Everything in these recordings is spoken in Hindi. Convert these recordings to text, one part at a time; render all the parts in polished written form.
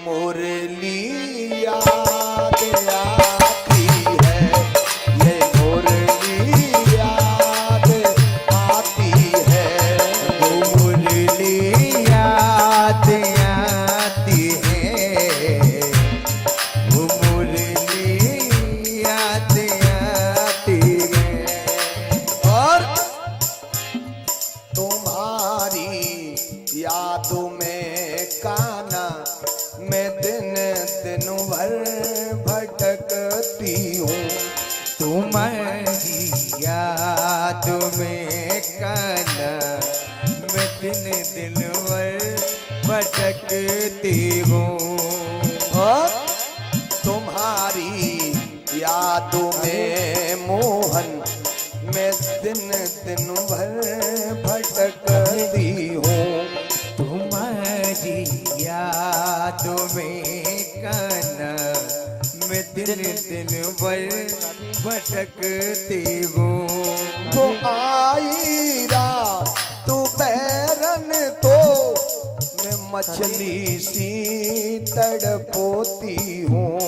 मुरली याद आती है, ये मुरली याद आती है, वो मुरली याद आती है, वो मुरली याद आती है। और तुम्हारी यादों में काना मैं दिन दिन भर भटकती हूँ। तुम्हारी याद में काना मैं दिन दिन भर भटकती हूँ। और तुम्हारी यादों में मोहन मैं दिन दिन भर भटकती हूँ। तुम्हारी याद में काना मैं दिन दिन भर भटकती हूँ। वो आई रात तू बैरन तो मैं मछली सी तड़पोती हूँ।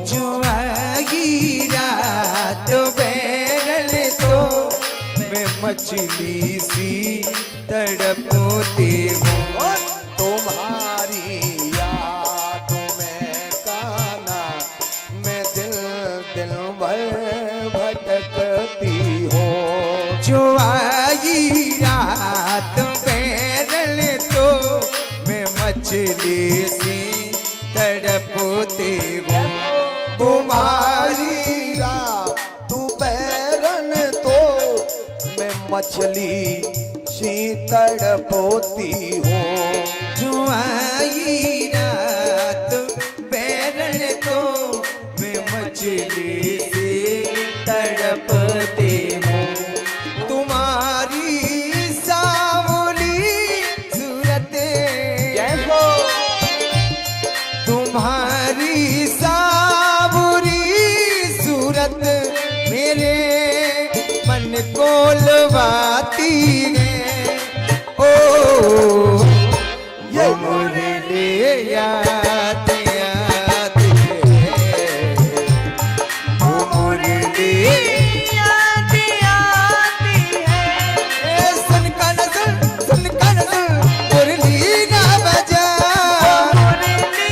जो आई रात बैरन तो मैं मछली सी तड़पोती हूँ। और तुम्हारी याद में काना मैं दिल दिल भर भटकती हूँ। जो आई रात बैरन तो मैं मछली सी तड़पती हूँ। तुम्हारी रात तू बैरन तो मैं मछली सी तड़पोती हूँ। जो आई रात बैरन तो मैं मछली से तड़पती हूँ। तुम्हारी सावली सूरत, तुम्हारी सावरी सूरत मेरे मन को लुभाती है। ओ ये मुरली याद आती है, वो मुरली याद आती है। सुन कान मुरली ना बजा, मुरली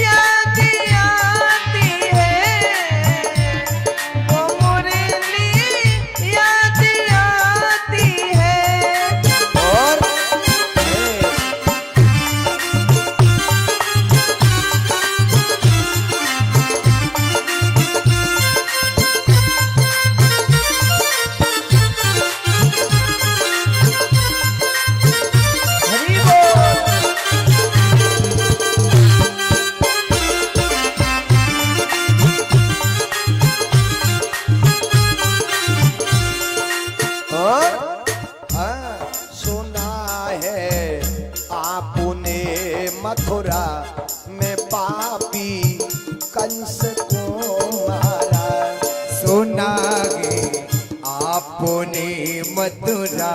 याद आती है, वो मुरली याद आती है। और सुना है आपने मथुरा में पापी कंस को मारा। सुना गे आपने मथुरा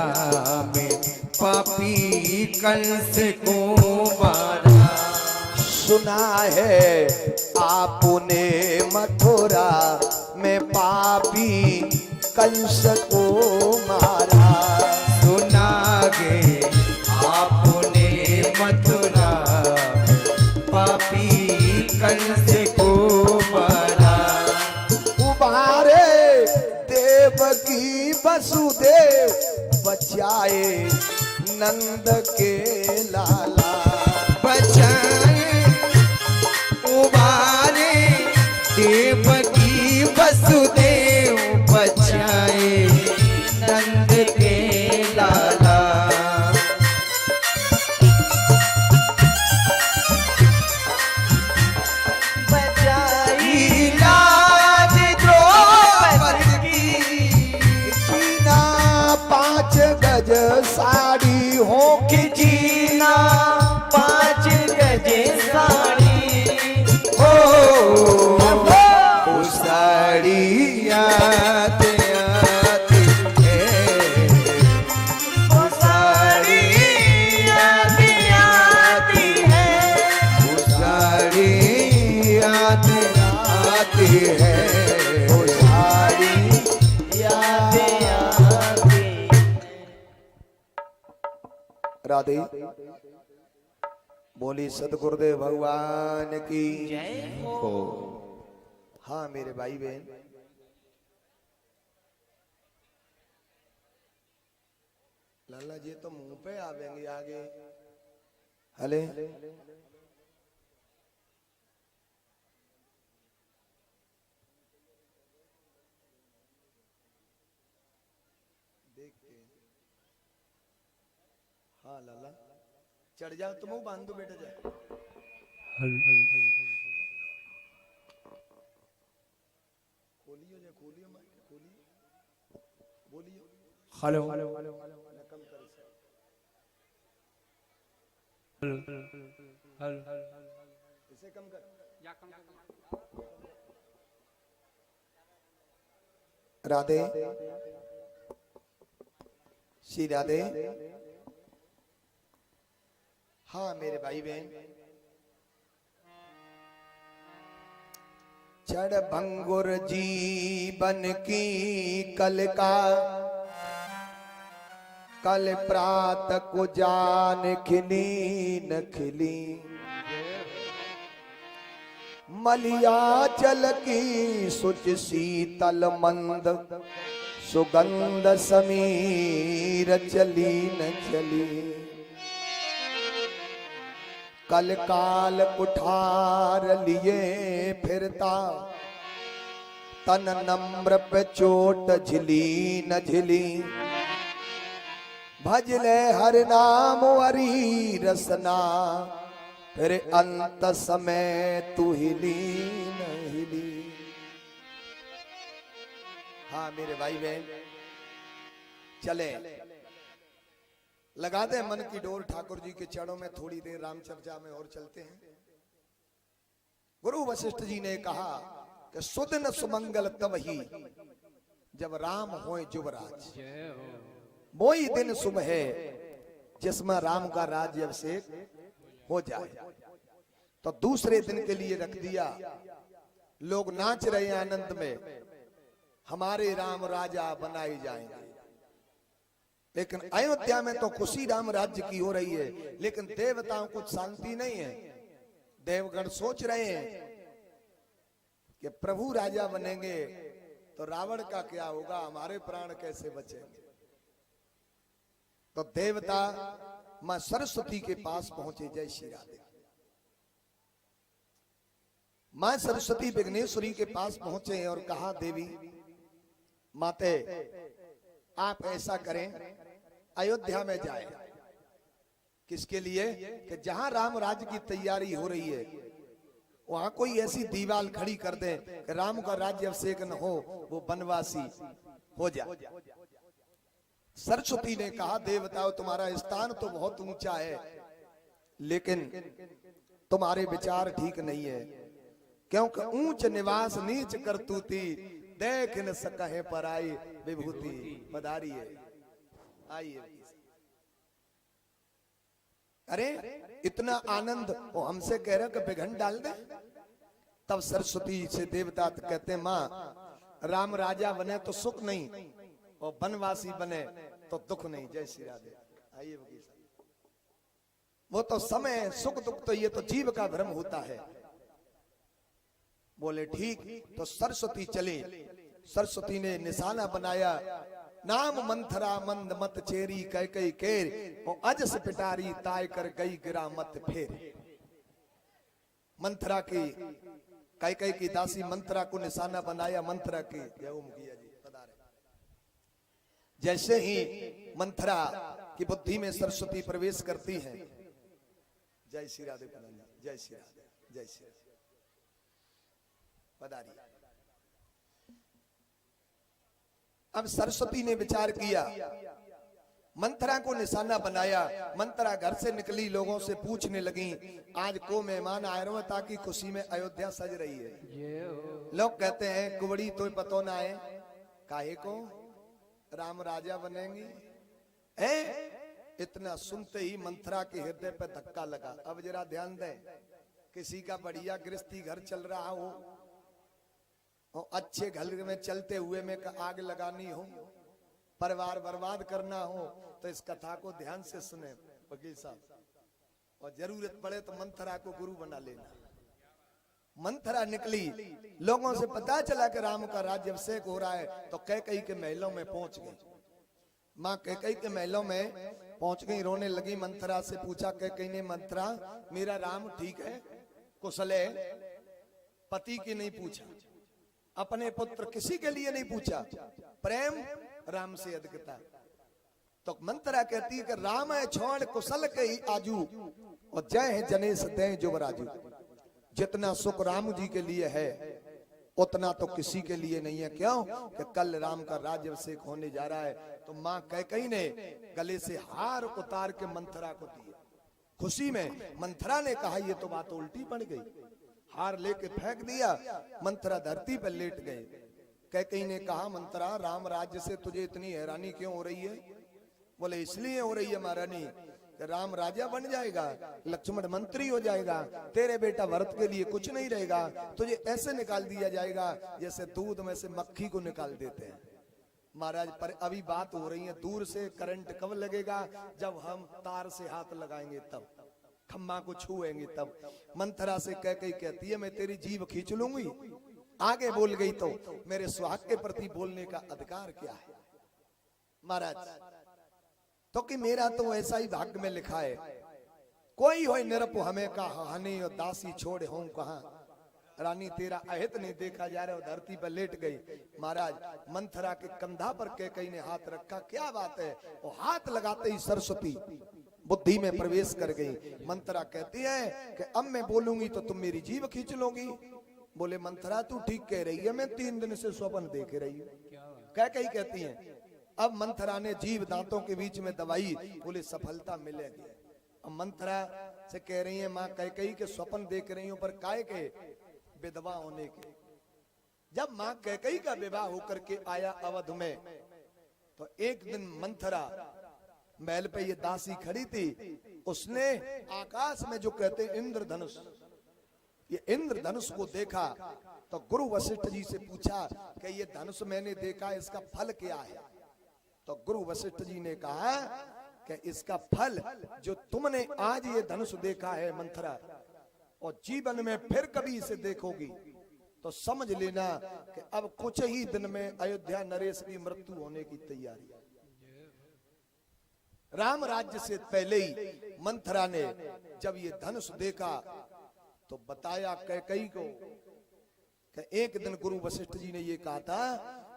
में पापी कंस को मारा। सुना है आपने मथुरा में पापी कंस को मारा। सुना गे आपने मथुरा पापी कंस को मारा। उबारे देवकी वसुदेव बचाए नंद के लाला। बचाए उबारे देवकी वसुदेव बचाए नंद के लाला। बचाई लाज द्रौपदी की, जीना 5 गज साड़ी हो जीना राधे। बोली सतगुरुदेव भगवान की। जय हो। हाँ मेरे भाई बहन, लाला जी तो मुंह पे आवेंगे आगे। हले देखते हैं। हाँ लाला चढ़ जाओ, तुम बांध दो बेटा जाए। खोलियो जा, खोलियो माइक खोलियो, बोलियो। हेलो ना कम कर इसे। इसे कम कर। राधे श्री राधे। हाँ मेरे भाई बहन, चढ़ भंगुर जीवन की कल का, कल प्रात को जान खिली न खिली। मलिया जल की सुच शीतल मंद, सुगंध समीर चली न चली। कल काल कुठार लिए फिरता, तन नम्र पे चोट झिली न झिली। भजले हर नाम हरि रसना, फिर अंत समय तू हिली न हिली। हाँ मेरे भाई बहन, चले लगा दे मन की डोर ठाकुर जी के चरणों में। थोड़ी देर राम चर्चा में और चलते हैं। गुरु वशिष्ठ जी ने कहा कि सुदिन सुमंगल तब ही, जब राम होए जुबराज। वही दिन शुभ है जिसमें राम का राज्य अभिषेक हो जाए। तो दूसरे दिन के लिए रख दिया। लोग नाच रहे हैं आनंद में, हमारे राम राजा बनाए जाएंगे। लेकिन अयोध्या में तो खुशी राम राज्य की हो रही है, लेकिन देवताओं को शांति नहीं है। देवगण सोच रहे हैं कि प्रभु राजा बनेंगे तो रावण का क्या होगा, हमारे प्राण कैसे बचेंगे। तो देवता मां सरस्वती के पास पहुंचे। जय श्री राधे। मां सरस्वती विघ्नेश्वरी के पास पहुंचे और कहा, देवी माते आप ऐसा करें, अयोध्या में जाए। किसके लिए? कि जहां राम राज्य की तैयारी हो रही है, वहां कोई ऐसी दीवार खड़ी कर दे कि राम का राज्य अभिषेक न हो, वो वनवासी हो जाए। सरस्वती ने कहा, देवताओं तुम्हारा स्थान तो बहुत ऊंचा है, लेकिन तुम्हारे विचार ठीक नहीं है। क्योंकि ऊंच निवास नीच करतूती, देख न सकहे पराई विभूति। पधारी है, आइए। अरे इतना आनंद वो हमसे कह रहे कि विघन डाल दे। तब सरस्वती से देवता कहते हैं, माँ राम राजा बने तो सुख नहीं, और वनवासी बने तो दुख नहीं। जय श्री राधे। आइए वकील साहब। वो तो समय सुख दुख तो ये तो जीव का भ्रम होता है। बोले ठीक। तो सरस्वती चले। सरस्वती ने निशाना बनाया, नाम मंथरा मंद मत चेरी कह कई केर, और अजस पिटारी ताय कर गई गिरा मत फेर। मंथरा की कई की दासी मंथरा को निशाना बनाया। मंथरा की मुखिया जी पधारे। जैसे ही मंथरा की बुद्धि में सरस्वती प्रवेश करती है, जय श्री राधे, जय श्री राधे, जय श्री राधे, पधारी। अब सरस्वती ने विचार किया, मंथरा को निशाना बनाया। मंथरा घर से निकली, लोगों से पूछने लगी, आज को मेहमान आए रहो ताकि खुशी में अयोध्या सज रही है। लोग कहते हैं कुबड़ी तो पतो ना है, काहे को राम राजा बनेंगे। इतना सुनते ही मंथरा के हृदय पर धक्का लगा। अब जरा ध्यान दें, किसी का बढ़िया गृहस्थी घर चल रहा हो और अच्छे घर में चलते हुए में आग लगानी हो, परिवार बर्बाद करना हो, तो इस कथा को ध्यान से सुने। वकील साहब, और जरूरत पड़े तो मंथरा को गुरु बना लेना। मंथरा निकली, लोगों से पता चला कि राम का राज्याभिषेक हो रहा है, तो कैकेयी के महलों में पहुंच गई। माँ कैकेयी के महलों में पहुंच गई, रोने लगी। मंथरा से पूछा कैकेयी ने, मंथरा मेरा राम ठीक है, कुशल है? पति की नहीं पूछा, अपने पुत्र किसी के लिए नहीं पूछा, प्रेम राम से अधिकता। तो मंथरा कहती है कि राम है छोड़ कुशल के ही आजू, और जय है जनेश दे जुवराजू। जितना सुख राम जी के लिए है उतना तो किसी के लिए नहीं है। क्यों? कि कल राम का राज्याभिषेक होने जा रहा है। तो माँ कैकेयी ने गले से हार उतार के मंथरा को दिया। खुशी में मंथरा ने कहा ये तो बात उल्टी पड़ गई, हार लेके फेंक दिया। मंथरा धरती पर लेट गए। कैकेयी ने कहा, मंथरा राम राज्य से तुझे इतनी हैरानी क्यों हो रही है? बोले इसलिए हो रही है महारानी, राम राजा बन जाएगा, लक्ष्मण मंत्री हो जाएगा, तेरे बेटा भरत के लिए कुछ नहीं रहेगा, तुझे ऐसे निकाल दिया जाएगा जैसे दूध में से मक्खी को निकाल देते हैं। महाराज पर अभी बात हो रही है, दूर से करंट कब लगेगा? जब हम तार से हाथ लगाएंगे तब, खम्मा को छुएंगे तब। मंथरा से कैकेयी कहती है मैं तेरी जीभ खींच लूंगी, आगे बोल गई तो मेरे सुहाग के प्रति बोलने का अधिकार क्या है? महाराज तो कि मेरा तो ऐसा ही भाग्य में लिखा है, कोई हो निरप हमें का हानि और दासी छोड़े हों कहां। रानी तेरा अहित नहीं देखा जा रहा है, धरती पर लेट गई। महाराज मंथरा के कंधा पर कैकेयी ने हाथ रखा, क्या बात है? और हाथ लगाते ही सरस्वती बुद्धि में प्रवेश कर गई। मंथरा कहती है कि अब मैं बोलूंगी तो तुम मेरी जीभ खींच लोगी। बोले मंथरा तू ठीक कह रही है, मैं 3 दिन से स्वप्न देख रही हूँ। कैकेयी कहती है। अब मंथरा ने जीभ दांतों के बीच में दबाई, बोले सफलता मिलेगी। अब मंथरा से कह रही है, माँ कैकेयी के स्वप्न देख रही हूं, पर काय के? विधवा होने के। जब माँ कैकेयी का विवाह होकर के आया अवध में, तो एक दिन मंथरा महल पे ये दासी खड़ी थी, उसने आकाश में जो कहते हैं इंद्रधनुष, ये इंद्रधनुष को देखा। तो गुरु वशिष्ठ जी से पूछा कि ये धनुष मैंने देखा, इसका फल क्या है? तो गुरु वशिष्ठ जी ने कहा कि इसका फल जो तुमने आज ये धनुष देखा है मंथरा, और जीवन में फिर कभी इसे देखोगी तो समझ लेना कि अब कुछ ही दिन में अयोध्या नरेश की मृत्यु होने की तैयारी है। राम राज्य से पहले ही मंथरा ने जब ये धनुष देखा तो बताया कैकेयी को कि एक दिन गुरु वशिष्ठ जी ने ये कहा था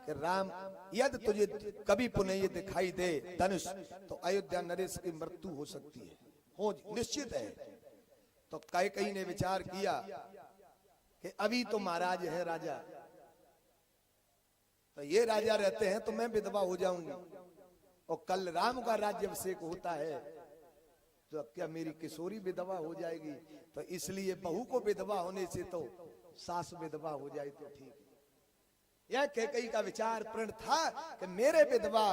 कि राम यदि तुझे कभी पुनः ये दिखाई दे धनुष, तो अयोध्या नरेश की मृत्यु हो सकती है, हो निश्चित है। तो कैकेयी ने विचार किया कि अभी तो महाराज है राजा, तो ये राजा रहते हैं तो मैं विधवा हो जाऊंगी, और कल राम का राज्याभिषेक होता है तो क्या मेरी किशोरी विधवा हो जाएगी? तो इसलिए बहू को विधवा होने से तो सास विधवा हो जाए तो ठीक। यह कैकेयी का विचार प्रण था कि मेरे विधवा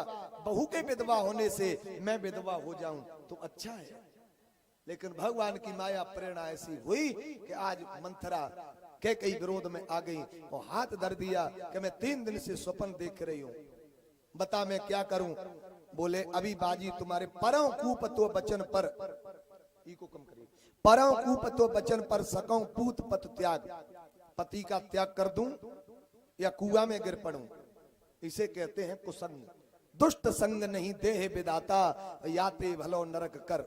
बहू के विधवा होने से मैं विधवा हो जाऊं तो अच्छा है। लेकिन भगवान की माया प्रेरणा ऐसी हुई कि आज मंथरा कैकेयी विरोध में आ गई और हाथ धर दिया कि मैं 3 दिन से स्वप्न देख रही हूँ, बता मैं क्या करूं? बोले अभी बाजी तुम्हारे परम कुपतो वचन पर, को कम करिए, परम कुपतो वचन पर सकऊं पूत पत त्याग, पति का त्याग कर दूं या कुआं में गिर पड़ूं, इसे कहते हैं कुसंग। दुष्ट संग नहीं देह विदाता, याते भलो नरक कर।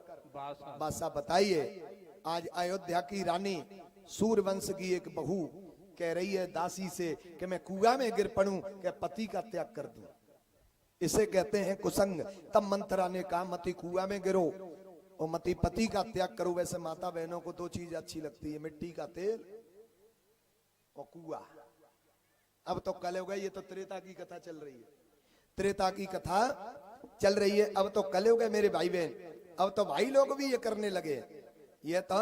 बासा बताइए, आज अयोध्या की रानी सूर्यवंश की एक बहू कह रही है दासी से कि मैं कुआं में गिर पड़ूं क्या पति का त्याग कर दूं, इसे कहते हैं कुसंग। तब मंथरा ने कहा मती कुआं में गिरो और मती पति का त्याग करो। वैसे माता बहनों को 2 चीज अच्छी लगती है, मिट्टी का तेल और कुआं। अब तो कल हो गए, ये तो त्रेता की कथा चल रही है, त्रेता की कथा चल रही है। अब तो कल हो गए मेरे भाई बहन, अब तो भाई लोग भी ये करने लगे, ये तो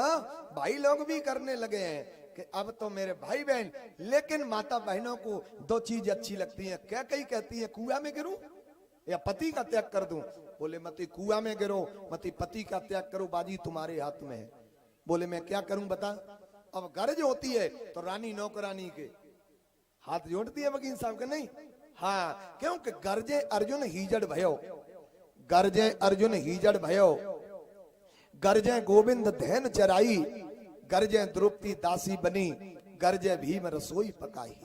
भाई लोग भी करने लगे हैं कि अब तो मेरे भाई बहन। लेकिन माता बहनों को 2 चीज अच्छी लगती है, क्या कहीं कहती है कुआं में गिरूं या पति का त्याग कर दूं। बोले मती कुआं में गिरो, मती पति का त्याग करो, बाजी तुम्हारे हाथ में है। बोले मैं क्या करूं बता। अब गरज होती है तो रानी नौकरानी के हाथ जोड़ती है वकील साहब के, नहीं हाँ, क्योंकि गरजे अर्जुन हीजड़ भयो, गरजे अर्जुन हीजड़ भयो, गरजे गोविंद धैन चराई, गरजे द्रौपदी दासी बनी, गरजे भीम रसोई पकाई।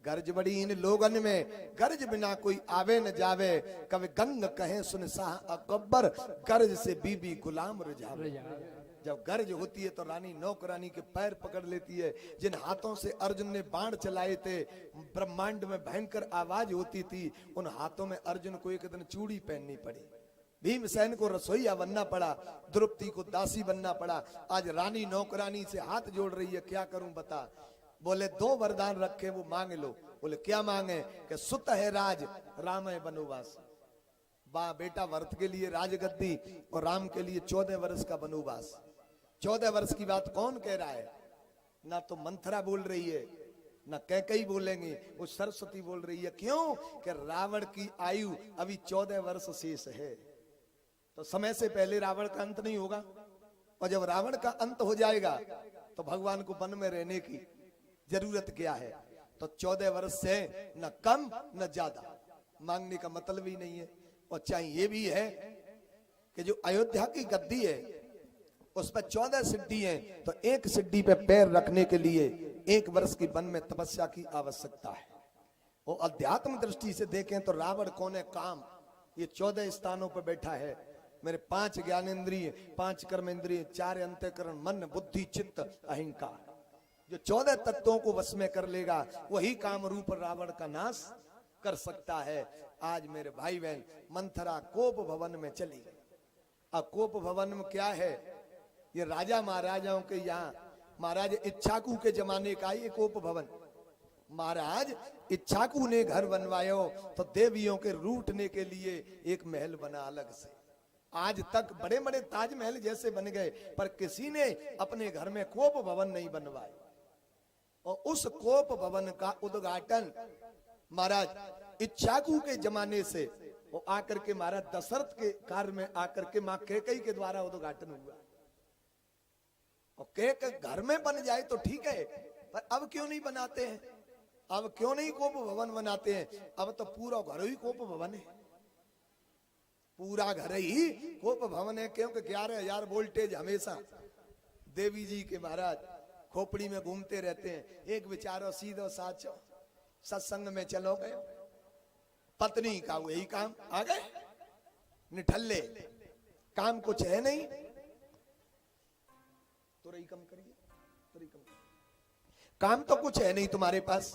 गर्ज बड़ी इन लोगन में, गर्ज बिना कोई आवे न जावे, कभी गंग कहे सुन साह अकबर, गर्ज से बीबी गुलाम रुझावे। जब गर्ज होती है तो रानी नौकरानी के पैर पकड़ लेती है। जिन हाथों से अर्जुन ने बाण चलाए थे, ब्रह्मांड में भयंकर आवाज होती थी, उन हाथों में अर्जुन को एक दिन चूड़ी पहननी पड़ी। भीमसेन को रसोईया बनना पड़ा, द्रौपदी को दासी बनना पड़ा। आज रानी नौकरानी से हाथ जोड़ रही है, क्या करूं बता। बोले 2 वरदान रखे, वो मांग लो। बोले क्या मांगे? कि सुत है राज, राम है वनवास। बेटा वर्त के लिए राजगद्दी और राम के लिए 14 वर्ष का वनवास। 14 वर्ष की बात कौन कह रहा है? ना तो मंथरा बोल रही है, ना कैकेयी बोलेंगे, वो सरस्वती बोल रही है। क्यों? कि रावण की आयु अभी 14 वर्ष शेष है, तो समय से पहले रावण का अंत नहीं होगा। और जब रावण का अंत हो जाएगा तो भगवान को वन में रहने की जरूरत क्या है। तो 14 वर्ष से न कम न ज्यादा मांगने का मतलब ही नहीं है। और चाहे ये भी है कि जो अयोध्या की गद्दी है उस पर 14 सिद्धि हैं, तो एक सिद्धि पे पैर रखने के लिए 1 वर्ष की वन में तपस्या की आवश्यकता है। वो अध्यात्म दृष्टि से देखें तो रावण कौन है? काम। ये 14 स्थानों पर बैठा है। मेरे 5 ज्ञानेंद्रिय, 5 कर्मेंद्रिय, 4 अंतःकरण, मन बुद्धि चित्त अहंकार, जो 14 तत्वों को वश में कर लेगा वही काम रूप रावण का नाश कर सकता है। आज मेरे भाई बहन, मंथरा कोप भवन में चली गई। अब कोप भवन में क्या है? ये राजा महाराजाओं के यहाँ, महाराज इच्छाकू के जमाने का ये कोप भवन। महाराज इच्छाकू ने घर बनवायो तो देवियों के रूठने के लिए एक महल बना अलग से। आज तक बड़े बड़े ताजमहल जैसे बन गए, पर किसी ने अपने घर में कोप भवन नहीं बनवाए। और उस कोप भवन का उद्घाटन महाराज इच्छाकू के जमाने से वो आकर के महाराज दशरथ के कार्य में आकर के मां कैकेयी के द्वारा उद्घाटन हुआ। और कैकेयी घर में बन जाए तो ठीक है, पर अब क्यों नहीं बनाते हैं? अब क्यों नहीं कोप भवन बनाते हैं? अब तो पूरा घर ही कोप भवन है, पूरा घर ही कोप भवन है। क्योंकि 11,000 वोल्टेज हमेशा देवी जी के महाराज खोपड़ी में घूमते रहते हैं। एक विचारो सीधो साचो, सत्संग में चलो गए, पत्नी का वही काम, आ गए निठल्ले, काम कुछ है नहीं। तो रही कम करिए, तो रही कम करिए। काम तो कुछ है नहीं तुम्हारे पास,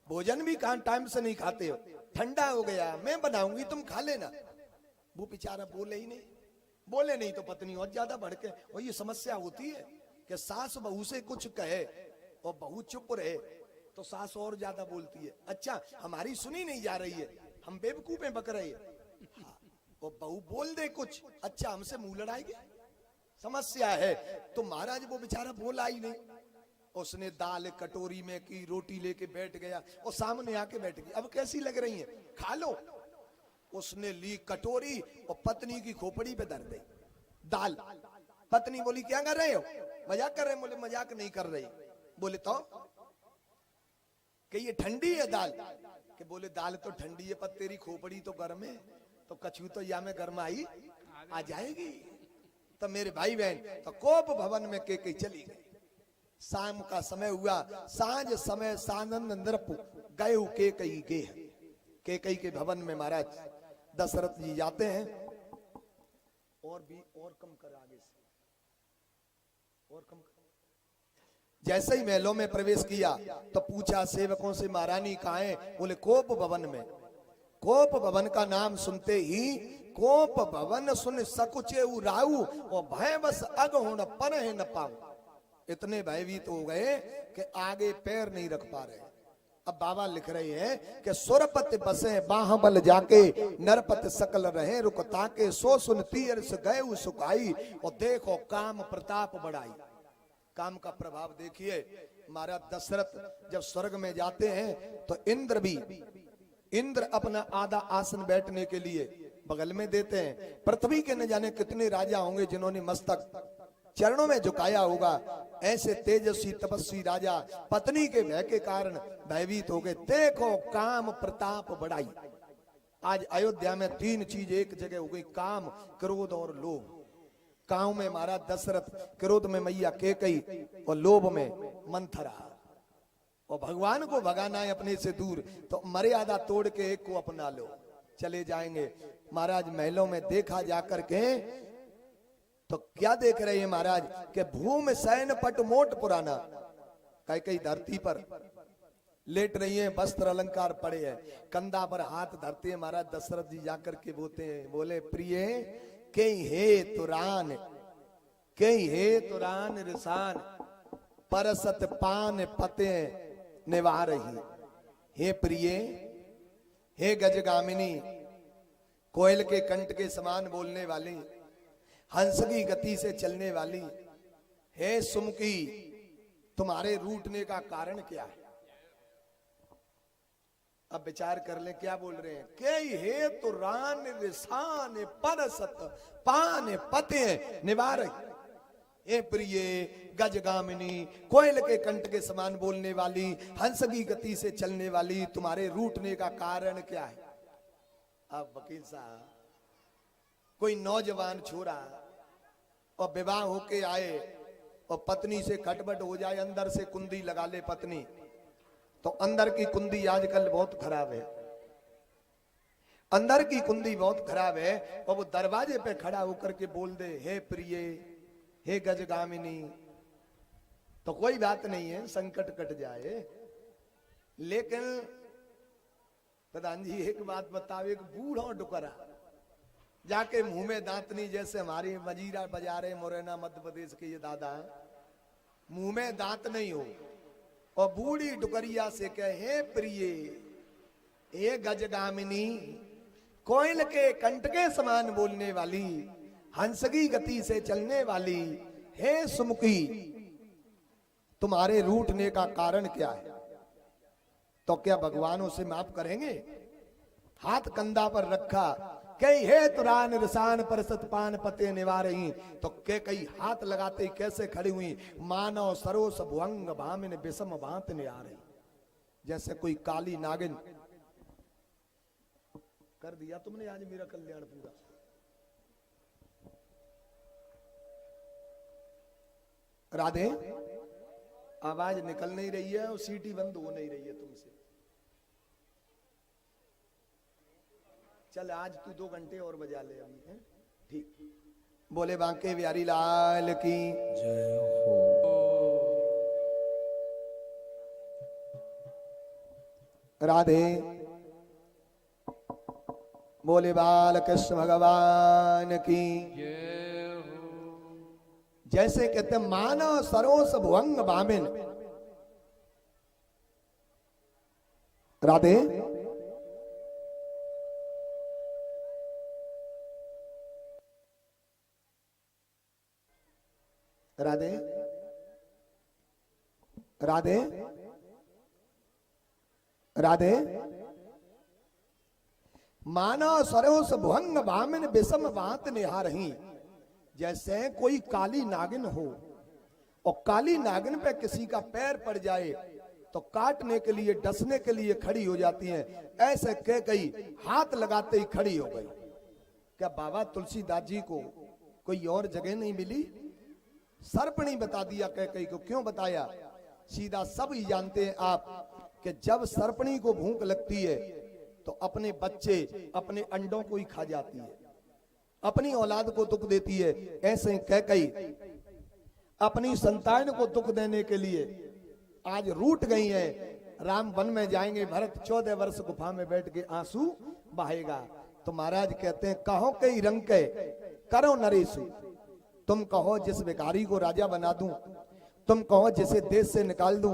भोजन भी कहां टाइम से नहीं खाते हो। ठंडा हो गया, मैं बनाऊंगी तुम खा लेना। वो बेचारा बोले ही नहीं, बोले नहीं तो पत्नी और ज्यादा भड़के। और ये समस्या होती है कि सास बहू से कुछ कहे और बहू चुप रहे तो सास और ज्यादा बोलती है। अच्छा हमारी सुनी नहीं जा रही है, हम बेवकूफे बक रहे हैं। और बहू बोल दे कुछ, अच्छा हमसे मुंह लड़ाएगी, समस्या है। तो महाराज वो बेचारा बोला ही नहीं। उसने दाल कटोरी में की, रोटी लेके बैठ गया और सामने आके बैठ गई। अब कैसी लग रही है? खा लो। उसने ली कटोरी और पत्नी की खोपड़ी पे धर दी दाल। पत्नी बोली क्या कर रहे हो? मजाक कर रहे हैं। बोले मजाक नहीं कर रही। बोले तो कि ये ठंडी है दाल? कि बोले दाल तो ठंडी है, पर तेरी खोपड़ी तो गर्म है, तो कछू तो या में गर्म आई आ जाएगी। तो मेरे भाई बहन, तो कोप भवन में कैकेयी चली गई। शाम का समय हुआ, सांझ समय सानंद नृप गए कैकेयी गे। कैकेयी के भवन में महाराज दशरथ जी जाते हैं। और भी और कम कर आगे से, और कम कर। जैसे ही महलों में प्रवेश किया तो पूछा सेवकों से, महारानी कहाँ है? बोले कोप भवन में। कोप भवन का नाम सुनते ही कोप भवन सुन सकुचे राऊ और भय बस अग होना पर है न पाऊ। इतने भयभीत हो गए कि आगे पैर नहीं रख पा रहे। अब बाबा लिख रहे हैं कि सुरपति बसे बाहुबल जाके, नरपत सकल रहे रुकता के, सो सुन तीर गए सुखाई और देखो काम प्रताप बढ़ाई। काम का प्रभाव देखिए। महाराज दशरथ जब स्वर्ग में जाते हैं तो इंद्र अपना आधा आसन बैठने के लिए बगल में देते हैं। पृथ्वी के न जाने कितने राजा होंगे जिन्होंने मस्तक चरणों में झुकाया होगा। ऐसे तेजस्वी तपस्वी राजा पत्नी के भय के कारण भयभीत हो गए। देखो काम प्रताप बढ़ाई। आज अयोध्या में 3 चीज एक जगह हो गई, काम, क्रोध और लोभ। कांव में मारा दशरथ, क्रोध में मैया कैकेयी और लोभ में मंथरा। और भगवान को भगाना है अपने से दूर, तो मर्यादा तोड़ के एक को अपना लो, चले जाएंगे। महाराज महलों में देखा जाकर के, तो क्या देख रहे हैं महाराज के भूमि शयन पट मोट पुराना, कैकेयी धरती पर लेट रही है, वस्त्र अलंकार पड़े हैं, कंधा पर हाथ धरते हैं। महाराज दशरथ जी जाकर के बोले प्रिय के हे तुरान, के हे तुरान रिसान, परसत पान पते निवारही। हे प्रिय, हे गजगामिनी, कोयल के कंठ के समान बोलने वाली, हंस की गति से चलने वाली, हे सुमुखी, तुम्हारे रूठने का कारण क्या है? अब विचार कर ले क्या बोल रहे हैं। के हे तुरान रिसान परसत पान पते निवारही। हे प्रिय गजगामिनी, कोयल के कंठ के समान बोलने वाली, हंस की गति से चलने वाली, तुम्हारे रूठने का कारण क्या है? अब वकील साहब, कोई नौजवान छोरा और विवाह होके आए और पत्नी से खटपट हो जाए, अंदर से कुंडी लगा ले पत्नी, तो अंदर की कुंडी आजकल बहुत खराब है, अंदर की कुंडी बहुत खराब है, और वो दरवाजे पे खड़ा होकर के बोल दे हे प्रिय, हे गजगामिनी, तो कोई बात नहीं है, संकट कट जाए। लेकिन प्रधान जी एक बात बताओ, एक बूढ़ा डुकरा जाके मुंह में दांत नहीं, जैसे हमारी मजीरा बाजारे मुरैना मध्य प्रदेश के ये दादा हैं, मुंह में दांत नहीं हो और बूढ़ी डुकरिया से कहे हे प्रिय, हे गजगामिनी, कोयल के कंठ के समान बोलने वाली, हंस की गति से चलने वाली, हे सुमुखी, तुम्हारे रूठने का कारण क्या है? तो क्या भगवान उसे माफ करेंगे? हाथ कंधा पर रखा, कई हे तुरान रसान परसत पान पते निवारही, तो के कई हाथ लगाते ही कैसे खड़ी हुई, मानव सरोस भुअंग भामिन विषम भांत ने आ रही, जैसे कोई काली नागिन। कर दिया तुमने आज मेरा कल्याण पूरा। राधे, आवाज निकल नहीं रही है और सीटी बंद हो नहीं रही है तुमसे। चल आज तू 2 घंटे और बजा ले अभी, है ठीक। बोले बांके बिहारी लाल की जय हो। राधे, बोले बाल कृष्ण भगवान की जय हो। जैसे कहते मानव सरोस भुअंग भामिन। राधे, राधे, राधे, राधे, मानव सरोस भुअंग भामिन विषम भांत निहारही। जैसे कोई काली नागिन हो और काली नागिन पे किसी का पैर पड़ जाए तो काटने के लिए, डसने के लिए खड़ी हो जाती हैं, ऐसे कह कई हाथ लगाते ही खड़ी हो गई। क्या बाबा तुलसीदास जी को कोई और जगह नहीं मिली? सर्पणी बता दिया कह कई को। क्यों बताया? सीधा सब ही जानते हैं आप कि जब सर्पणी को भूख लगती है तो अपने बच्चे, अपने अंडों को ही खा जाती है, अपनी औलाद को दुख देती है। ऐसे कह कई अपनी संतान को दुख देने के लिए आज रूठ गई है। राम वन में जाएंगे, भरत 14 वर्ष गुफा में बैठ के आंसू बहाएगा। तो महाराज कहते हैं कहो कई रंग के करो नरेशु, तुम कहो जिस भिखारी को राजा बना दूं, तुम कहो जिसे देश से निकाल दूं,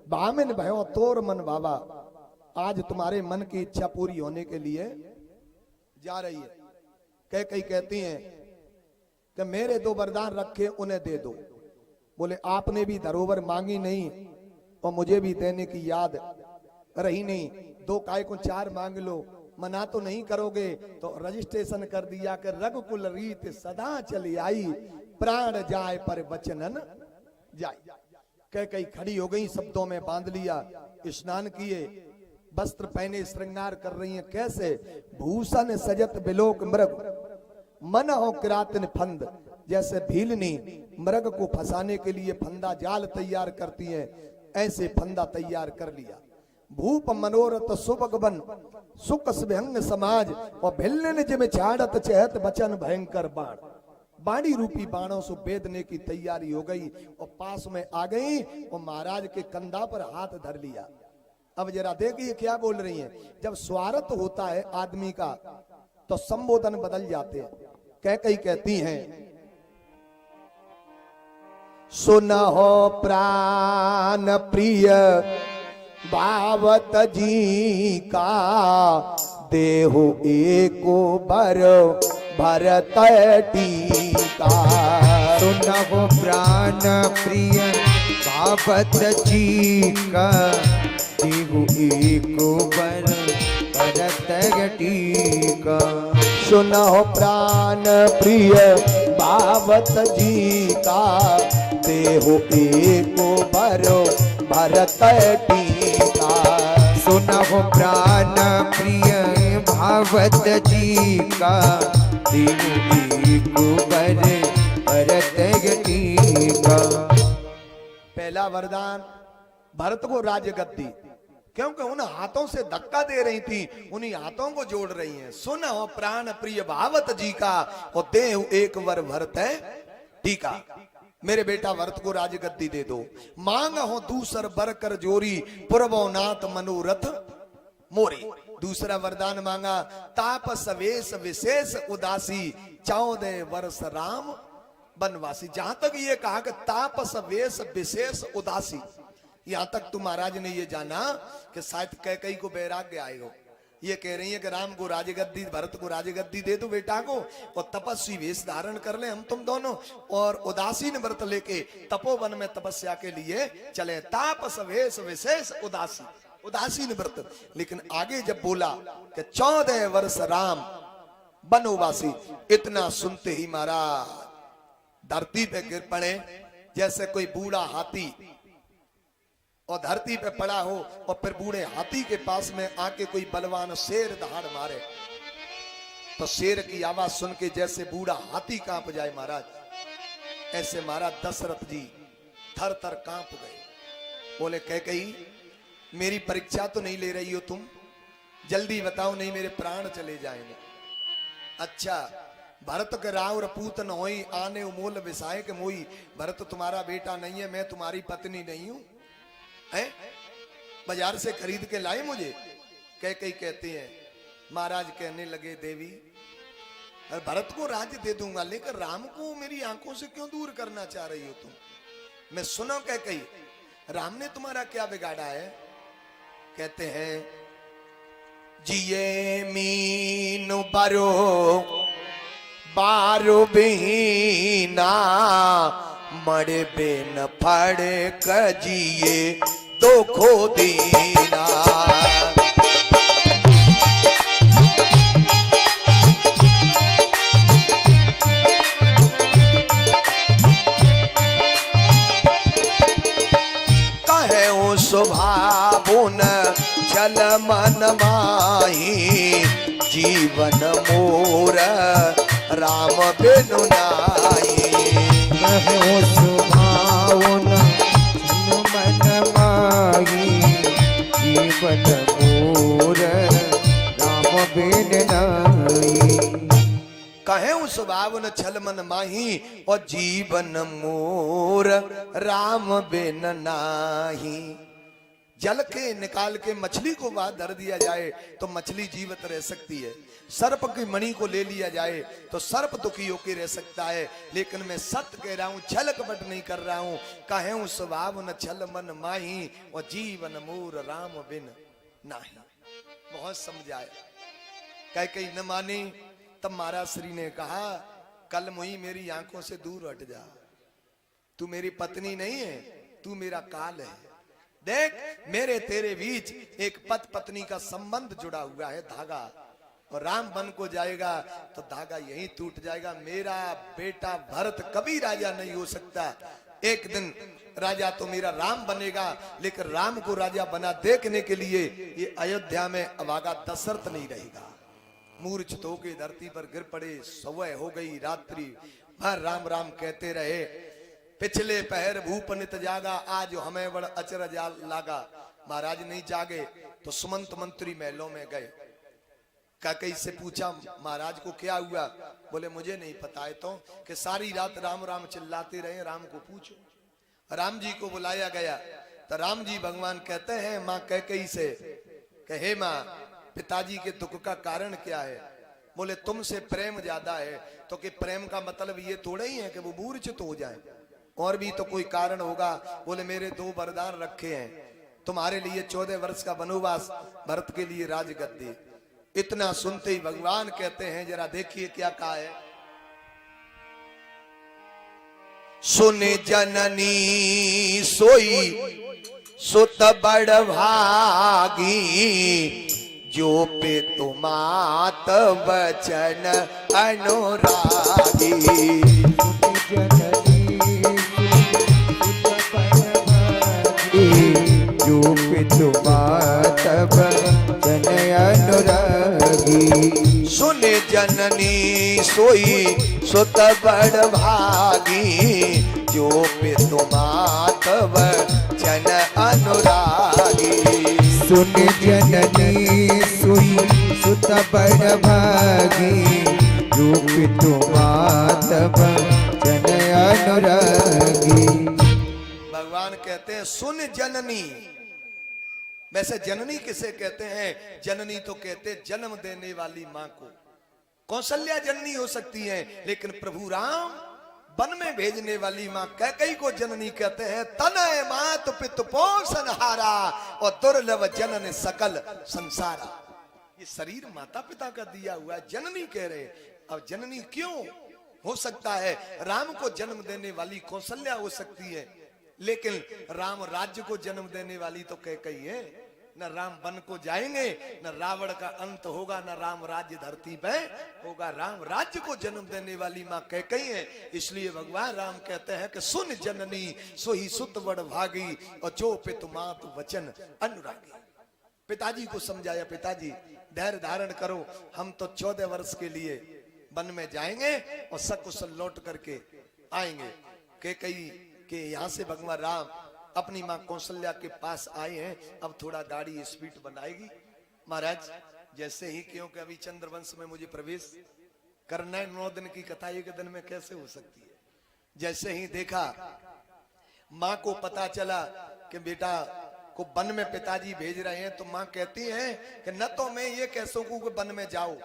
भामिन भयो तोर मन बाबा। आज तुम्हारे मन की इच्छा पूरी होने के लिए जा रही है। कह कई कहती हैं कि मेरे 2 वरदान रखे उन्हें दे दो। बोले आपने भी धरोहर मांगी नहीं और मुझे भी देने की याद रही नहीं, 2 काय को 4 मांग लो, मना तो नहीं करोगे। तो रजिस्ट्रेशन कर दिया कि रघुकुल रीत सदा चली आई, प्राण जाए पर वचनन जाए। कह कई खड़ी हो गई, शब्दों में बांध लिया, स्नान किए, वस्त्र पहने, श्रृंगार कर रही हैं। कैसे? भूषण सजत बिलोक मृग, मन हो किरातन फंद, जैसे भीलनी मृग को फंसाने के लिए फंदा जाल तैयार करती है, ऐसे फंदा तैयार कर लिया। भूप मनोरथ सुभगवन सुख स्भंग समाज और भिल्लन जिम छाड़त चहत बचन भयंकर बाण। बाणी रूपी बाणों से बेदने की तैयारी हो गई और पास में आ गई और महाराज के कंधा पर हाथ धर लिया। अब जरा देखिए क्या बोल रही हैं। जब स्वार्थ होता है आदमी का तो संबोधन बदल जाते हैं। कई कहती हैं, सुनहो प्राण प्रिय भावत जी का, देहु एको बर भरत टीका। सुनहो प्राण प्रिय भावत जी का, देहु एको बर भरत टीका। सुनहो प्राण प्रिय भावत जी का, देहु एको बर भरत टीका। सुनहो प्राण प्रिय भावत जी का, देहु एको बर भरत टीका। पहला वरदान भरत को राजगद्दी, क्योंकि उन हाथों से धक्का दे रही थी, उन्हीं हाथों को जोड़ रही हैं। सुनो प्राण प्रिय भावत जी का और देहु एक वर भरत है टीका। मेरे बेटा भरत को राजगद्दी दे दो। मांग हो दूसर बर कर जोरी, पुरबो नाथ मनोरथ मोरी। दूसरा वरदान मांगा, ताप सवेश विशेष उदासी, 14 वर्ष राम बनवासी। जहां तक ये कहा कि ताप सवेश विशेष उदासी, यहां तक तो महाराज ने ये जाना कि शायद कैकेयी को वैराग्य आएगा। ये कह रही है कि राम को राजगद्दी, भरत को राजगद्दी दे दो बेटा को, और तपस्वी वेश धारण कर ले हम तुम दोनों, और उदासीन व्रत लेके तपोवन में तपस्या के लिए चले। तापस वेश विशेष उदासी, उदासीन व्रत। लेकिन आगे जब बोला कि 14 वर्ष राम बनवासी, इतना सुनते ही महाराज धरती पे गिर पड़े जैसे कोई बूढ़ा हाथी और धरती पे पड़ा हो, और फिर बूढ़े हाथी के पास में आके कोई बलवान शेर दहाड़ मारे तो शेर की आवाज सुन के जैसे बूढ़ा हाथी कांप जाए महाराज, ऐसे महाराज दशरथ जी थर थर कांप गए। बोले कैकेयी, मेरी परीक्षा तो नहीं ले रही हो तुम, जल्दी बताओ नहीं मेरे प्राण चले जाएंगे। अच्छा, भरत के राव पूत न होई, आने उमोल विसाए के मोई। भरत तुम्हारा बेटा नहीं है, मैं तुम्हारी पत्नी नहीं हूं, है? बाजार से खरीद के लाए मुझे। कैकेयी कहते हैं, महाराज कहने लगे, देवी भरत को राज्य दे दूंगा, लेकिन राम को मेरी आंखों से क्यों दूर करना चाह रही हो तुम? मैं सुनो कैकेयी, राम ने तुम्हारा क्या बिगाड़ा है? कहते हैं, जिये मीनू बरो बारो बीना, मड़े बेन फड़े कजिए दो खो दीना। कहे ओ स्वभावुन चल मन माही, जीवन मोर राम बिनु नाई। कहो सुभावन मन माही, जीवन मोर राम बिन नाई। कहे स्वभावन छल मन माही, और जीवन मोर राम बिन नाही। जल के निकाल के मछली को वहां धर दिया जाए तो मछली जीवित रह सकती है, सर्प की मणि को ले लिया जाए तो सर्प दुखी होकर रह सकता है। लेकिन मैं सत्य कह रहा हूं, छल कपट नहीं कर रहा हूं। कहे स्वभाव न छल मन माही, और जीवन मोर राम बिन नाही। बहुत समझाया, कैकेयी न मानी। तब महाराज श्री ने कहा, कल मुही मेरी आंखों से दूर हट जा, तू मेरी पत्नी नहीं है, तू मेरा काल है। देख, मेरे तेरे बीच एक पति पत्नी का संबंध जुड़ा हुआ है, धागा, और राम बन को जाएगा तो धागा यहीं टूट जाएगा। मेरा बेटा भरत कभी राजा नहीं हो सकता। एक दिन राजा तो मेरा राम बनेगा, लेकिन राम को राजा बना देखने के लिए ये अयोध्या में अभागा दशरथ नहीं रहेगा। मूर्छित होके धरती पर गिर पड़े। सुबह हो गई, रात्रि वह राम राम कहते रहे। पिछले पहर भूप नित जागा, आज हमें बड़ अचरज लागा। महाराज नहीं जागे तो सुमंत मंत्री महलों में गए। कैकई से पूछा महाराज को क्या हुआ? बोले मुझे नहीं पता है, तो कि सारी रात राम राम चिल्लाते रहे, राम को पूछो। राम जी को बुलाया गया तो राम जी भगवान कहते हैं माँ कैकई से कि हे माँ, पिताजी के दुख का कारण क्या है? बोले तुमसे प्रेम ज्यादा है। तो कि प्रेम का मतलब ये थोड़ा ही है कि वो मूर्छित हो जाए, और भी तो कोई कारण होगा। बोले मेरे 2 वरदान रखे हैं, तुम्हारे लिए 14 वर्ष का वनवास, भरत के लिए राजगद्दी। इतना सुनते ही भगवान कहते हैं जरा देखिए क्या कहा है। सुन जननी सोई सुत बड़ भागी, जो पे तुमात बचन अनुरागी। जो पितुमात बचन अनुरागी। सुन जननी सोई सुत बड़ भागी, जो पितुमात बचन अनुरागी। सुन जननी सोई सुत बड़ भागी, जो पितुमात बचन अनुरागी। भगवान कहते हैं सुन जननी। वैसे जननी किसे कहते हैं? जननी तो कहते हैं जन्म देने वाली मां को। कौशल्या जननी हो सकती है, लेकिन प्रभु राम वन में भेजने वाली मां कैकई को जननी कहते हैं। तनय मात पित पोषण हारा, और दुर्लभ जनन सकल संसारा। ये शरीर माता पिता का दिया हुआ है, जननी कह रहे। अब जननी क्यों हो सकता है? राम को जन्म देने वाली कौशल्या हो सकती है, लेकिन राम राज्य को जन्म देने वाली तो कैकई है। न राम वन को जाएंगे, न रावण का अंत होगा, न राम राज्य धरती पे होगा। राम राज्य को जन्म देने वाली मां कैकई है। इसलिए भगवान राम कहते हैं कि सुन जननी सोही सुत बड़ भागी, और जो पितु मात वचन अनुरागी। पिताजी को समझाया, पिताजी धैर्य धारण करो, हम तो 14 वर्ष के लिए वन में जाएंगे और सकुशल लौट करके आएंगे। कैकई के यहाँ से भगवान राम अपनी मां कौशल्या के पास आए हैं। अब थोड़ा गाड़ी स्पीड बनाएगी महाराज। जैसे ही, क्योंकि अभी चंद्रवंश में मुझे प्रवेश करना है, 9 दिन की कथा 1 दिन में कैसे हो सकती है? जैसे ही देखा, मां को पता चला कि बेटा को वन में पिताजी भेज रहे हैं, तो मां कहती है कि न तो मैं ये कह सकूं कि वन में जाओ,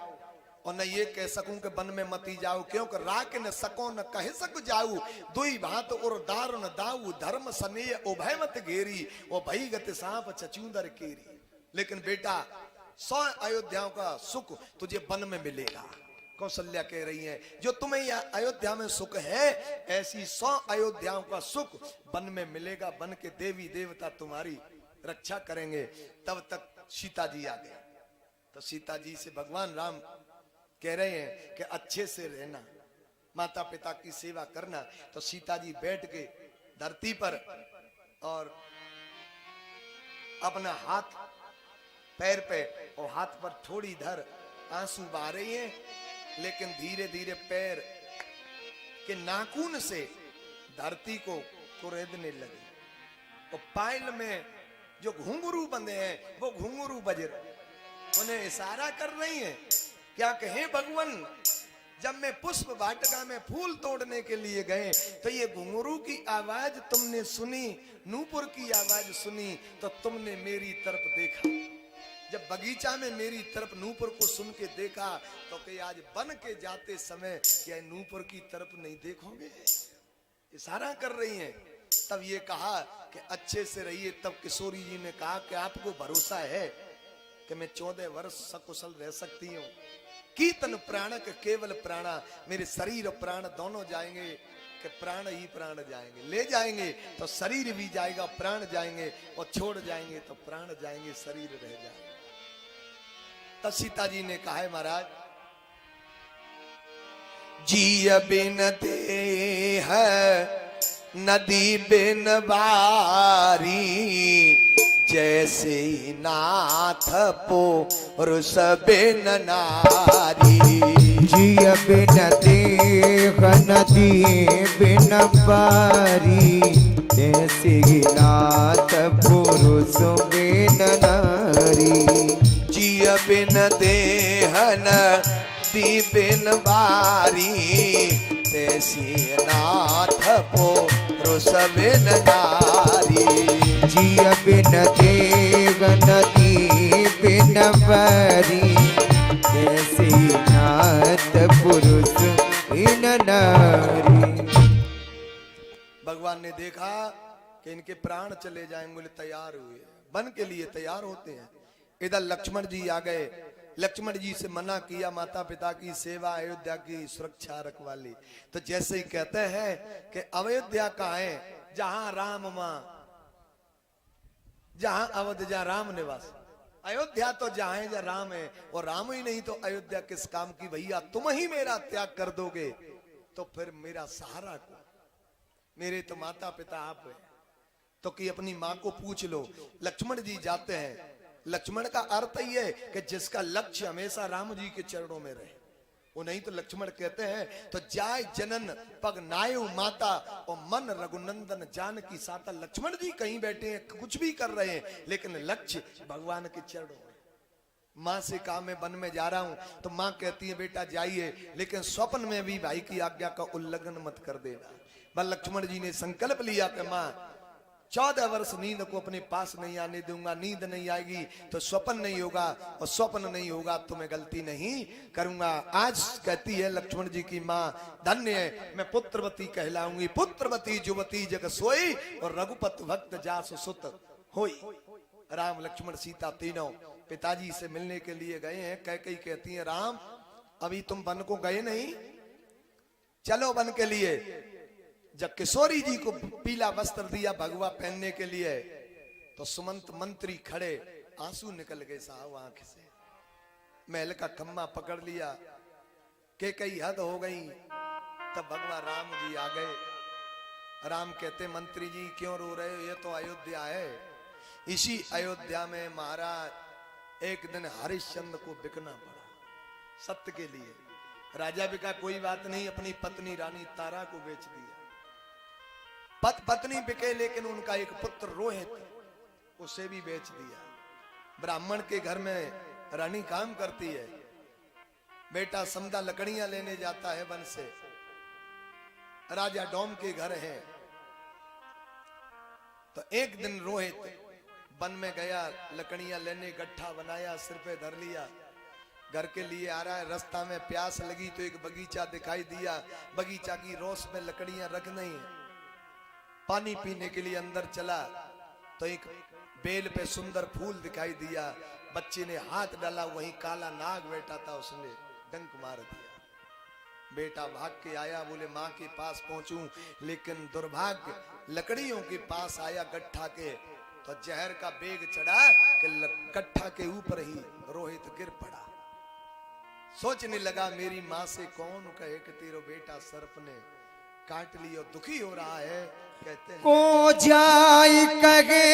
और न ये कह सकूं कि वन में मती जाओ, क्योंकि राख न सको न कह सक जाऊ। दुई भात और दारुण दाऊ, धर्म सनेय उभय मत घेरी, और भई गति सांप चचूंदर केरी। लेकिन बेटा 100 अयोध्याओं का सुख तुझे वन में मिलेगा। कौशल्या कह रही है, जो तुम्हें यह अयोध्या में सुख है, ऐसी 100 अयोध्याओं का सुख वन में मिलेगा। वन के देवी देवता तुम्हारी रक्षा करेंगे। तब तक सीता जी आ गए। तो सीता जी से भगवान राम कह रहे हैं कि अच्छे से रहना, माता पिता की सेवा करना। तो सीता जी बैठ के धरती पर और अपना हाथ पैर पे और हाथ पर थोड़ी धर आंसू बहा रही हैं, लेकिन धीरे धीरे पैर के नाखून से धरती को कुरेदने लगे। और पायल में जो घुंघरू बंधे हैं वो घुंघरू बज रहे, उन्हें इशारा कर रही हैं। क्या कहें भगवान, जब मैं पुष्प वाटिका में फूल तोड़ने के लिए गए तो ये घुंघरू की आवाज तुमने सुनी, नूपुर की आवाज सुनी, तो तुमने मेरी तरफ देखा। जब बगीचा में मेरी तरफ नूपुर को सुन के देखा, तो कि आज बन के जाते समय क्या नूपुर की तरफ नहीं देखोगे? इशारा कर रही हैं। तब ये कहा कि अच्छे से रहिए। तब किशोरी जी ने कहा कि आपको भरोसा है कि मैं 14 वर्ष सकुशल रह सकती हूँ? कीर्तन प्राणक केवल प्राणा, मेरे शरीर और प्राण दोनों जाएंगे कि प्राण ही प्राण जाएंगे। ले जाएंगे तो शरीर भी जाएगा, प्राण जाएंगे, और छोड़ जाएंगे तो प्राण जाएंगे, शरीर रह जाएगा। तब सीता जी ने कहा है महाराज, जिय बिन दे है नदी बिन बारी, जैसे नाथ पुरुष बिन नारी। जिय बिन देह नदी बिन बारी, ऐसे नाथ पुरुष बिन नारी। जिय बिन देह नदी बिन बारी, तैसी नाथ पुरुष बिन नारी। जिय बिन देव नदी बिन बारी, ऐसे नाथ पुरुष बिन नारी। भगवान ने देखा कि इनके प्राण चले जाएंगे, तैयार हुए, वन के लिए तैयार होते हैं। इधर लक्ष्मण जी आ गए। लक्ष्मण जी से मना किया, माता पिता की सेवा, अयोध्या की सुरक्षा रखवाली। तो जैसे ही कहते हैं कि अयोध्या का है जहां राम मां, जहां अवध जहां राम निवास। अयोध्या तो जहां है जहां राम है, और राम ही नहीं तो अयोध्या किस काम की। भैया तुम ही मेरा त्याग कर दोगे तो फिर मेरा सहारा को, मेरे तो माता पिता आप है। तो कि अपनी मां को पूछ लो। लक्ष्मण जी जाते हैं। लक्ष्मण का अर्थ ही है कि जिसका लक्ष्य हमेशा राम जी के चरणों में रहे, वो नहीं तो लक्ष्मण कहते हैं तो जाय जनन पग नायु माता और मन रघुनंदन जान की साता। लक्ष्मण जी कहीं बैठे हैं, कुछ भी कर रहे हैं, लेकिन लक्ष्य भगवान के चरणों में। माँ से कहा मैं वन में जा रहा हूं, तो माँ कहती है बेटा जाइए, लेकिन स्वप्न में भी भाई की आज्ञा का उल्लंघन मत कर देना। बल लक्ष्मण जी ने संकल्प लिया कि माँ 14 वर्ष नींद को अपने पास नहीं आने दूंगा। नींद नहीं आएगी तो स्वप्न नहीं होगा, और स्वप्न नहीं होगा तो मैं गलती नहीं करूंगा। आज कहती है लक्ष्मण जी की माँ, धन्य है मैं पुत्रवती कहलाऊंगी। पुत्रवती जुवती जग सोई, और रघुपत भक्त जासु सुत होई। राम लक्ष्मण सीता तीनों पिताजी से मिलने के लिए गए हैं। कैकेयी कहती है राम अभी तुम वन को गए नहीं, चलो वन के लिए। जब किशोरी जी को पीला वस्त्र दिया भगवा पहनने के लिए, तो सुमंत मंत्री खड़े, आंसू निकल गए साहब आंख से। महल का खम्मा पकड़ लिया, के कई हद हो गई। तब भगवान राम जी आ गए। राम कहते मंत्री जी क्यों रो रहे हो, ये तो अयोध्या है। इसी अयोध्या में महाराज एक दिन हरिश्चंद्र को बिकना पड़ा सत्य के लिए। राजा बिका कोई बात नहीं, अपनी पत्नी रानी तारा को बेच दिया। पत्नी बिके, लेकिन उनका एक पुत्र रोहित, उसे भी बेच दिया। ब्राह्मण के घर में रानी काम करती है। बेटा समदा लकड़ियां लेने जाता है वन से। राजा डोम के घर है। तो एक दिन रोहित वन में गया, लकड़ियां लेने, गट्ठा बनाया, सिर पे धर लिया, घर के लिए आ रहा है। रास्ता में प्यास लगी तो एक बगीचा दिखाई दिया। बगीचा की रोस में लकड़ियां रख नहीं, पानी पीने के लिए अंदर चला तो एक बेल पे सुंदर फूल दिखाई दिया। बच्चे ने हाथ डाला, वहीं काला नाग बैठा था, उसने डंक मार दिया। बेटा भाग के आया, बोले माँ के पास पहुंचूं, लेकिन दुर्भाग्य लकड़ियों के पास आया गट्ठा के, तो जहर का बेग चढ़ा कि गट्ठा के ऊपर ही रोहित गिर पड़ा। सोचने लगा मेरी माँ से कौन कहे कि तेरा बेटा सर्प ने काट ली, और दुखी हो रहा है। कहते हैं को जाई कहे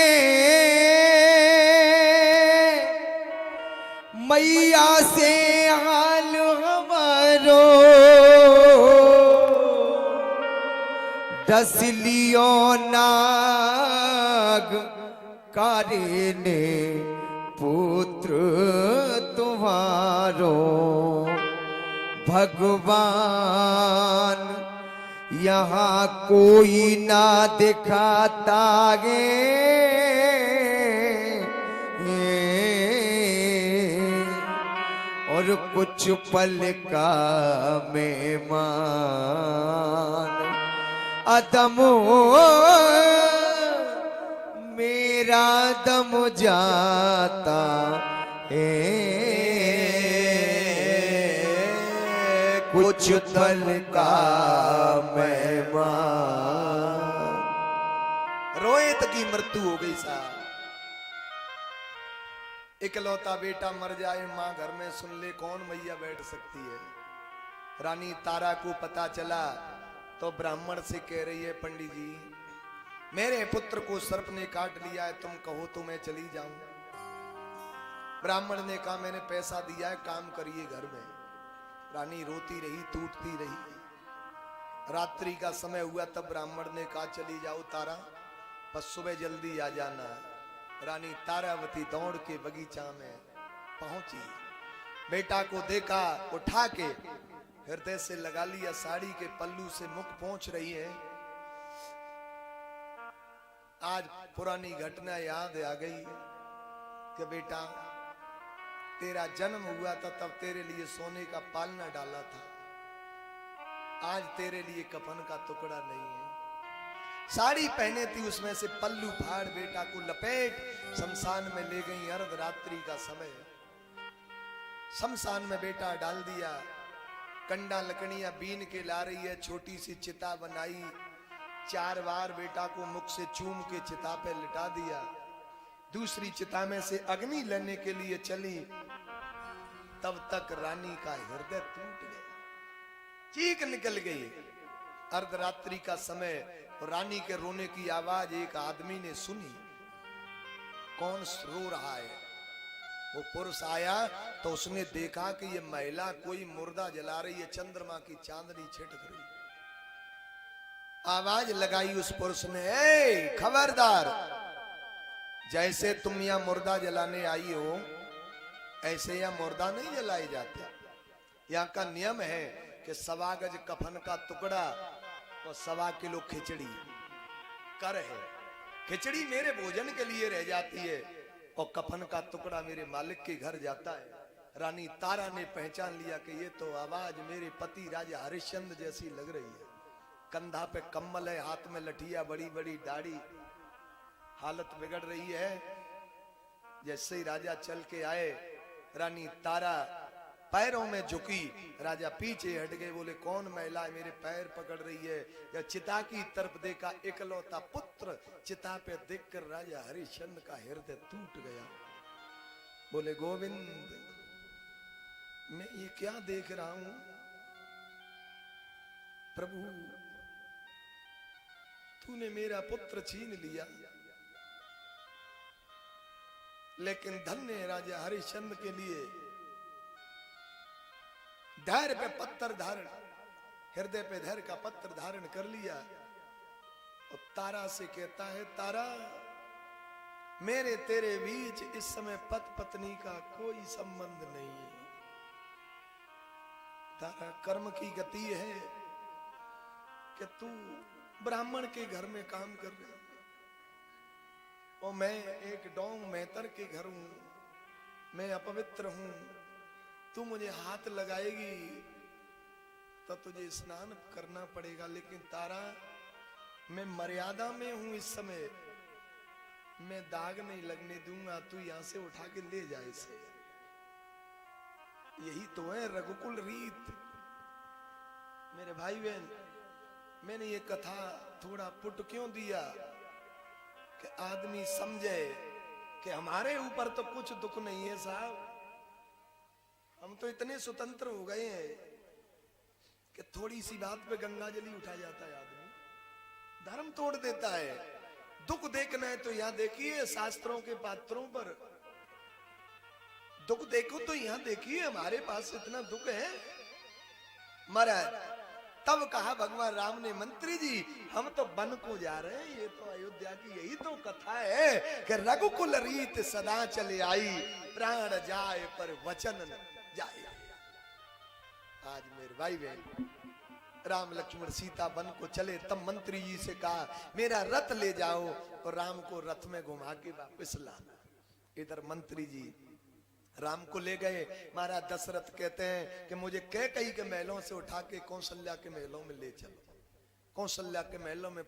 मैया से हाल हमारो, डसलियो नाग कारे ने पुत्र तुम्हारो। भगवान यहाँ कोई ना दिखाता गे, और कुछ पल का मेहमान अदम मेरा दम जाता है। कुछ पल का मेहमान। रोहित की मृत्यु हो गई साहब। इकलौता बेटा मर जाए, माँ घर में सुन ले, कौन मैया बैठ सकती है। रानी तारा को पता चला तो ब्राह्मण से कह रही है पंडित जी मेरे पुत्र को सर्प ने काट लिया है, तुम कहो तो मैं चली जाऊं। ब्राह्मण ने कहा मैंने पैसा दिया है, काम करिए घर में। रानी रोती रही, टूटती रही। रात्रि का समय हुआ तब ब्राह्मण ने कहा चली जाओ तारा, पर सुबह जल्दी आ जाना। रानी तारावती दौड़ के बगीचा में पहुंची, बेटा को देखा, उठा के हृदय से लगा लिया, साड़ी के पल्लू से मुख पोंछ रही है। आज पुरानी घटना याद आ गई कि बेटा तेरा जन्म हुआ था तब तेरे लिए सोने का पालना डाला था, आज तेरे लिए कफन का टुकड़ा नहीं है। साड़ी पहने थी, उसमें से पल्लू फाड़ बेटा को लपेट शमशान में ले गई। अर्धरात्रि का समय, शमशान में बेटा डाल दिया। कंडा लकड़ियां बीन के ला रही है, छोटी सी चिता बनाई, 4 बार बेटा को मुख से चूम के चिता पे लिटा दिया। दूसरी चिता में से अग्नि लेने के लिए चली, तब तक रानी का हृदय टूट गया, चीख निकल गई। अर्धरात्रि का समय, रानी के रोने की आवाज एक आदमी ने सुनी। कौन रो रहा है? वो पुरुष आया तो उसने देखा कि ये महिला कोई मुर्दा जला रही है, चंद्रमा की चांदनी छिटक रही। आवाज लगाई उस पुरुष ने, ए खबरदार, जैसे तुम यहां मुर्दा जलाने आई हो ऐसे यहां मुर्दा नहीं जलाए जाते। यहाँ का नियम है कि 1.25 गज कफन का टुकड़ा और 1.25 किलो खिचड़ी कर है। खिचड़ी मेरे भोजन के लिए रह जाती है और कफन का टुकड़ा मेरे मालिक के घर जाता है। रानी तारा ने पहचान लिया कि ये तो आवाज मेरे पति राजा हरिश्चंद्र जैसी लग रही है। कंधा पे कम्बल है, हाथ में लठिया, बड़ी बड़ी दाढ़ी, हालत बिगड़ रही है। जैसे ही राजा चल के आए, रानी तारा पैरों में झुकी, राजा पीछे हट गए। बोले कौन महिला है मेरे पैर पकड़ रही है? या चिता की तरफ देखा, इकलौता पुत्र चिता पे देखकर राजा हरिश्चंद्र का हृदय टूट गया। बोले गोविंद, मैं ये क्या देख रहा हूं? प्रभु, तूने मेरा पुत्र छीन लिया, लेकिन धन्य है राजा हरिश्चंद्र के लिए धैर्य पे पत्थर धारण, हृदय पे धैर्य का पत्थर धारण कर लिया। और तारा से कहता है, तारा, मेरे तेरे बीच इस समय पति पत्नी का कोई संबंध नहीं है। तारा, कर्म की गति है कि तू ब्राह्मण के घर में काम कर रहे और मैं एक डोंग मेहतर के घर हूं, मैं अपवित्र हूं। तू मुझे हाथ लगाएगी तो तुझे स्नान करना पड़ेगा। लेकिन तारा, मैं मर्यादा में हूं इस समय, मैं दाग नहीं लगने दूंगा, तू यहां से उठा के ले जाए इसे। यही तो है रघुकुल रीत। मेरे भाई बहन, मैंने ये कथा थोड़ा पुट क्यों दिया कि आदमी समझे कि हमारे ऊपर तो कुछ दुख नहीं है साहब, हम तो इतने स्वतंत्र हो गए हैं कि थोड़ी सी बात पे गंगा जली उठा जाता है आदमी, धर्म तोड़ देता है। दुख देखना है तो यहां देखिए शास्त्रों के पात्रों पर, दुख देखो तो यहां देखिए, हमारे पास इतना दुख है। महाराज, तब कहा भगवान राम ने, मंत्री जी हम तो वन को जा रहे हैं, ये तो अयोध्या की यही तो कथा है कि रघुकुल रीत सदा चले आई, प्राण जाए पर वचन न जाए। आज मेरे भाई बहन, राम लक्ष्मण सीता वन को चले, तब मंत्री जी से कहा मेरा रथ ले जाओ और राम को रथ में घुमा के वापस लाना। इधर मंत्री जी राम को ले गए। महाराज दशरथ कहते हैं कि मुझे कैकेयी के महलों से उठा के कौशल्या के महलों में ले चलो। कौशल्या के महलों में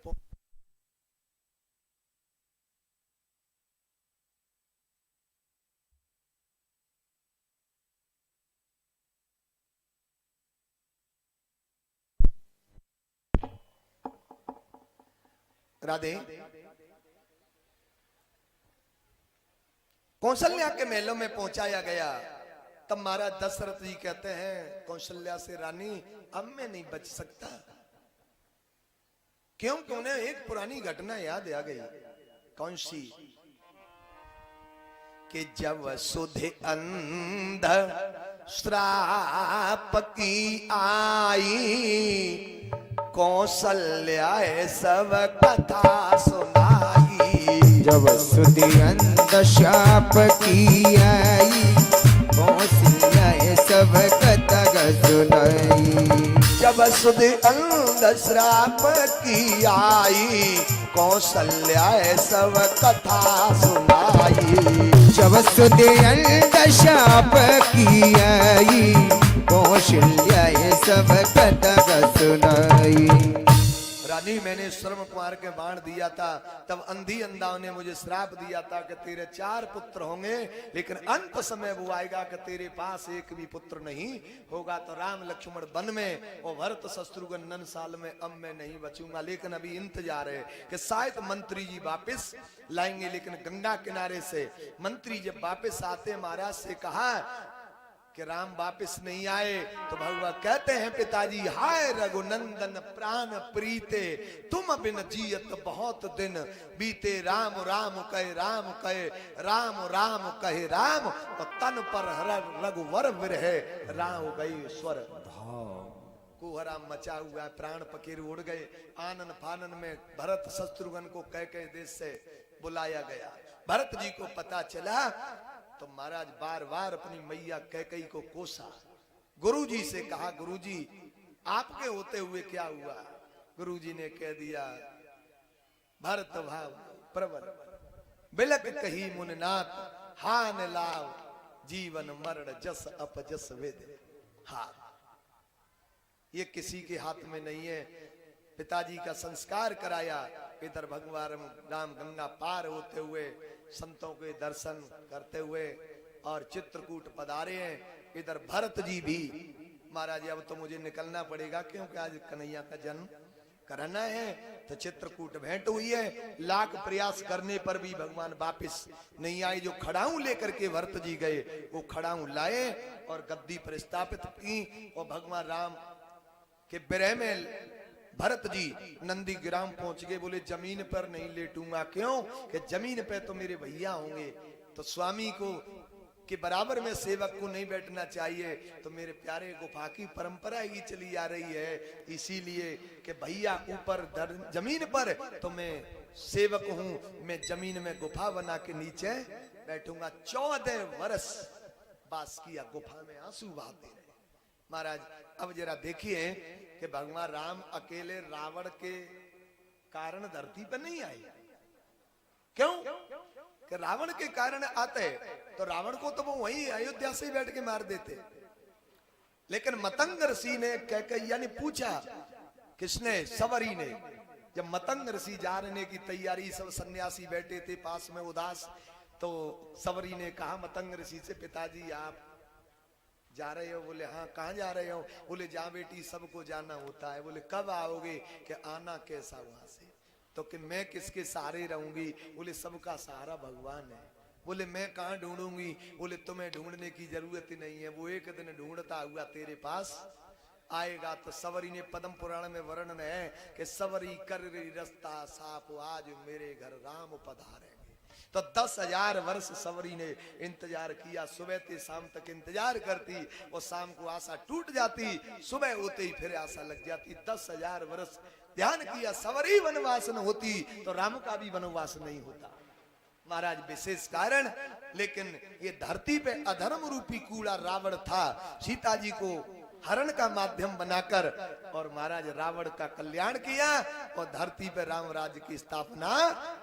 राधे, कौशल्या के महलों में पहुंचाया गया। तब महाराज दशरथ जी कहते हैं कौशल्या से, रानी अब मैं नहीं बच सकता। क्योंकि उन्हें एक पुरानी घटना याद आ गई। कौन सी? कि जब सुध अंध श्राप की आई, कौशल्या सब कथा सुनाई। जब सुधि अंध शाप की आई, कौशल्या सब कथा सुनाई। जब सुध अंध श्राप की आई, कौशल्या सब कथा सुनाई। जब सुधि अंध शाप की आई, कौशल्या सब कथा सुनाई। रानी, मैंने श्रवण कुमार के बाण दिया था, तब अंधी अंधाओं ने मुझे श्राप दिया था कि तेरे 4 पुत्र होंगे, लेकिन अंत समय वो आएगा कि तेरे पास एक भी पुत्र नहीं होगा। तो राम लक्ष्मण वन में और भरत शत्रुघ्न 9 साल में, अब मैं नहीं बचूंगा। लेकिन अभी इंतजार है कि शायद मंत्री जी वापस लाएंगे। लेकिन गंगा किनारे से मंत्री जब वापस आते, महाराज से कहा कि राम वापस नहीं आए, तो भगवान कहते हैं पिताजी, हाय रघुनंदन प्राण प्रीते, तुम बिन जियत बहुत दिन बीते। राम राम कहे राम कहे, राम राम कहे राम, और तन पर रघुवर विरह राम गई स्वर कुहरा मचा हुआ है, प्राण पखेरु उड़ गए। आनन फानन में भरत शत्रुघ्न को कह देश से बुलाया गया। भरत जी को पता चला तो महाराज बार बार अपनी मैया कैकेयी को कोसा। गुरुजी से कहा, गुरुजी आपके होते हुए क्या हुआ? गुरुजी ने कह दिया, भरत भाव प्रबल बिलक कही मुननाथ, हान लाव जीवन मरण जस अपजस वेद। हाँ, ये किसी के हाथ में नहीं है। पिताजी का संस्कार कराया, इधर भगवान राम गंगा पार होते हुए संतों के दर्शन करते हुए और चित्रकूट पधारे हैं। इधर भरत जी भी, महाराज अब तो मुझे निकलना पड़ेगा क्योंकि आज कन्हैया का जन्म कराना है। तो चित्रकूट भेंट हुई है, लाख प्रयास करने पर भी भगवान वापिस नहीं आए। जो खड़ाऊ लेकर के भरत जी गए, वो खड़ाऊ लाए और गद्दी पर स्थापित की। और भगवान राम के विरह में भरत जी नंदी ग्राम पहुंच गए। बोले जमीन पर नहीं लेटूंगा, क्यों कि जमीन पे तो मेरे भैया होंगे, तो स्वामी को के बराबर में सेवक को नहीं बैठना चाहिए। तो मेरे प्यारे गुफा की परंपरा ही चली आ रही है, इसीलिए कि भैया ऊपर जमीन पर तो मैं सेवक हूं, मैं जमीन में गुफा बना के नीचे बैठूंगा। 14 वर्ष बास किया गुफा में, आंसू बहाते रहे। महाराज अब जरा देखिए कि भगवान राम अकेले रावण के कारण धरती पर नहीं आए। क्यों कि रावण के कारण आते तो रावण को तो वो वहीं अयोध्या से बैठ के मार देते। लेकिन मतंग ऋषि ने कैकेयी ने पूछा, किसने? सवरी ने। जब मतंग ऋषि जाने की तैयारी, सब सन्यासी बैठे थे पास में उदास, तो सवरी ने कहा मतंग ऋषि से, पिताजी आप जा रहे हो? बोले हाँ। कहाँ जा रहे हो? बोले जा बेटी, सबको जाना होता है। बोले कब आओगे? कि आना कैसा वहां से? तो कि मैं किसके सहारे रहूंगी? बोले सबका सहारा भगवान है। बोले मैं कहाँ ढूंढूंगी? बोले तुम्हें ढूंढने की जरूरत ही नहीं है, वो एक दिन ढूंढता हुआ तेरे पास आएगा। तो सवरी ने पद्म पुराण में वर्णन है कि सवरी कर रस्ता साप, आज मेरे घर राम पधारे। तो 10,000 वर्ष सवरी ने इंतजार किया। सुबह से शाम तक इंतजार करती और शाम को आशा टूट जाती, सुबह होते ही फिर आशा लग जाती। 10,000 वर्ष ध्यान किया, सवरी वनवास न होती तो राम का भी वनवास नहीं होता। महाराज विशेष कारण, लेकिन ये धरती पे अधर्म रूपी कूड़ा रावण था, सीता जी को हरण का माध्यम बनाकर और महाराज रावण का कल्याण किया और धरती पर राम राज्य की स्थापना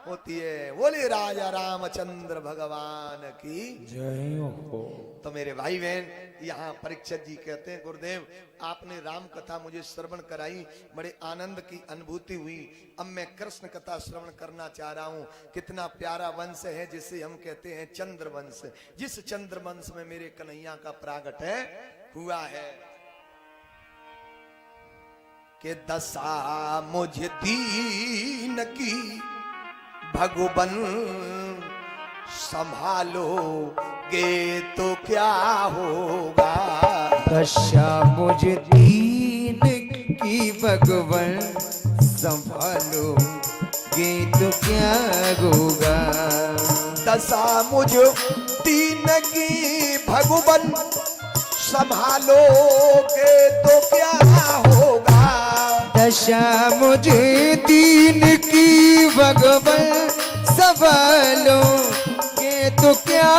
होती है। बोले राजा रामचंद्र भगवान की जय हो। तो मेरे भाई बहन, यहाँ परीक्षित जी कहते हैं, गुरुदेव आपने राम कथा मुझे श्रवण कराई, बड़े आनंद की अनुभूति हुई। अब मैं कृष्ण कथा श्रवण करना चाह रहा हूँ। कितना प्यारा वंश है जिसे हम कहते हैं चंद्र वंश, जिस चंद्र वंश में मेरे कन्हैया का प्रागट है हुआ है। कि दशा मुझे दीन की भगवन संभालोगे तो क्या होगा? दशा मुझे दीन की भगवन संभालोगे तो क्या होगा? दशा मुझ दीन की भगवन संभालोगे तो क्या होगा। दशा मुझे दीन की भगवन संभालो के तो क्या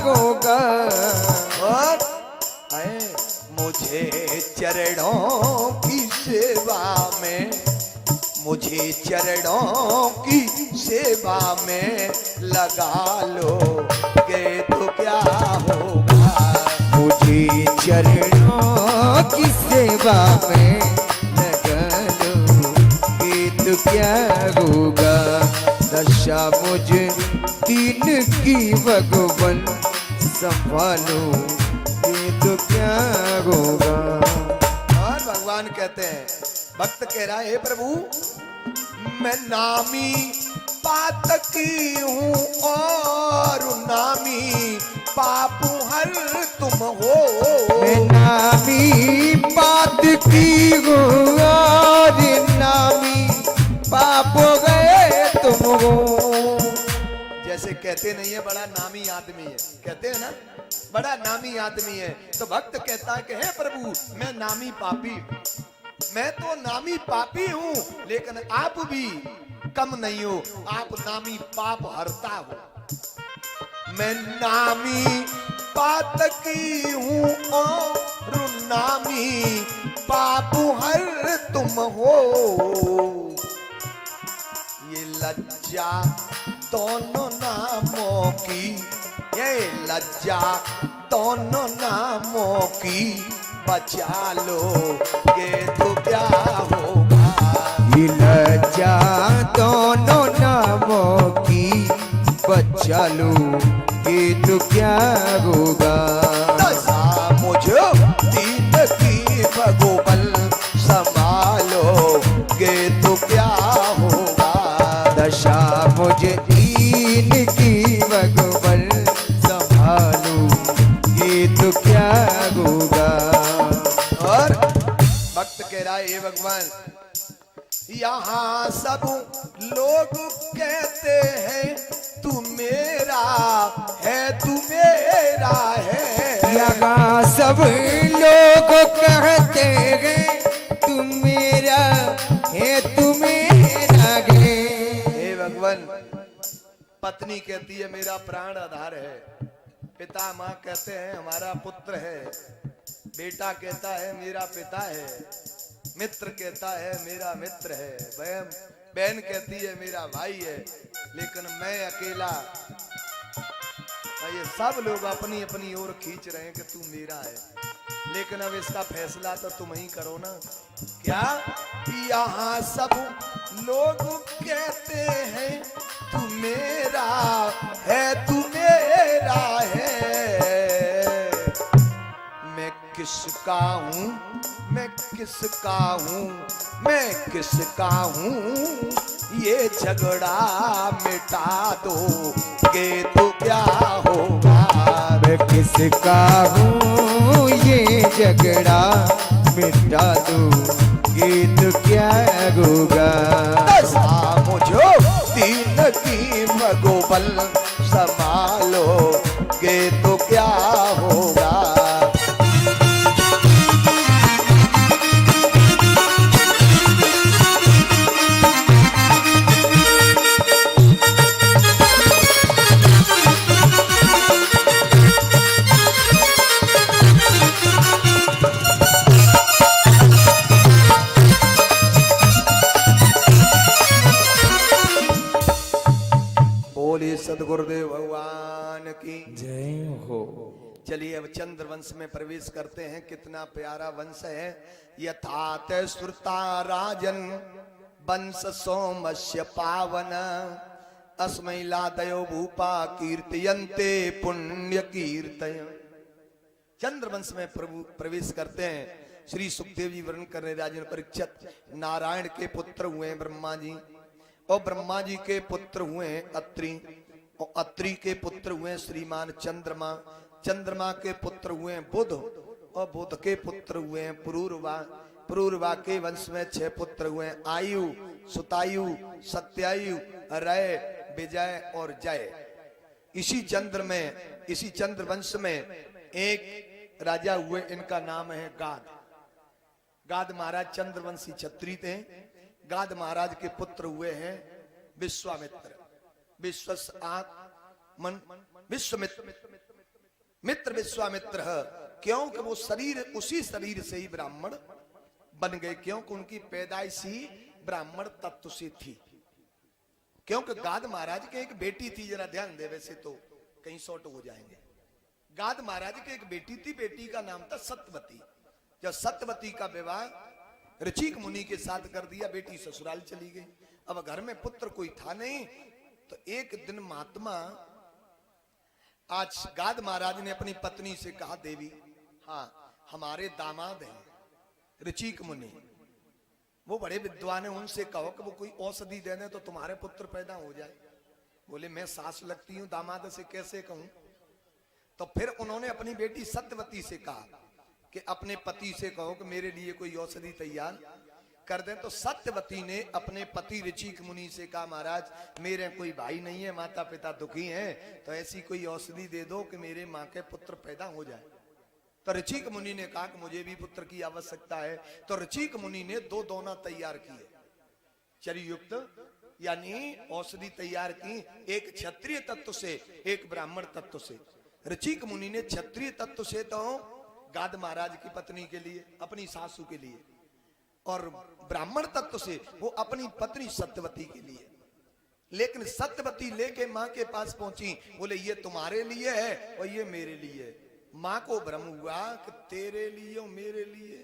होगा। और मुझे चरणों की सेवा में, मुझे चरणों की सेवा में लगा लो के तो क्या होगा। मुझे चरणों की सेवा में लगा लो ये तो क्या होगा। दशा मुझे दीन की भगवन संभालो ये तो क्या होगा। और भगवान कहते हैं, भक्त कह रहा है, हे प्रभु मैं नामी पातकी हूँ और नामी पापू हर तुम हो। मैं नामी पात की हूँ और नामी पाप हो गए तुम हो। जैसे कहते नहीं है बड़ा नामी आदमी है, कहते हैं ना बड़ा नामी आदमी है, तो भक्त कहता है कि हे प्रभु मैं नामी पापी, मैं तो नामी पापी हूँ लेकिन आप भी कम नहीं हो, आप नामी पाप हरता हो। मैं नामी पातकी हूँ और नामी पाप हर तुम हो। ये लज्जा दोनों नामों की, ये लज्जा दोनों नामों की बचा लो ये तो क्या होगा। ये लज्जा दोनों नामों की बचा लो ये तो क्या होगा। दशा मुझे दीन की भगवन संभालो ये तो क्या होगा। दशा मुझे दीन की भगवन संभालो ये तो क्या होगा। और भक्त कह रहा है, हे भगवान यहाँ सब लोग कहते हैं तू मेरा है, तू मेरा है। यहाँ सब लोग कहते हैं तू मेरा है, तू मेरा है। हे भगवान पत्नी कहती है मेरा प्राण आधार है, पिता माँ कहते हैं हमारा पुत्र है, बेटा कहता है मेरा पिता है, मित्र कहता है मेरा मित्र है, बहन कहती है मेरा भाई है, लेकिन मैं अकेला। ये सब लोग अपनी अपनी ओर खींच रहे हैं कि तू मेरा है, लेकिन अब इसका फैसला तो तुम ही करो ना। क्या यहाँ सब लोग कहते हैं तू मेरा है, तू मेरा है। मैं किसका हूँ, मैं किसका हूँ, मैं किसका हूँ, ये झगड़ा मिटा दो के तो क्या होगा। मैं किसका हूँ ये झगड़ा मिटा दो ये तो क्या होगा। दशा मुझो दीन की भगवन संभालो के तो क्या होगा। सदगुरुदेव भगवान की जय हो। चलिए अब चंद्र वंश में प्रवेश करते हैं। कितना प्यारा वंश है। यथात श्रुता राजन वंश सोमस्य पावन अस्मै लादयो भूपा कीर्तयन्ते पुण्य कीर्तय। चंद्र वंश में प्रभु प्रवेश करते हैं। श्री सुखदेव जी वर्णन कर रहे राजन परीक्षित नारायण के पुत्र हुए ब्रह्मा जी, और ब्रह्मा जी के पुत्र हुए अत्रि, और अत्रि के पुत्र हुए श्रीमान चंद्रमा, चंद्रमा के पुत्र हुए बुध, और बुध के पुत्र हुए पुरूरवा, पुरूरवा के वंश में 6 पुत्र हुए आयु, सुतायु, सत्यायु, रय, विजय और जय। इसी चंद्र वंश में एक राजा हुए, इनका नाम है गाद। गाद महाराज चंद्रवंशी क्षत्रिय थे। गाद महाराज के पुत्र हुए हैं विश्वामित्र। मित्र विश्वामित्र है। क्योंकि वो शरीर, उसी शरीर से ही ब्राह्मण बन गए, क्योंकि उनकी पैदाइश ही ब्राह्मण तत्व से थी। क्योंकि गाद महाराज के एक बेटी थी, जरा ध्यान दे, वैसे तो कहीं शॉर्ट हो जाएंगे। गाद महाराज की एक बेटी थी, बेटी का नाम था सत्यवती। जब सत्यवती का विवाह ऋचिक मुनि के साथ कर दिया, बेटी ससुराल चली गई। अब घर में पुत्र कोई था नहीं, तो एक दिन महात्मा, आज गाद महाराज ने अपनी पत्नी से कहा, देवी, हाँ हमारे दामाद हैं ऋचिक मुनि, वो बड़े विद्वान हैं, उनसे कहो कि वो कोई औषधि दे दें तो तुम्हारे पुत्र पैदा हो जाए। बोले मैं सास लगती हूं, दामाद से कैसे कहूं। तो फिर उन्होंने अपनी बेटी सत्यवती से कहा कि अपने पति से कहो कि मेरे लिए कोई औषधि तैयार कर दें। तो सत्यवती ने अपने पति ऋचिक मुनि से कहा, महाराज मेरे कोई भाई नहीं है, माता पिता दुखी हैं, तो ऐसी कोई औषधि दे दो कि मेरे माँ के पुत्र पैदा हो जाए। तो ऋचिक मुनि ने कहा कि मुझे भी पुत्र की आवश्यकता है। तो ऋचिक मुनि ने 2 दोना तैयार किए, चर्युक्त यानी औषधि तैयार की, एक क्षत्रिय तत्व से, एक ब्राह्मण तत्व से। ऋचिक मुनि ने क्षत्रिय तत्व से तो गाद महाराज की पत्नी के लिए, अपनी सासू के लिए, और ब्राह्मण तत्व से वो अपनी पत्नी सत्यवती के लिए। लेकिन सत्यवती लेके माँ के पास पहुंची, बोले ये तुम्हारे लिए है और ये मेरे लिए है। माँ को भ्रम हुआ कि तेरे लिए और मेरे लिए,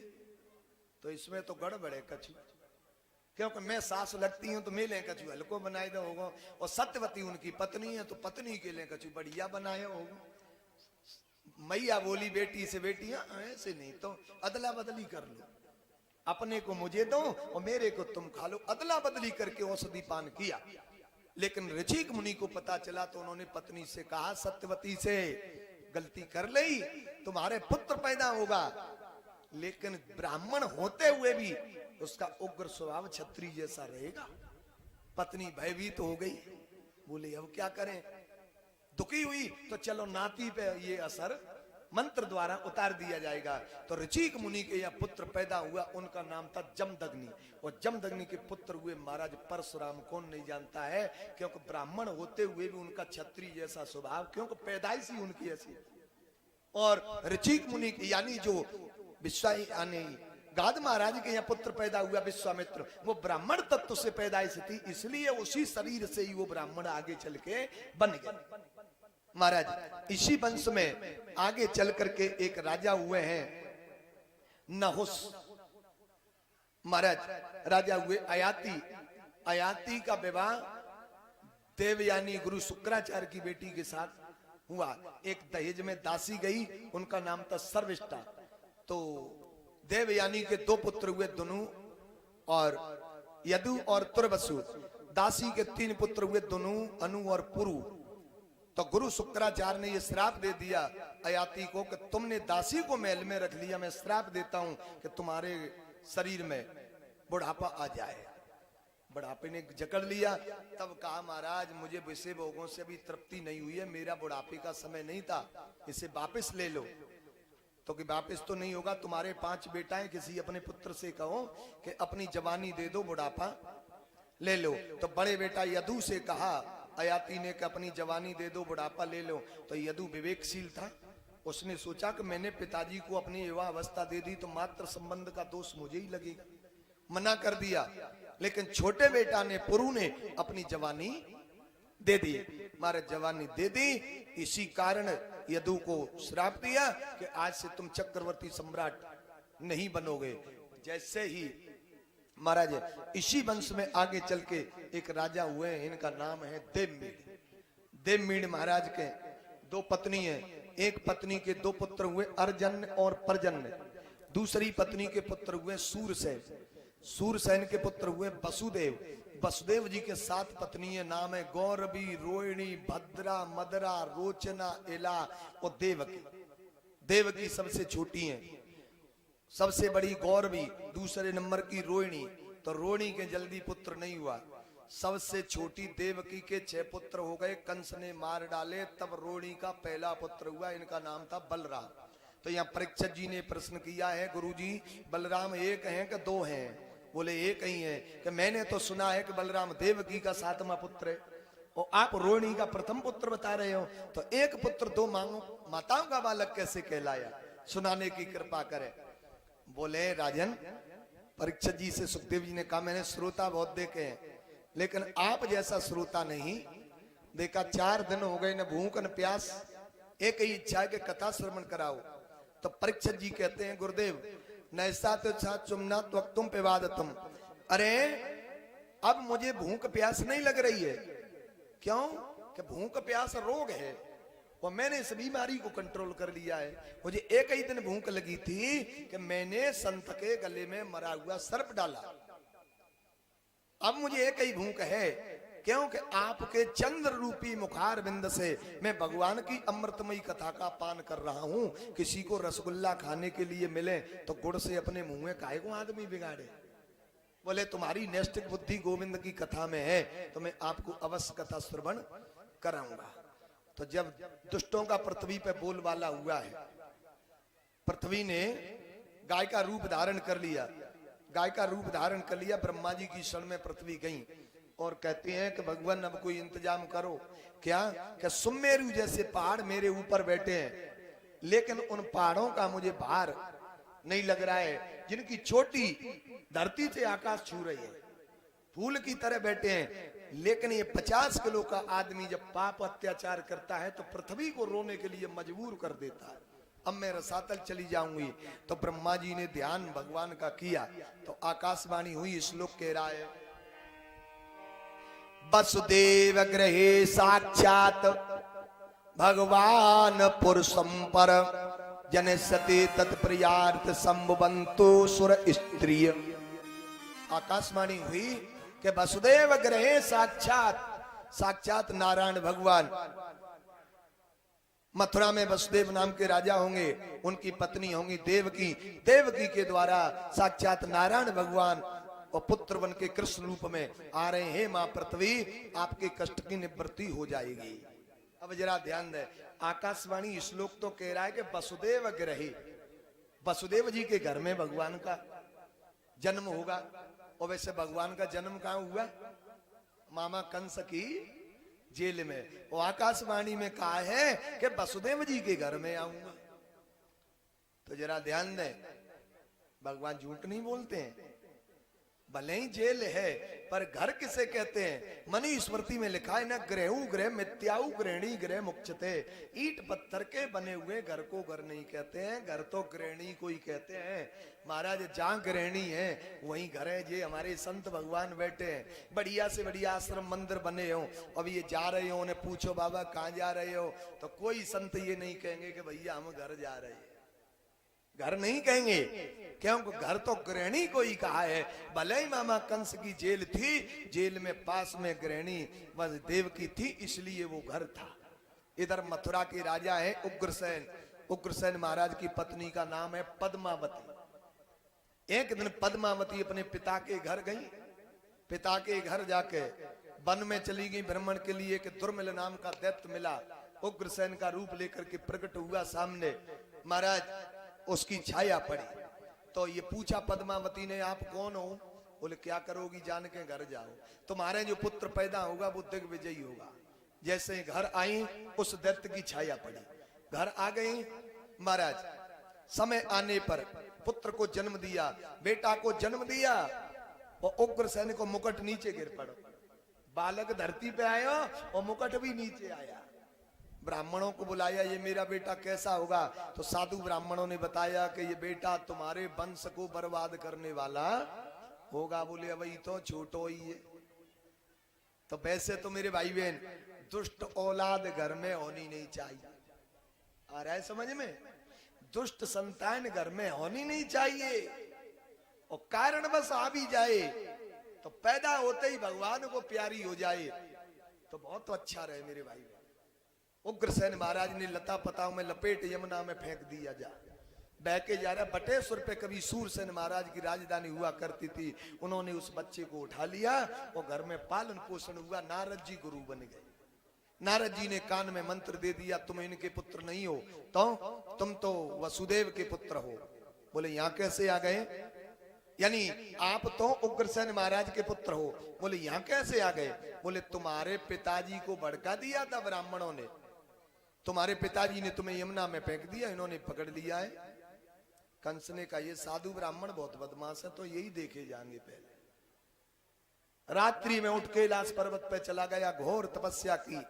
तो इसमें तो गड़बड़ है कछु, क्योंकि मैं सास लगती हूं तो मेरे कछु हल्को बनाए दो होगा, और सत्यवती उनकी पत्नी है तो पत्नी के लिए कछु बढ़िया बनाए होगा। मैया बोली बेटी से, बेटियां ऐसे नहीं, तो अदला बदली कर लो, अपने को मुझे दो और मेरे को तुम खा लो। अदला बदली करके औषधि पान किया। लेकिन ऋचिक मुनि को पता चला तो उन्होंने पत्नी से कहा, सत्यवती से गलती कर ली, तुम्हारे पुत्र पैदा होगा, लेकिन ब्राह्मण होते हुए भी उसका उग्र स्वभाव क्षत्रिय जैसा रहेगा। पत्नी भयभीत हो गई, बोले अब क्या करें। दुखी हुई तो चलो नाती पे ये असर मंत्र द्वारा उतार दिया जाएगा। तो ऋचिक मुनि के यहाँ पुत्र पैदा हुआ, उनका नाम था जमदग्नि। और जमदग्नि के पुत्र हुए महाराज परशुराम। कौन नहीं जानता है, क्योंकि ब्राह्मण होते हुए भी उनका क्षत्रिय जैसा स्वभाव, क्योंकि पैदाइश ही उनकी ऐसी। और ऋचिक मुनि यानी जो यानी गाद महाराज के यहाँ पुत्र पैदा हुआ विश्वामित्र, वो ब्राह्मण तत्व से पैदाइश थी, इसलिए उसी शरीर से ही वो ब्राह्मण आगे चल के बन गए। महाराज इसी वंश में आगे चल करके एक राजा हुए हैं नहुस। महाराज राजा हुए अयाति। अयाति का विवाह देवयानी गुरु शुक्राचार्य की बेटी के साथ हुआ। एक दहेज में दासी गई, उनका नाम था सर्विष्ठा। तो देवयानी के 2 पुत्र हुए, दुनु और यदु और तुर्वसु। दासी के 3 पुत्र हुए, दुनु, अनु और पुरु। तो गुरु शुक्राचार्य ने यह श्राप दे दिया अयाति को कि तुमने दासी को महल में रख लिया, मैं श्राप देता हूं कि तुम्हारे शरीर में बुढ़ापा आ जाए। बुढ़ापे ने जकड़ लिया। तब कहा, महाराज मुझे विषय भोगों से भी तृप्ति नहीं हुई है, मेरा बुढ़ापे का समय नहीं था, इसे वापस ले लो। तो कि वापस तो नहीं होगा, तुम्हारे 5 बेटाएं, किसी अपने पुत्र से कहो कि अपनी जवानी दे दो, बुढ़ापा ले लो। तो बड़े बेटा यदु से कहा अयाति ने कि अपनी जवानी दे दो, बुढ़ापा ले लो। तो यदु विवेकशील था, उसने सोचा कि मैंने पिताजी को अपनी युवा अवस्था दे दी तो मात्र संबंध का दोष मुझे ही लगेगा, मना कर दिया। लेकिन छोटे बेटा ने, पुरु ने अपनी जवानी दे दी। मारे जवानी दे दी, इसी कारण यदु को श्राप दिया कि आज से तुम चक्रवर्ती सम्राट नहीं बनोगे। जैसे ही महाराज इसी वंश में आगे चल के एक राजा हुए, इनका नाम है देवमीड। देवमीड महाराज के 2 पत्नी हैं। एक पत्नी के 2 पुत्र हुए, अर्जन्य और पर्जन्य। दूसरी पत्नी के पुत्र हुए सूरसेन। सूरसेन के पुत्र हुए वसुदेव। वसुदेव जी के 7 पत्नी है, नाम है गौरवी, रोहिणी, भद्रा, मदरा, रोचना, एला और देवकी। देवकी सबसे छोटी है, सबसे बड़ी गौरवी, दूसरे नंबर की रोहिणी। तो रोहिणी के जल्दी पुत्र नहीं हुआ। सबसे छोटी देवकी के 6 पुत्र हो गए, कंस ने मार डाले, तब रोहिणी का पहला पुत्र हुआ, इनका नाम था बलराम। तो यहाँ परीक्षित जी ने प्रश्न किया है, गुरुजी बलराम एक हैं कि 2 हैं? बोले एक ही है। कि मैंने तो सुना है कि बलराम देवकी का 7वां पुत्र है और आप रोहिणी का प्रथम पुत्र बता रहे हो, तो एक पुत्र 2 माताओं का बालक कैसे कहलाया? सुनाने की कृपा करें। बोले राजन, परीक्षित जी से सुखदेव जी ने कहा, मैंने श्रोता बहुत देखे हैं लेकिन आप जैसा श्रोता नहीं देखा। 4 दिन हो गए, न भूख न प्यास, एक ही इच्छा है कि कथा श्रवण कराओ। तो परीक्षित जी कहते हैं, गुरुदेव नैसा तो चुमना तुम पे वादतुम। अरे अब मुझे भूख प्यास नहीं लग रही है। क्यों? कि भूख प्यास रोग है और मैंने इस बीमारी को कंट्रोल कर लिया है। मुझे एक ही दिन भूख लगी थी कि मैंने संत के गले में मरा हुआ सर्प डाला। अब मुझे एक ही भूख है, क्योंकि आपके चंद्र रूपी मुखार बिंद से मैं भगवान की अमृतमयी कथा का पान कर रहा हूं। किसी को रसगुल्ला खाने के लिए मिले तो गुड़ से अपने मुंह में काहे को आदमी बिगाड़े। बोले तुम्हारी नैष्ठिक बुद्धि गोविंद की कथा में है तो मैं आपको अवश्य कथा श्रवण कराऊंगा। तो जब दुष्टों का पृथ्वी पे बोलबाला हुआ है, पृथ्वी ने गाय का रूप धारण कर लिया, गाय का रूप धारण कर लिया। ब्रह्मा जी की शरण में पृथ्वी गई और कहते हैं कि भगवान अब कोई इंतजाम करो। क्या? कि सुमेरु जैसे पहाड़ मेरे ऊपर बैठे हैं लेकिन उन पहाड़ों का मुझे भार नहीं लग रहा है, जिनकी चोटी धरती से आकाश छू रही है, फूल की तरह बैठे हैं। लेकिन ये 50 किलो का आदमी जब पाप अत्याचार करता है तो पृथ्वी को रोने के लिए मजबूर कर देता है। अब मैं रसातल चली जाऊंगी। तो ब्रह्मा जी ने ध्यान भगवान का किया तो आकाशवाणी हुई, श्लोक कह रहा है, वसुदेव गृहे साक्षात भगवान पुरुषम पर जनसते तत्प्रियार्थ संबंतो सुर स्त्रिय। आकाशवाणी हुई कि वसुदेव गृहे साक्षात नारायण भगवान। मथुरा में वसुदेव नाम के राजा होंगे, उनकी पत्नी होंगी देवकी। देवकी के द्वारा साक्षात नारायण भगवान और पुत्र बन के कृष्ण रूप में आ रहे हैं। मां पृथ्वी आपके कष्ट की निवृत्ति हो जाएगी। अब जरा ध्यान दे, आकाशवाणी श्लोक तो कह रहा है कि वसुदेव गृहे, वसुदेव जी के घर में भगवान का जन्म होगा। और वैसे भगवान का जन्म कहां हुआ? मामा कंस की जेल में। वो आकाशवाणी में कहा है कि वसुदेव जी के घर में आऊंगा। तो जरा ध्यान दें, भगवान झूठ नहीं बोलते हैं। भले ही जेल है पर घर किसे कहते हैं? मनुस्मृति में लिखा है ना, गृहु गृह मिथ्याउ गृहिणी गृह मुक्षते। ईट पत्थर के बने हुए घर को घर नहीं कहते हैं, घर तो गृहिणी को ही कहते हैं। महाराज जहाँ गृहिणी है वहीं घर है। जे हमारे संत भगवान बैठे हैं, बढ़िया से बढ़िया आश्रम मंदिर बने हो, अब ये जा रहे हो, उन्हें पूछो बाबा कहाँ जा रहे हो, तो कोई संत ये नहीं कहेंगे कि भैया हम घर जा रहे हैं, घर नहीं कहेंगे। क्योंकि घर तो गृहिणी को ही कहा है। भले ही मामा कंस की जेल थी, जेल में पास में गृहिणी बस देवकी थी, इसलिए वो घर था। इधर मथुरा के राजा है उग्रसेन। उग्रसेन महाराज की पत्नी का नाम है पद्मावती। एक दिन पद्मावती अपने पिता के घर गई। पिता के घर जाके वन में चली गई भ्रमण के लिए कि दुर्मिल नाम का दैत्य मिला, उग्रसेन का रूप लेकर के प्रकट हुआ सामने। महाराज उसकी छाया पड़ी तो ये पूछा पद्मावती ने, आप कौन हो? बोले क्या करोगी, जान के घर जाओ, तुम्हारे जो पुत्र पैदा होगा वो दिग्विजयी होगा। जैसे घर आई उस दैत्य की छाया पड़ी, घर आ गई। महाराज समय आने पर पुत्र को जन्म दिया, बेटा को जन्म दिया और उग्रसेन को मुकुट नीचे गिर पड़ो। बालक धरती पे आया और मुकुट भी नीचे आया। ब्राह्मणों को बुलाया, ये मेरा बेटा कैसा होगा? तो साधु ब्राह्मणों ने बताया कि ये बेटा तुम्हारे वंश को बर्बाद करने वाला होगा। बोले अब तो छोटो ही है। तो वैसे तो मेरे भाई बहन दुष्ट औलाद घर में होनी नहीं चाहिए। आ रहा है समझ में? दुष्ट संतान घर में होनी नहीं चाहिए। और कारण बस आ भी जाए तो पैदा होते ही भगवान को प्यारी हो जाए तो बहुत तो अच्छा रहे मेरे भाई। उग्रसेन महाराज ने लता पताओं में लपेट यमुना में फेंक दिया जा। बह के जा रहा। बटेश्वर पे कभी सूरसेन महाराज की राजधानी हुआ करती थी। उन्होंने उस बच्चे को उठा लिया और घर में पालन पोषण हुआ। नारद जी गुरु बन गए। नारद जी ने कान में मंत्र दे दिया, तुम इनके पुत्र नहीं हो, तो तुम तो वसुदेव के पुत्र हो। बोले यहां कैसे आ गए? यानी आप तो उग्रसेन महाराज के पुत्र हो। बोले यहां कैसे आ गए? बोले तुम्हारे पिताजी को भड़का दिया था ब्राह्मणों ने, तुम्हारे पिताजी ने तुम्हें यमुना में फेंक दिया, इन्होंने पकड़ लिया है। कंस ने कहा ये साधु ब्राह्मण बहुत बदमाश है, तो यही देखे जाएंगे। पहले रात्रि में उठ कैलाश पर्वत पे चला गया, घोर तपस्या की।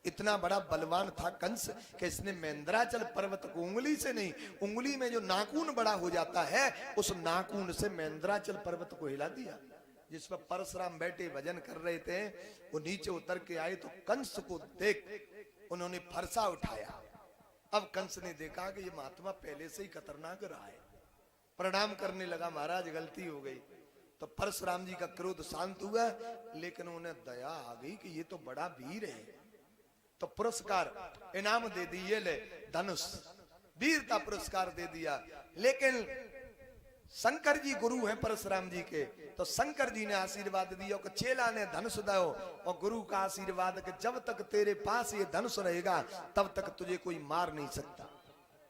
इतना बड़ा बलवान था कंस कि इसने मेंद्राचल पर्वत को उंगली से नहीं, उंगली में जो नाखून बड़ा हो जाता है उस नाखून से मेंद्राचल पर्वत को हिला दिया। जिस पर परशुराम बैठे भजन कर रहे थे, वो नीचे उतर के आए तो कंस को देख उन्होंने फरसा उठाया। अब कंस ने देखा कि ये महात्मा पहले से ही खतरनाक रहा है, प्रणाम करने लगा, महाराज गलती हो गई। तो परशुराम जी का क्रोध शांत हुआ, लेकिन उन्हें दया आ गई कि ये तो बड़ा वीर है। तो पुरस्कार इनाम दे दिए, ले धनुष, वीरता पुरस्कार दे दिया। लेकिन शंकर जी गुरु हैं परशुराम जी के, तो शंकर जी ने आशीर्वाद दिया कि चेला ने धनुष दो, और गुरु का आशीर्वाद कि जब तक तेरे पास ये धनुष रहेगा तब तक तुझे कोई मार नहीं सकता,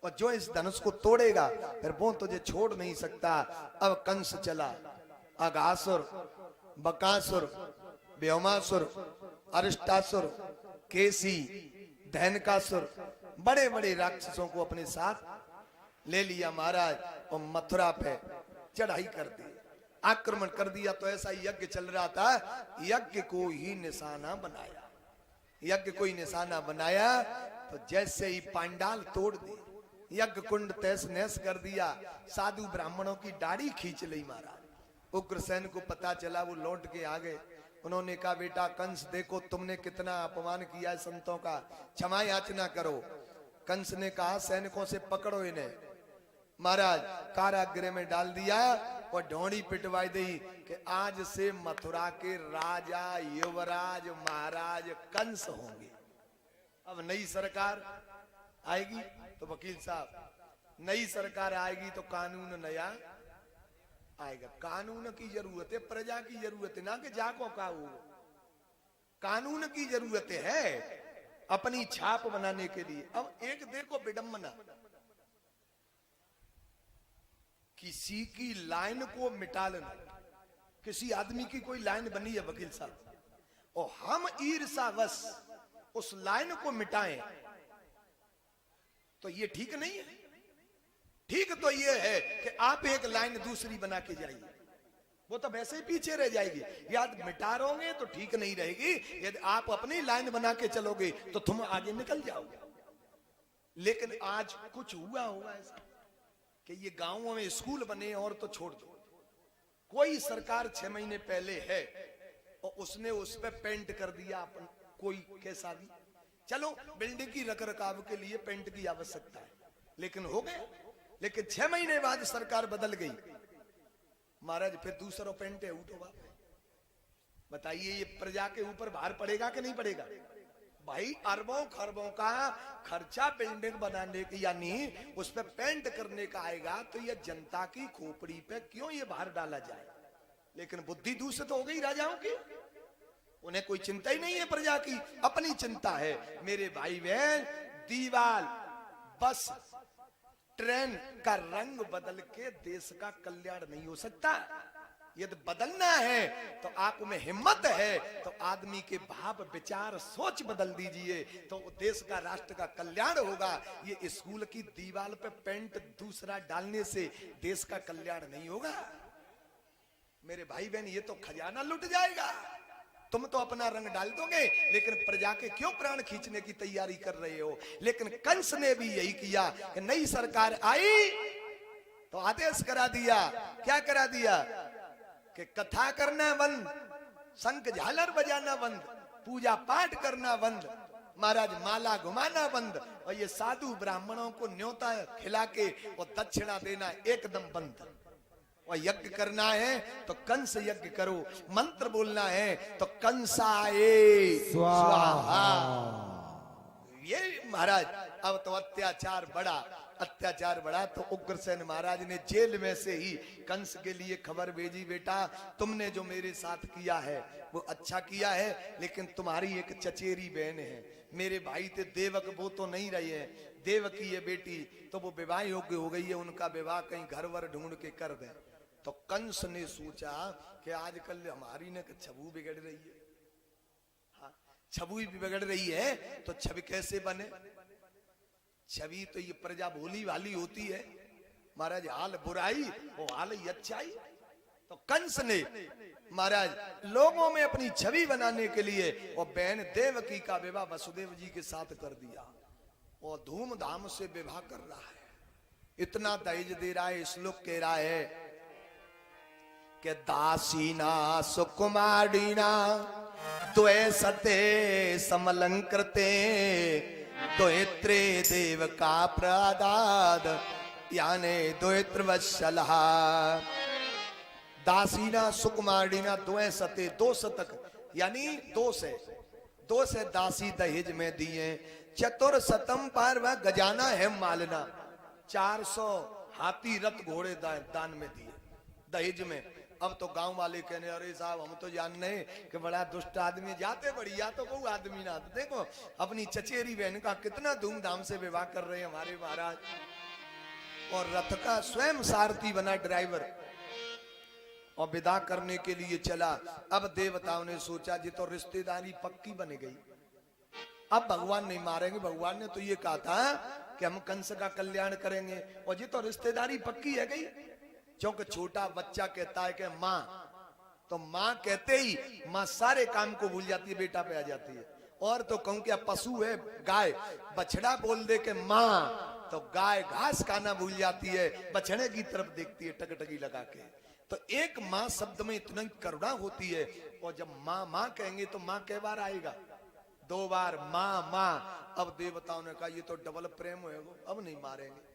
और जो इस धनुष को तोड़ेगा फिर वो तुझे छोड़ नहीं सकता। अब कंस चला, अघासुर, बकासुर, व्योमासुर, अरिष्टासुर, केसी, धैनकासुर, बड़े बड़े राक्षसों को अपने साथ ले लिया महाराज, और मथुरा पे चढ़ाई कर दी, आक्रमण कर दिया। तो ऐसा यज्ञ चल रहा था, यज्ञ को ही निशाना बनाया। यज्ञ को ही निशाना बनाया तो जैसे ही पांडाल तोड़ दी, यज्ञ कुंड तहस नहस कर दिया, साधु ब्राह्मणों की दाढ़ी खींच ली महाराज। उग्रसेन को पता चला, वो लौट के आ गए। उन्होंने कहा बेटा कंस देखो तुमने कितना अपमान किया है संतों का, क्षमा याचना करो। कंस ने कहा सैनिकों से पकड़ो इन्हें। महाराज कारागृह में डाल दिया और ढोंडी पिटवाई दी कि आज से मथुरा के राजा, युवराज, महाराज कंस होंगे। अब नई सरकार आएगी तो वकील साहब, नई सरकार आएगी तो कानून नया आएगा। कानून की जरूरत है, प्रजा की जरूरत है, ना कि जाको का हो। कानून की जरूरत है अपनी छाप बनाने के लिए। अब एक देखो विडंबना, किसी की लाइन को मिटा लेना, किसी आदमी की कोई लाइन बनी है वकील साहब, और हम ईर्ष्यावश उस लाइन को मिटाएं, तो ये ठीक नहीं है। ठीक तो ये है कि आप एक लाइन दूसरी बना के जाइए, वो तो वैसे ही पीछे रह जाएगी। याद मिटा रोगे तो ठीक नहीं रहेगी, यदि आप अपनी लाइन बना के चलोगे तो तुम आगे निकल जाओगे। लेकिन आज कुछ हुआ होगा ऐसा कि ये गांवों में स्कूल बने और तो छोड़ दो, कोई सरकार 6 महीने पहले है और उसने उस पर पेंट कर दिया अपन, कोई कैसा भी, चलो बिल्डिंग की रखरखाव के लिए पेंट की आवश्यकता है, लेकिन हो गया। लेकिन 6 महीने बाद सरकार बदल गई, महाराज फिर दूसरा पेंट है, उठो बाप। बताइए ये प्रजा के ऊपर भार पड़ेगा कि नहीं पड़ेगा? भाई अरबों खरबों का खर्चा बिल्डिंग बनाने की यानी उस पर पेंट करने का आएगा, तो ये जनता की खोपड़ी पे क्यों ये भार डाला जाए? लेकिन बुद्धि दूसरी तो हो गई राजाओं की, उन्हें कोई चिंता ही नहीं है प्रजा की, अपनी चिंता है। मेरे भाई बहन, दीवार, बस, ट्रेन का रंग बदल के देश का कल्याण नहीं हो सकता। यदि बदलना है तो आप में हिम्मत है तो आदमी के भाव, विचार, सोच बदल दीजिए, तो देश का, राष्ट्र का कल्याण होगा। ये स्कूल की दीवार पे पेंट दूसरा डालने से देश का कल्याण नहीं होगा। मेरे भाई बहन, ये तो खजाना लुट जाएगा। तुम तो अपना रंग डाल दोगे, लेकिन प्रजा के क्यों प्राण खींचने की तैयारी कर रहे हो? लेकिन कंस ने भी यही किया कि नई सरकार आई तो आदेश करा दिया। क्या करा दिया? कि कथा करना बंद, शंख झालर बजाना बंद, पूजा पाठ करना बंद, महाराज माला घुमाना बंद, और ये साधु ब्राह्मणों को न्योता खिला के और दक्षिणा देना एकदम बंद। और यज्ञ करना है तो कंस यज्ञ करो, मंत्र बोलना है तो कंसाए स्वाहा, ये महाराज अब तो अत्याचार बढ़ा तो उग्रसेन महाराज ने जेल में से ही कंस के लिए खबर भेजी, बेटा तुमने जो मेरे साथ किया है वो अच्छा किया है, लेकिन तुम्हारी एक चचेरी बहन है, मेरे भाई थे देवक, वो तो नहीं रहे हैं, देवकी है बेटी, तो वो विवाह योग्य हो गई है, उनका विवाह कहीं घर वर ढूंढ के कर दे। तो कंस ने सोचा कि आजकल हमारी ने छवि बिगड़ रही है, हाँ छवि भी बिगड़ रही है, तो छवि कैसे बने? छवि तो ये प्रजा भोली वाली होती है महाराज, हाल बुराई वो हाल ही अच्छाई। तो कंस ने महाराज लोगों में अपनी छवि बनाने के लिए और बहन देवकी का विवाह वसुदेव जी के साथ कर दिया और धूमधाम से विवाह कर रहा है। इतना दहेज दे रहा है, श्लोक कह रहा है कि दासीना सुकुमारीना त्वे सते समलंकृते द्वैत्रे देव का प्रदाद याने द्वैत्र वत्सलः। दासीना सुकुमारीना द्वे सते, 2 शतक यानी 2 से दासी दहेज में दिए। चतुर्शतम पर वह गजाना है मालना, 400 हाथी रथ घोड़े दान में दिए दहेज में। अब तो गांव वाले कहने अरे साहब हम तो जानने कि बड़ा दुष्ट आदमी, जाते बढ़िया तो वो आदमी ना। देखो अपनी चचेरी बहन का कितना धूमधाम से विवाह कर रहे हैं हमारे महाराज, और रथ का स्वयं सारथी बना ड्राइवर और विदा करने के लिए चला। अब देवताओं ने सोचा जी तो रिश्तेदारी पक्की बन गई, अब भगवान नहीं मारेंगे। भगवान ने तो ये कहा था कि हम कंस का कल्याण करेंगे, और जी तो रिश्तेदारी पक्की है गई। क्योंकि छोटा बच्चा कहता है कि माँ, तो माँ कहते ही माँ सारे काम को भूल जाती है, बेटा पे आ जाती है। और तो कहूं क्या पशु है गाय, बछड़ा बोल दे के माँ तो गाय घास खाना भूल जाती है, बछड़े की तरफ देखती है टकटकी लगा के। तो एक माँ शब्द में इतना करुणा होती है, और जब माँ माँ कहेंगे तो माँ कै बार आएगा? 2 बार माँ माँ। अब देवताओं ने कहा ये तो डबल प्रेम होएगा, अब नहीं मारेंगे।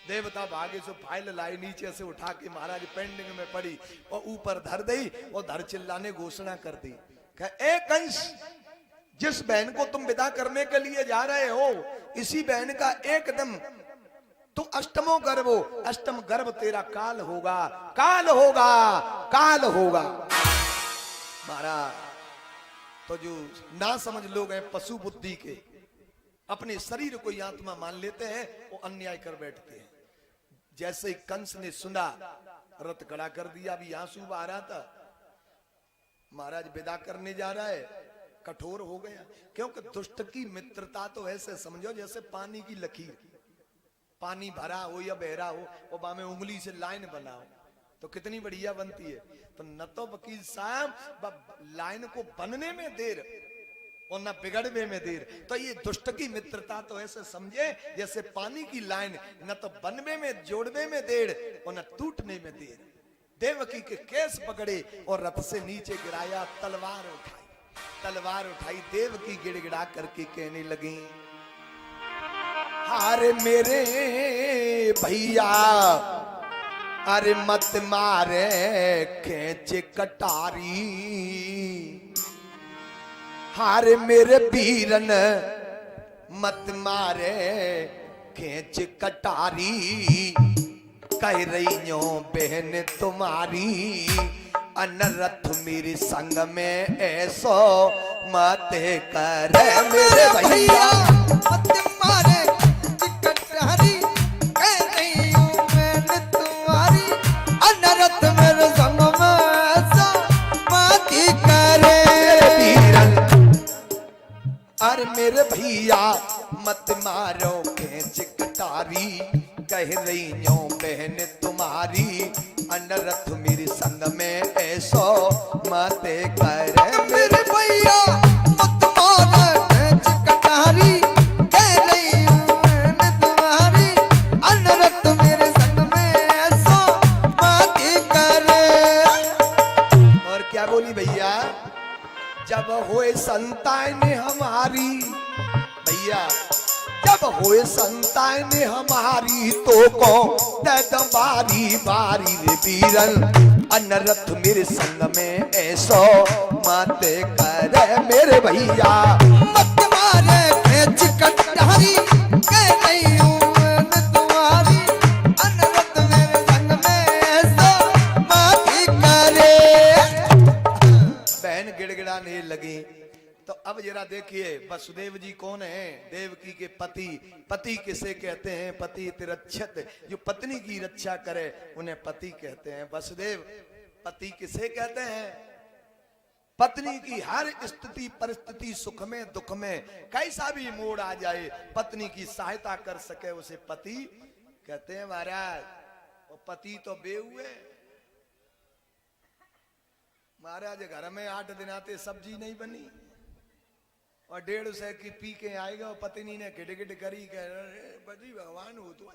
देवता भागे से फाइल लाई, नीचे से उठा के महाराज पेंडिंग में पड़ी और ऊपर धर दी, और धर चिल्लाने घोषणा कर दी ए कंस, जिस बहन को तुम विदा करने के लिए जा रहे हो, इसी बहन का एकदम तू अष्टमो गर्भ हो, अष्टम गर्भ तेरा काल होगा, काल होगा, काल होगा। महाराज तो जो ना समझ लोग हैं पशु बुद्धि के, अपने शरीर को आत्मा मान लेते हैं, वो अन्याय कर बैठते हैं। जैसे ही कंस ने सुना, रथ खड़ा कर दिया, अभी आंसू आ रहा था, महाराज विदा करने जा रहा है, कठोर हो गया। क्योंकि दुष्ट की मित्रता तो ऐसे समझो जैसे पानी की लकीर, पानी भरा हो या बहरा हो, और बामें उंगली से लाइन बनाओ तो कितनी बढ़िया बनती है। तो न तो वकील साहब लाइन को बनने में देर और न बिगड़ने में देर, तो ये दुष्ट की मित्रता तो ऐसे समझे जैसे पानी की लाइन, न तो बनने में जोड़ने में देर और न टूटने में देर। देवकी के केस पकड़े और रथ से नीचे गिराया, तलवार उठाई देवकी गिड़गिड़ा करके कहने लगी, अरे मेरे भैया अरे मत मारे खेच कटारी, हारे मेरे वीरन मत मारे खेच कटारी, कह रही हो बहन तुम्हारी अनरथ मेरे संग में ऐसो मत कर। मेरे भैया मत मारे कटारी, कह रही हूँ बहन तुम्हारी अनरथ मेरे संग में ऐसो मत करे। अरे मेरे भैया मत मारो खेच कटारी, कह रही हो बहन तुम्हारी अनरथ मेरे संग में ऐसो मत कर। मेरे भैया मत मारो खेच कटारी, कह रही हूँ बहन तुम्हारी अनरथ मेरे संग में ऐसो मत करे। और क्या बोली भैया, जब होए संतान हमारी, भैया जब होए संतान हमारी तो को बारी बारी रे वीरन अनरथ मेरे संग में ऐसो मत कर। मेरे भैया मत मारे खेच कटारी, जरा देखिए वसुदेव जी कौन है? देवकी के पति। पति किसे कहते हैं? पति तिरक्षत, जो पत्नी की रक्षा करे उन्हें पति कहते हैं। वसुदेव पति किसे कहते हैं? पत्नी की हर स्थिति परिस्थिति, सुख में दुख में कैसा भी मोड़ आ जाए, पत्नी की सहायता कर सके उसे पति कहते हैं। महाराज वो पति तो बेहुए महाराज, घर में 8 दिन आते सब्जी नहीं बनी और 150 की पी के आएगा और पत्नी ने गिट करी कह बड़ी भगवान हो तो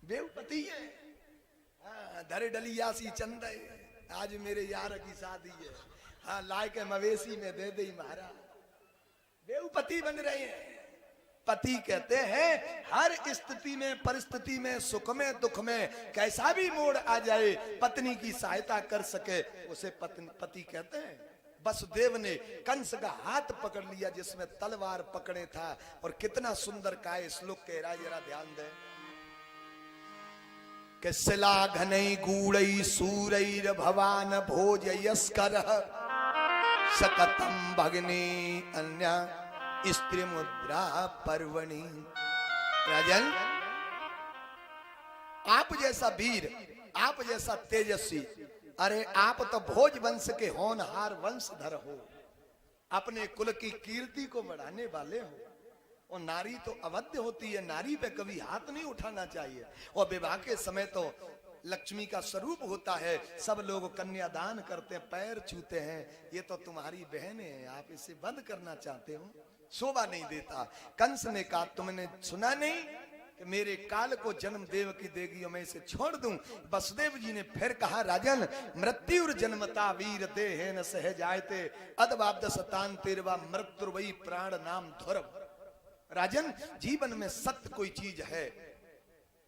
बेहू पति है। हाँ, धरे डलिया सी चंद है, आज मेरे यार की शादी है, हाँ लाए के मवेशी में दे दे महाराज। बेहू पति बन रहे हैं। पति कहते हैं हर स्थिति में परिस्थिति में, सुख में दुख में कैसा भी मोड़ आ जाए, पत्नी की सहायता कर सके उसे पति कहते हैं। वसुदेव ने कंस का हाथ पकड़ लिया जिसमें तलवार पकड़े था, और कितना सुंदर का श्लोक कह रहा है, जरा ध्यान दें। कि शिला घनई गूढ़ई सूरैर भवान भोजयस्कर सकतम भगनी अन्या स्त्री मुद्रा पर्वणि। राजन आप जैसा वीर, आप जैसा तेजस्वी, अरे आप तो भोज वंश के होनहार वंशधर हो, अपने कुल की कीर्ति को बढ़ाने वाले हो। और नारी तो अवध्य होती है, नारी पे कभी हाथ नहीं उठाना चाहिए। और विवाह के समय तो लक्ष्मी का स्वरूप होता है, सब लोग कन्यादान करते हैं, पैर छूते हैं। ये तो तुम्हारी बहन है, आप इसे बंद करना चाहते हो, शोभा नहीं देता। कंस ने कहा तुमने सुना नहीं कि मेरे काल को जन्म देवकी देगी और मैं इसे छोड़ दूं? वसुदेव जी ने फिर कहा राजन मृत्यु जन्मता वीर देह न सह जायते अदवाब्द सतान तेरवा मृत्यु वही प्राण नाम धुरव। राजन जीवन में सत्य कोई चीज है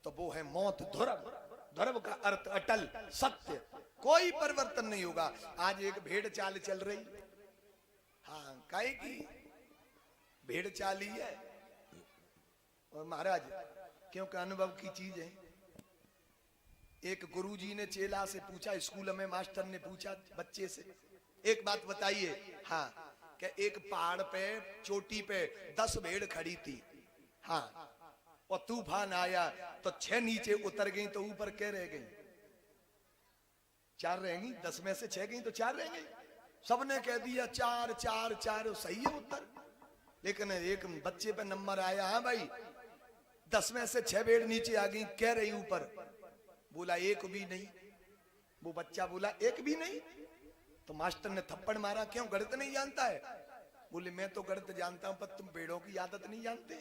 तो वो है मौत। धुरव, धुरव का अर्थ अटल सत्य, कोई परिवर्तन नहीं होगा। आज एक भेड़ चाल चल रही, हाँ काहे की भेड़ चाली है, और महाराज क्योंकि अनुभव की चीज है। एक गुरुजी ने चेला से पूछा, स्कूल में मास्टर ने पूछा बच्चे से, एक बात बताइए, हाँ कि एक पहाड़ पे चोटी पे 10 भेड़ खड़ी थी, हाँ और तूफान आया तो 6 नीचे उतर गई तो ऊपर क्या रह गई? 4 रहेंगी। 10 में से 6 गई तो 4 रह गई। सबने कह दिया 4 4 4, सही है उत्तर। लेकिन एक बच्चे पे नंबर आया, हाँ भाई 10 में से 6 भेड़ नीचे आ गई, कह रही ऊपर? बोला एक भी नहीं। वो बच्चा बोला एक भी नहीं। तो मास्टर ने थप्पड़ मारा, क्यों गणित नहीं जानता है? बोले मैं तो गणित जानता हूं पर तुम भेड़ों की आदत नहीं जानते।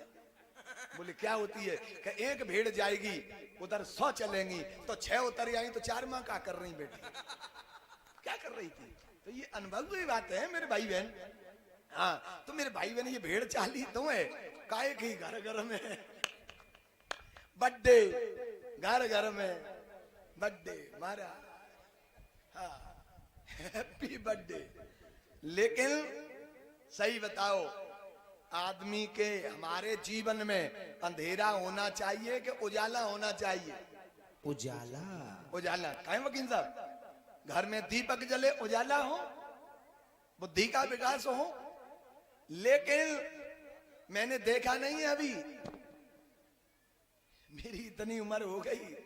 बोले क्या होती है? कि एक भेड़ जाएगी उधर 100 चलेंगी तो 6 उतर आई तो 4 माँ क्या कर रही बेटी, क्या कर रही थी? तो ये अनुभव की बात है मेरे भाई बहन। हाँ तो मेरे भाई बहन ये भेड़ चाली तो है, काहे की घर घर में बर्थडे, घर घर में बर्थडे मारा, हाँ हैप्पी बर्थडे। लेकिन सही बताओ आदमी के हमारे जीवन में अंधेरा होना चाहिए कि उजाला होना चाहिए? उजाला। उजाला काहे वकील साहब? घर में दीपक जले, उजाला हो, बुद्धि का विकास हो। लेकिन मैंने देखा नहीं है अभी, मेरी इतनी उम्र हो गई,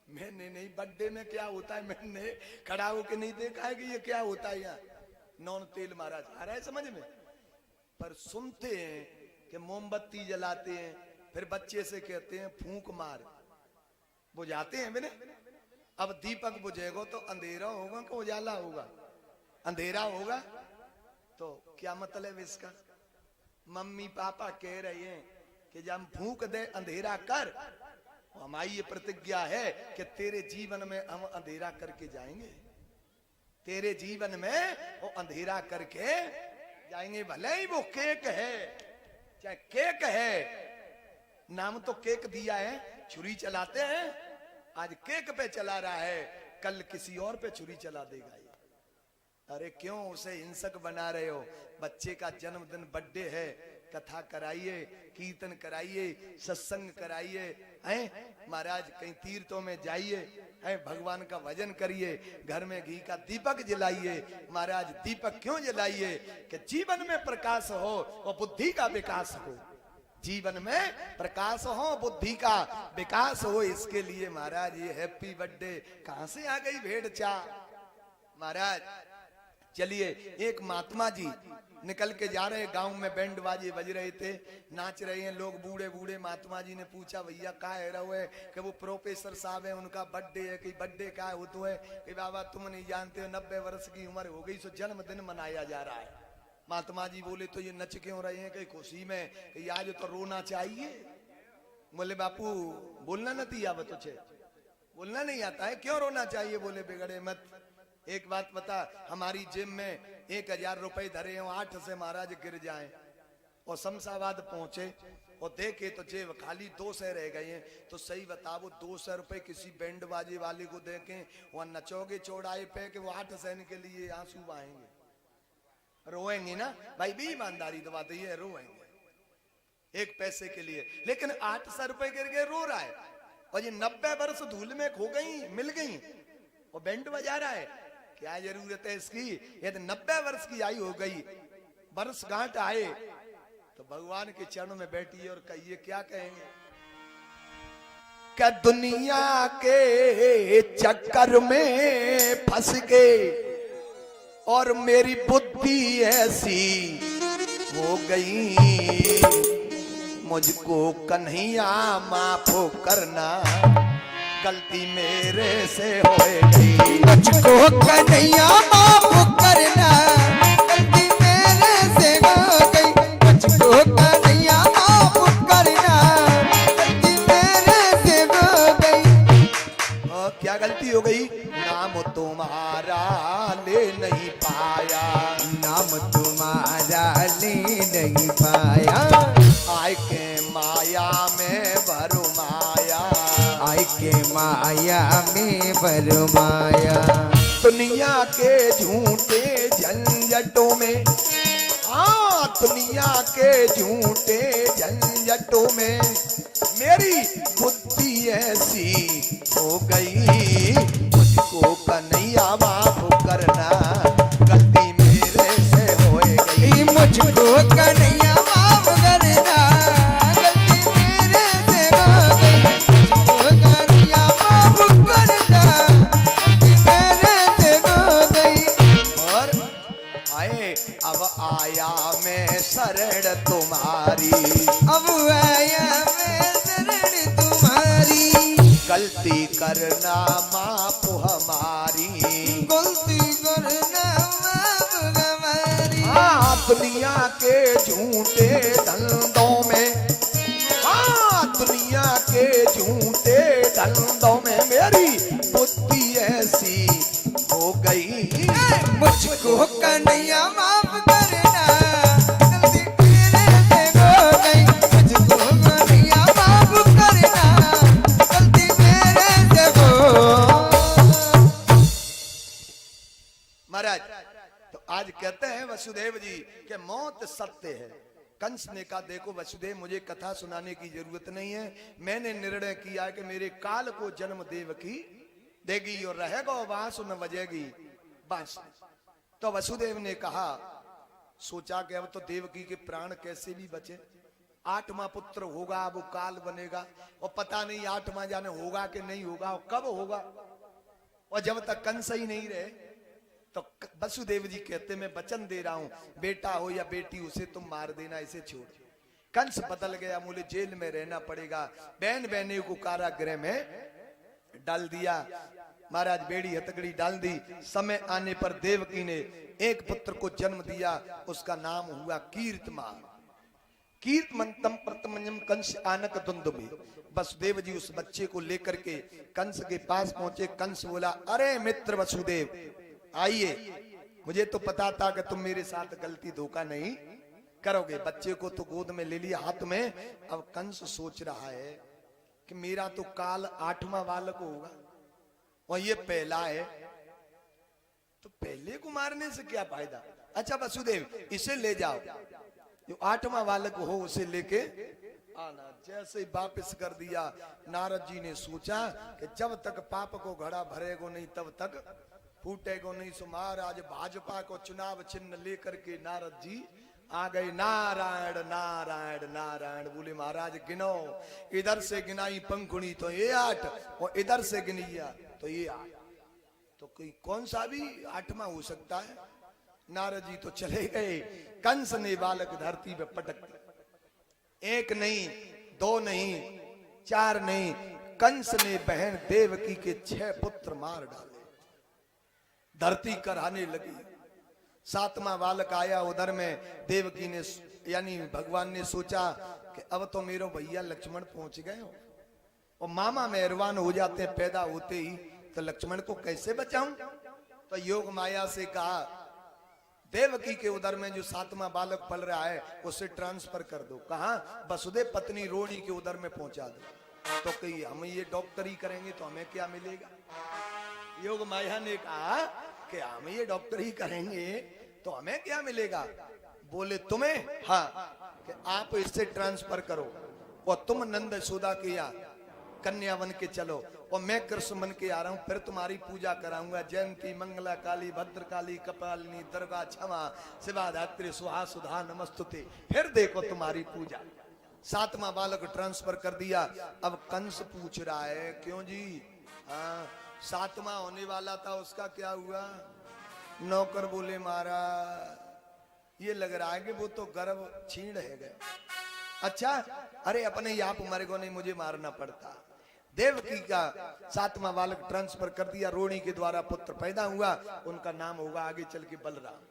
मैंने नहीं बर्थडे में क्या होता है मैंने खड़ा होकर नहीं देखा है कि ये क्या होता है। यहाँ नॉन तेल मारा जा रहा है समझ में, पर सुनते हैं कि मोमबत्ती जलाते हैं, फिर बच्चे से कहते हैं फूंक मार, बुझाते हैं मैंने। अब दीपक बुझेगा तो अंधेरा होगा कि उजाला होगा? अंधेरा होगा। तो क्या मतलब इसका? मम्मी पापा कह रहे हैं कि जब हम फूंक दे अंधेरा कर, हमारी ये प्रतिज्ञा है कि तेरे जीवन में हम अंधेरा करके जाएंगे, तेरे जीवन में वो अंधेरा करके जाएंगे। भले ही वो केक है, चाहे केक है, नाम तो केक दिया है, छुरी चलाते हैं, आज केक पे चला रहा है, कल किसी और पे छुरी चला देगा ये। अरे क्यों उसे हिंसक बना रहे हो? बच्चे का जन्मदिन बर्थडे है, कथा कराइए, कीर्तन कराइए, सत्संग कराइए, हैं महाराज कहीं तीर्थों में जाइए, हैं भगवान का भजन करिए, घर में घी का दीपक जलाइए। महाराज दीपक क्यों जलाइए? कि जीवन में प्रकाश हो और बुद्धि का विकास हो, जीवन में प्रकाश हो, बुद्धि का विकास हो। इसके लिए महाराज ये हैप्पी बर्थडे कहां से आ गई भेड़ चाह? महाराज चलिए, एक महात्मा जी निकल के जा रहे, गांव में बैंड बाजे बज रहे थे, नाच रहे हैं लोग, बूढ़े बूढ़े। महात्मा जी ने पूछा भैया का है रहो है? कि वो प्रोफेसर साहब है, उनका बर्थडे है। कि बर्थडे का है? वो तो है कि बाबा तुम नहीं जानते हो, 90 वर्ष की उम्र हो गई, सो जन्मदिन मनाया जा रहा है। महात्मा जी बोले तो ये नच क्यों रहे हैं? कि खुशी में, कि आज तो रोना चाहिए। बोले बापू बोलना नहीं आता तुझे? बोलना नहीं आता है, क्यों रोना चाहिए? बोले बिगड़े मत, एक बात बता, हमारी जेब में 1000 रुपए धरे हो, 8 से महाराज गिर जाएं और शमशाबाद पहुंचे और देखे तो जेब खाली 200 रह गए हैं, तो सही बताओ 200 रुपए किसी बैंड बाजे वाले को देखें, वहां नचोगे चौड़ाई पे कि वो 8 सैन के लिए आंसू बहाएंगे? रोएंगे ना भाई, भी ईमानदारी तो बात ये, रोएंगे 1 पैसे के लिए। लेकिन 800 रुपए गिर गए, रो रहा है, और ये 90 वर्ष धूल में खो गई, मिल गई, और बैंड बजा रहा है। क्या जरूरत है इसकी? यदि 90 वर्ष की आयु हो गई, वर्षगांठ आए, तो भगवान के चरणों में बैठिए और कहिए, क्या कहेंगे? क्या दुनिया के चक्कर में फंस के और मेरी बुद्धि ऐसी हो गई, मुझको कन्हैया माफ करना, गलती मेरे से होएगी। मुझको कन्हैया माफ करना, गलती मेरे से हो गई। मुझको कन्हैया माफ करना, गलती मेरे से हो गई। और क्या गलती हो गई? नाम तुम्हारा ले नहीं पाया, नाम तुम्हारा ले नहीं पाया। आय के माया में भरू माया, आय के माया में बरमाया। दुनिया के झूठे झंझटों में, हाँ दुनिया के झूठे झंझटों में मेरी बुद्धि ऐसी हो गई, मुझको कन्हैया माफ करना, गलती मेरे से होएगी। मुझको कन्हैया माफ करना, गलती मेरे से हो गई। मुझको कन्हैया माफ करना, गलती मेरे से हो गई। और आए अब आया मैं शरण तुम्हारी, अब आया मैं शरण तुम्हारी। गलती करना माफ हमारी, गलती करना माफ हमारी। हाँ दुनिया के झूठे धंधों में, हाँ दुनिया के झूठे धंधों में मेरी बुद्धि ऐसी हो गई। मुझको कन्हैया माफ करना, गलती मेरे से हो गई। मुझको कन्हैया माफ करना, गलती मेरे से हो। महाराज तो आज कहते हैं वसुदेव जी कि मौत सत्य है। कंस ने कहा देखो वसुदेव, मुझे कथा सुनाने की जरूरत नहीं है, मैंने निर्णय किया कि मेरे काल को जन्म देवकी देगी और रहेगा बांस न बजेगी बांस। तो वसुदेव ने कहा, सोचा कि अब तो देवकी के प्राण कैसे भी बचे, 8वां पुत्र होगा, वो काल बनेगा और पता नहीं 8वां जाने होगा कि नहीं होगा और कब होगा, और जब तक कंस ही नहीं रहे तो वसुदेव जी कहते मैं वचन दे रहा हूं, बेटा हो या बेटी उसे तुम मार देना, इसे छोड़। कंस बदल गया, मुझे जेल में रहना पड़ेगा, बहन बहने को कारागृह में डाल दिया। महाराज बेड़ी हथकड़ी डाल दी। समय आने पर देवकी ने एक पुत्र को जन्म दिया, उसका नाम हुआ कीर्तमान। कीर्तमंतम प्रतमंजम कंस आनक दुंदुभि। वसुदेव जी उस बच्चे को लेकर के कंस के पास पहुंचे। कंस बोला, अरे मित्र वसुदेव आइए, मुझे तो पता था कि तुम मेरे साथ गलती धोखा नहीं करोगे। बच्चे को तो गोद में ले लिया हाथ में। अब कंस सोच रहा है कि मेरा तो काल 8वां बालक होगा और ये पहला है, तो पहले को मारने से क्या फायदा। अच्छा वसुदेव इसे ले जाओ, जो 8वां बालक हो उसे लेके आना। जैसे ही वापिस कर दिया, नारद जी ने सोचा कि जब तक पाप को घड़ा भरेगो नहीं तब तक फूटेगो नहीं। सो महाराज भाजपा को चुनाव चिन्ह लेकर के नारद जी आ गए। नारायण नारायण नारायण बोले महाराज गिनो। इधर से गिनाई पंखुड़ी तो ये 8 और इधर से गिनिया तो ये 8, तो कोई कौन सा भी 8वां हो सकता है। नारद जी तो चले गए। कंस ने बालक धरती पे पटक दिया। 1 नहीं 2 नहीं 4 नहीं, कंस ने बहन देवकी के 6 पुत्र मार डाले। धरती कराने लगी। 7वां बालक आया। उधर में देवकी ने यानी भगवान ने सोचा कि अब तो मेरे भैया लक्ष्मण पहुंच गए हो और मामा मेहरबान हो जाते हैं पैदा होते ही, तो लक्ष्मण को कैसे बचाऊं। तो योग माया से कहा देवकी के उदर में जो 7वां बालक पल रहा है उसे ट्रांसफर कर दो। कहा वसुदेव पत्नी रोणी के उदर में पहुंचा दो। तो कही हम ये डॉक्टरी करेंगे तो हमें क्या मिलेगा। योग माया ने कहा कि हम ये डॉक्टरी करेंगे तो हमें क्या मिलेगा। बोले तुम्हें, हाँ, कि आप इससे ट्रांसफर करो और तुम नंद यशोदा के यहाँ कन्या बन के चलो और मैं कृष्ण बन के आ रहा हूं, फिर तुम्हारी पूजा कराऊंगा। जयंती मंगला काली भद्रकाली कपालिनी दुर्गा क्षमा शिवा धात्री सुहा सुधा नमस्तुते, फिर देखो तुम्हारी पूजा। 7वां बालक ट्रांसफर कर दिया। अब कंस पूछ रहा है क्यों जी, हाँ 7वां होने वाला था उसका क्या हुआ। नौकर बोले महाराज ये लग रहा है कि वो तो गर्भ छीन है गए। अच्छा, अरे अपने ही आप मरे को नहीं, मुझे मारना पड़ता। देवकी का 7वां बालक ट्रांसफर कर दिया। रोणी के द्वारा पुत्र पैदा हुआ, उनका नाम होगा आगे चल के बलराम।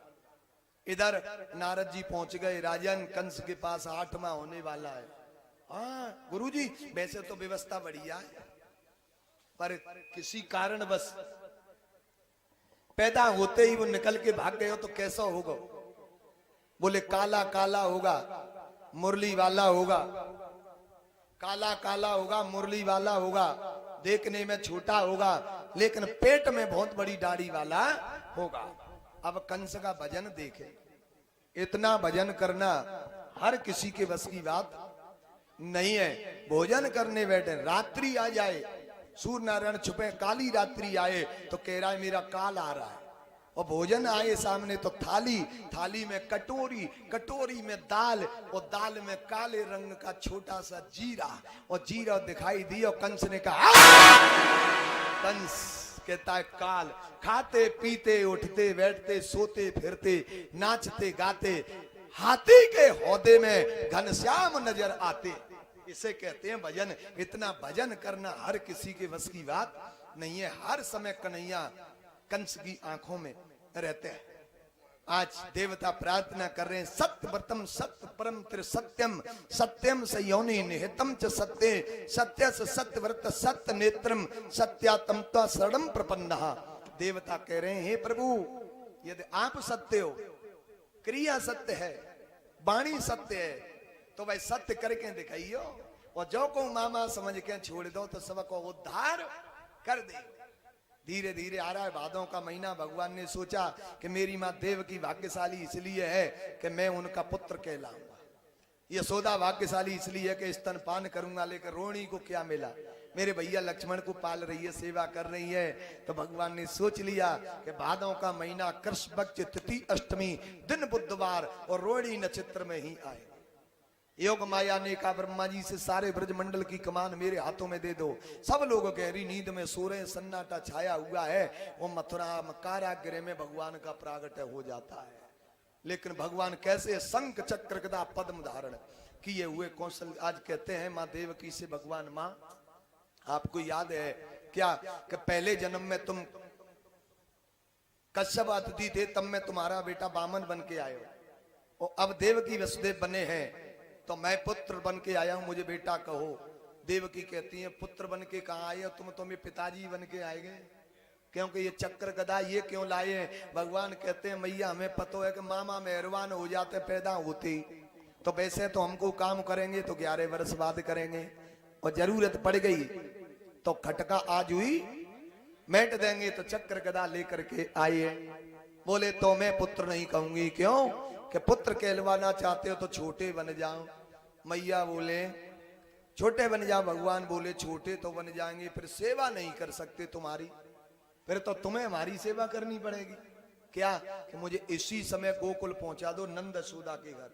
इधर नारद जी पहुंच गए। राजन कंस के पास 8वां होने वाला है। हाँ गुरुजी वैसे तो व्यवस्था बढ़िया है, पर किसी कारण बस पैदा होते ही वो निकल के भाग गए हो तो कैसा होगा। बोले काला काला होगा मुरली वाला होगा, काला काला होगा मुरली वाला होगा, देखने में छोटा होगा लेकिन पेट में बहुत बड़ी दाढ़ी वाला होगा। अब कंस का भजन देखे, इतना भजन करना हर किसी के बस की बात नहीं है। भोजन करने बैठे, रात्रि आ जाए, सूर्य नारायण छुपे, काली रात्रि आए तो कह रहा है मेरा काल आ रहा है। और भोजन आए सामने तो थाली, थाली में कटोरी, कटोरी में दाल और दाल में काले रंग का छोटा सा जीरा और जीरा दिखाई दिया। कंस ने कहा, कंस कहता है काल। खाते पीते उठते बैठते सोते फिरते नाचते गाते हाथी के हौदे में घनश्याम नजर आते, इसे कहते हैं भजन। इतना भजन करना हर किसी के बस की बात नहीं है। हर समय कन्हैया कंस की आंखों में रहते हैं। आज देवता प्रार्थना कर रहे हैं, सत्य व्रतम सत्य परम त्रिसत्यम सत्यम स योनि निहितम च सत्य सत्य स सत्य व्रत सत्य नेत्रम सत्यातम त्वा शरणम प्रपन्नः। देवता कह रहे हैं हे प्रभु यदि आप सत्य हो, क्रिया सत्य है, वाणी सत्य है, तो भाई सत्य करके दिखाइयो और जो को मामा समझ के छोड़ दो तो सबको उद्धार कर दे। धीरे धीरे आ रहा है भादों का महीना। भगवान ने सोचा कि मेरी माँ देवकी भाग्यशाली इसलिए है कि मैं उनका पुत्र कहलाऊंगा, यशोदा भाग्यशाली इसलिए है कि स्तनपान करूंगा। लेकर रोणी को क्या मिला, मेरे भैया लक्ष्मण को पाल रही है, सेवा कर रही है। तो भगवान ने सोच लिया कि भादों का महीना कृष्ण पक्ष तिथि अष्टमी दिन बुधवार और रोहिणी नक्षत्र में ही आए। योग माया ने कहा ब्रह्मा जी से सारे ब्रज मंडल की कमान मेरे हाथों में दे दो। सब लोग गहरी नींद में सो रहे, सन्नाटा छाया हुआ है। वो मथुरा कारागृह में भगवान का प्रागट्य हो जाता है। लेकिन भगवान कैसे शंख चक्र गदा पद्म धारण किए हुए कौशल। आज कहते हैं माँ देवकी से भगवान, माँ आपको याद है क्या कि पहले जन्म में तुम कश्यप अतिथि थे, तब मैं तुम्हारा बेटा वामन बन के आए हो और अब देवकी वसुदेव बने हैं तो मैं पुत्र बन के आया हूं, मुझे बेटा कहो। देवकी कहती है पुत्र बन के कहाँ आए हो तुम, तुम्हें पिताजी बन के आए गए, क्योंकि ये चक्र गदा ये क्यों लाए हैं। भगवान कहते हैं मैया हमें पता है कि मामा मेहरबान हो जाते पैदा होते, तो वैसे तो हमको काम करेंगे तो 11 वर्ष बाद करेंगे और जरूरत पड़ गई तो खटका आज हुई मैट देंगे, तो चक्र गदा लेकर के आए। बोले तो मैं पुत्र नहीं कहूंगी, क्यों कि पुत्र कहलवाना चाहते हो तो छोटे बन जाओ। मैया बोले छोटे बन जाओ, भगवान बोले छोटे तो बन जाएंगे, फिर सेवा नहीं कर सकते तुम्हारी, फिर तो तुम्हें हमारी सेवा करनी पड़ेगी। क्या कि मुझे इसी समय गोकुल पहुंचा दो, नंद यशोदा के घर।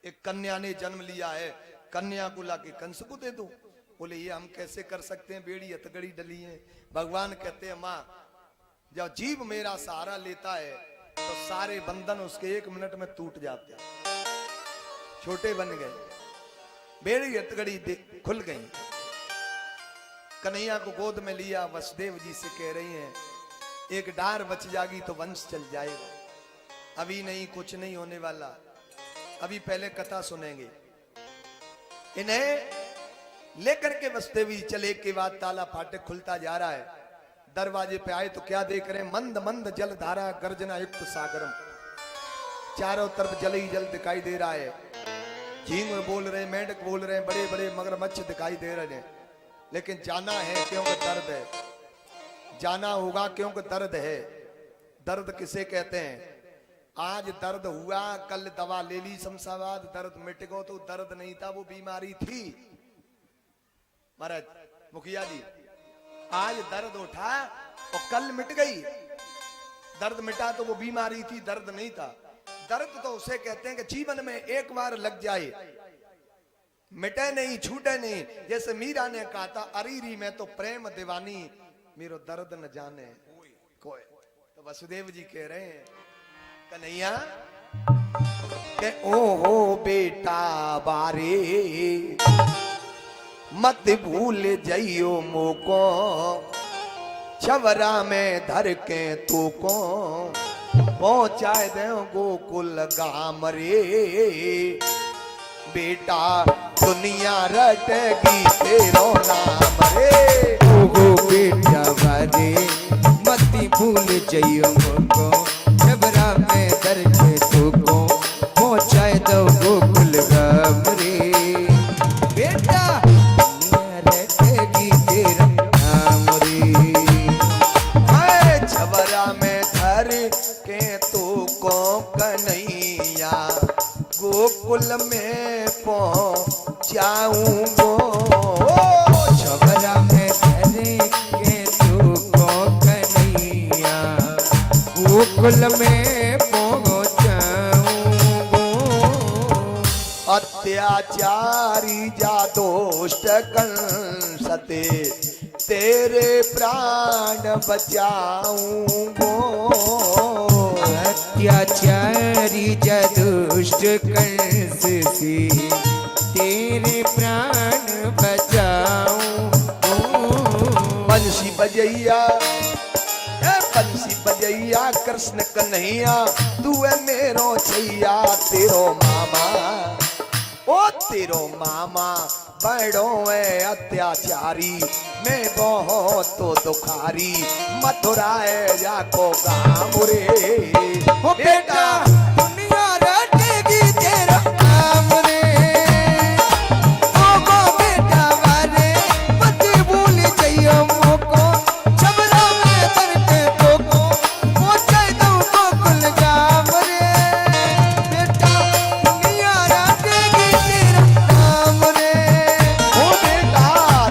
एक कन्या ने जन्म लिया है, कन्या को लाके कंस को दे दो। बोले ये हम कैसे कर सकते हैं, बेड़ी हथकड़ी डली है। भगवान कहते हैं माँ जब जीव मेरा सहारा लेता है तो सारे बंधन उसके 1 मिनट में टूट जाते हैं। छोटे बन गए, बेड़ी हथकड़ी खुल गई। कन्हैया को गोद में लिया, वसुदेव जी से कह रही हैं एक डार बच जाएगी तो वंश चल जाएगा। अभी नहीं, कुछ नहीं होने वाला, अभी पहले कथा सुनेंगे। इन्हें लेकर के वसुदेव जी चले के बाद ताला फाटक खुलता जा रहा है। दरवाजे पे आए तो क्या देख रहे हैं, मंद मंद जल धारा गर्जना युक्त सागरम। चारों तरफ जल ही जल दिखाई दे रहा है। झींगुर बोल रहे, मेंढक बोल रहे हैं, बड़े बड़े मगरमच्छ दिखाई दे रहे हैं। लेकिन जाना है क्योंकि दर्द है, जाना होगा क्योंकि दर्द है। दर्द किसे कहते हैं, आज दर्द हुआ, कल दवा ले ली शमशाबाद, दर्द मिट गो तो दर्द नहीं था, वो बीमारी थी। महाराज मुखिया जी, आज दर्द उठा और कल मिट गई। दर्द मिटा तो वो बीमारी थी, दर्द नहीं था। दर्द तो उसे कहते हैं कि जीवन में एक बार लग जाए, मिटे नहीं, छूटे नहीं। जैसे मीरा ने कहा था, अरीरी में तो प्रेम दीवानी, मेरो दर्द न जाने कोई। तो वसुदेव जी कह रहे हैं कन्हैया के ओ हो बेटा बारे मत भूल जइयो मोको, छवरा में धर के तू को पहुंचाए दे गोकुल गाम रे। बेटा दुनिया रटगी तेरो नाम रे। ओ बेटा बारे मत भूल जइयो मोको, छबरा में दर के तू को पहुंचाए दो गोकुल गाम रे। बेटा रटेगी तेरा नाम रे। छबरा में धर के तू को कन्हैया गोकुल में पहुंचाऊंगो। छबरा में धर के तू को कन्हैया गोकुल में पहुंचाऊंगो। अत्याचारी जा दुष्ट कंसते तेरे प्राण बचाऊंगो। अत्याचारी जदुष्ट कंस से तेरे प्राण बचाऊं। बंसी बजैया बंसी बजैया कृष्ण कन्हैया, तू है मेरो छैया तेरो मामा। ओ तेरो मामा बड़ो है अत्याचारी, मैं बहुत तो दुखारी, मथुरा है जाको गाम रे। ओ बेटा दुनिया रटेगी तेरा नाम रे। ओ बेटा वाले मत भूल जइयो मोको, छबरा में दर के तो को पहुंचाए दो गोकुल गाम रे। बेटा दुनिया रटेगी तेरा नाम रे। ओ बेटा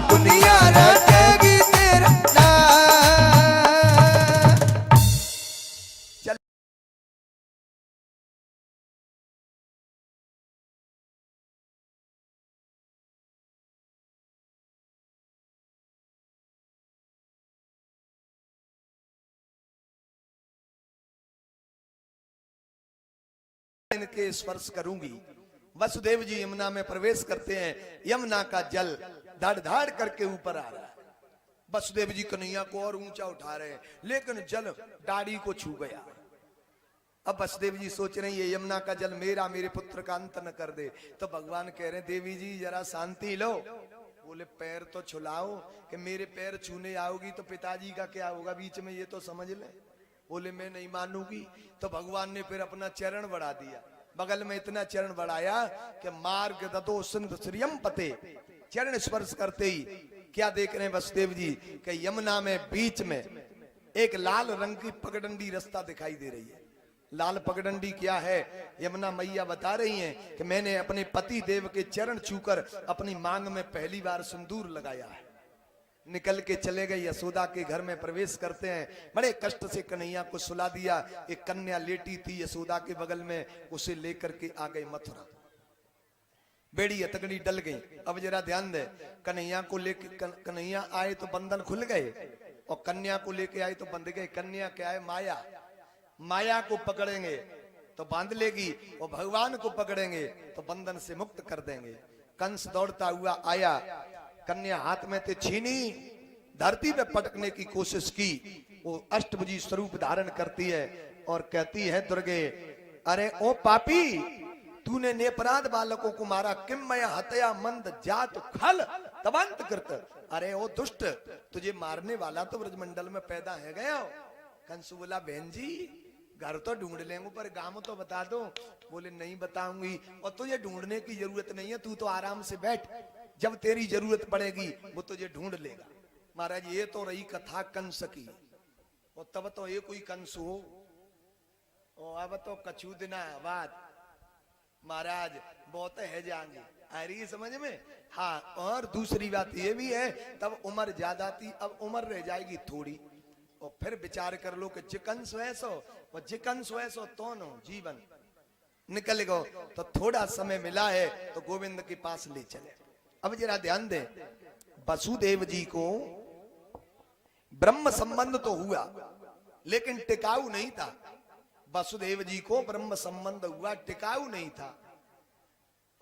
दुनिया रटेगी तेरा नाम। चल इनके स्पर्श करूंगी। वसुदेव जी यमुना में प्रवेश करते हैं, यमुना का जल धड़ धाड़ करके ऊपर आ रहा है। वसुदेव जी कन्हैया को और ऊंचा उठा रहे हैं, लेकिन जल दाढ़ी को छू गया। अब वसुदेव जी सोच रहे हैं ये यमुना का जल मेरा, मेरे पुत्र का अंत न कर दे। तो भगवान कह रहे हैं देवी जी जरा शांति लो। बोले पैर तो छुलाओ, कि मेरे पैर छूने आओगी तो पिताजी का क्या होगा बीच में, ये तो समझ ले। बोले मैं नहीं मानूंगी। तो भगवान ने फिर अपना चरण बढ़ा दिया, बगल में इतना चरण बढ़ाया कि मार्ग ददो सिंध श्रियम पते। चरण स्पर्श करते ही क्या देख रहे हैं वसुदेव जी कि यमुना में बीच में एक लाल रंग की पगडंडी रास्ता दिखाई दे रही है। लाल पगडंडी क्या है? यमुना मैया बता रही हैं कि मैंने अपने पति देव के चरण छूकर अपनी मांग में पहली बार सिंदूर लगाया है। निकल के चले गए, यशोदा के घर में प्रवेश करते हैं। बड़े कष्ट से कन्हैया को सुला दिया। एक कन्या लेटी थी यशोदा के बगल में, उसे लेकर के आ गए मथुरा। बेड़ी हथकड़ी डल गई। अब जरा ध्यान दे, कन्हैया को लेके कन्हैया आए तो बंधन खुल गए, और कन्या को लेके आए तो बंध गए। कन्या क्या है? माया। माया को पकड़ेंगे तो बांध लेगी, और भगवान को पकड़ेंगे तो बंधन से मुक्त कर देंगे। कंस दौड़ता हुआ आया, कन्या हाथ में थे छीनी, धरती पे पटकने की कोशिश की। वो अष्टभुजी स्वरूप धारण करती है और कहती है दुर्गे, अरे ओ पापी, तूने निरपराध बालकों को मारा, किम मैं हत्या मंद जात खल तबंत कृत। अरे ओ दुष्ट, तुझे मारने वाला तो ब्रजमंडल में पैदा है गया। कंस बोला, बहन जी घर तो ढूंढ लेंगे पर गांव तो बता दो। बोले नहीं बताऊंगी, और तुझे ढूंढने की जरूरत नहीं है, तू तो आराम से बैठ, जब तेरी जरूरत पड़ेगी वो तुझे ढूंढ लेगा। महाराज ये तो रही कथा कंस की, और तब तो ये कोई कंस हो, और अब तो कछु दिना बाद महाराज बहुत है जाएंगे। आ रही है समझ में? हाँ, और दूसरी बात ये भी है, तब उम्र ज्यादा थी, अब उम्र रह जाएगी थोड़ी, और फिर विचार कर लो कि जिकन स्वैसो और जिकन स्वैसो दोनों जीवन निकल गो, तो थोड़ा समय मिला है तो गोविंद के पास ले चले। अब जरा ध्यान दे, वसुदेव जी को ब्रह्म संबंध तो हुआ लेकिन टिकाऊ नहीं था। वसुदेव जी को ब्रह्म संबंध हुआ, टिकाऊ नहीं था।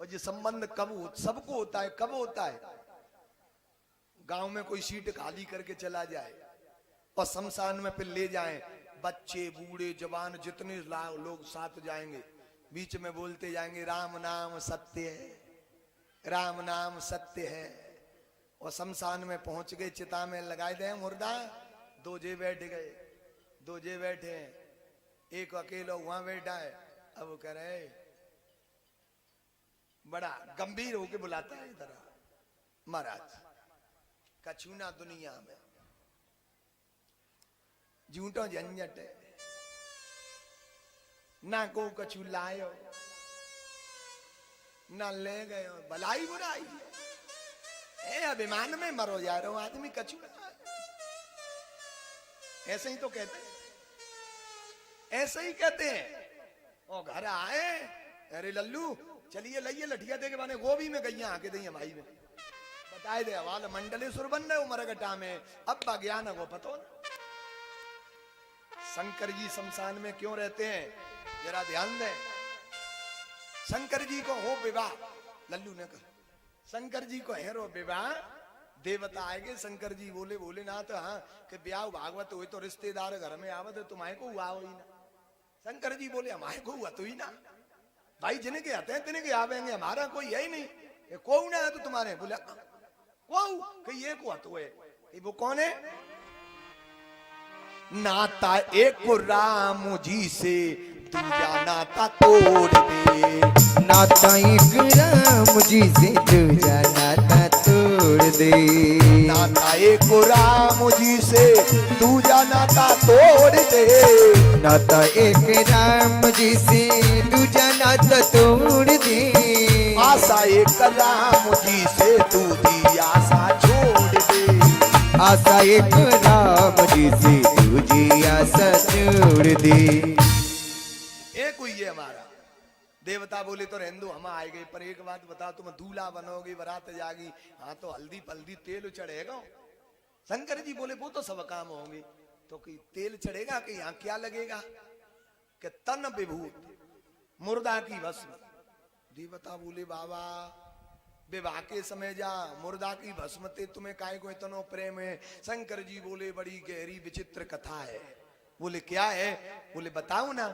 और ये संबंध कब सबको होता है? कब होता है? गांव में कोई सीट खाली करके चला जाए और शमशान में फिर ले जाएं, बच्चे बूढ़े जवान जितने लोग साथ जाएंगे, बीच में बोलते जाएंगे राम नाम सत्य है, राम नाम सत्य है। और शमशान में पहुंच गए, चिता में लगाए दे मुर्दा, दो जे बैठ गए, दो जे बैठे हैं, एक अकेला वहां बैठा है। अब वो कह रहे, बड़ा गंभीर होके बुलाता है इधर, महाराज कछूना दुनिया में झूठो झंझट है, ना को कछु लायो ना ले गए, भलाई बुराई है, अभिमान में मरो जा रहे हो आदमी, कछु ऐसे ही तो कहते हैं, ऐसे ही कहते हैं। और घर आए, अरे लल्लू चलिए लइए लठिया दे के बाने गोभी में गैया आके दी भाई में बताए दे हवाल मंडले सुरबन उमरगटा में, अब ज्ञान वो पतो ना। शंकर जी शमशान में क्यों रहते हैं? जरा ध्यान दें, शंकर जी को हो विवाह, लल्लू ने कहा शंकर जी को है रो विवाह, देवता आएंगे। शंकर जी बोले भोलेनाथ हाँ कि ब्याह भागवत हुए तो रिश्तेदार घर में आवत, तुम्हारे को हुआ हो ही ना। शंकर जी बोले हमारे को हुआ तो ही ना, भाई जिन्हें के आते हैं तिन्हें के आवेंगे, हमारा कोई है ही नहीं, ये कौन है तो तुम्हारे? बोले को ये को तो है, वो कौन है? नाता एक राम जी से दूजा नाता तोड़ दे, नाता एक राम जी से दूजा नाता तोड़ दे, नाता एक राम जी से दूजा नाता तोड़ दे, नाता एक राम जी से दूजा नाता तोड़ दे, आशा एक राम जी से दूजी आशा छोड़ दे, आशा एक राम जी से दूजी आशा छोड़ दे। एक हुई है हमारा। देवता बोले तो रहने हम आए गए, पर एक बात बता, तुम दूल्हा बनोगी, बारात जागी, हाँ तो हल्दी पल्दी तेल चढ़ेगा। शंकर जी बोले वो तो सब काम होंगे, तो कि तेल चढ़ेगा कि यहाँ क्या लगेगा? कि तन विभूत मुर्दा की भस्म। देवता बोले बाबा विवाह के समय जा मुर्दा की भस्म ते तुम्हें काय को इतना प्रेम है? शंकर जी बोले बड़ी गहरी विचित्र कथा है। बोले क्या है? बोले बताओ ना।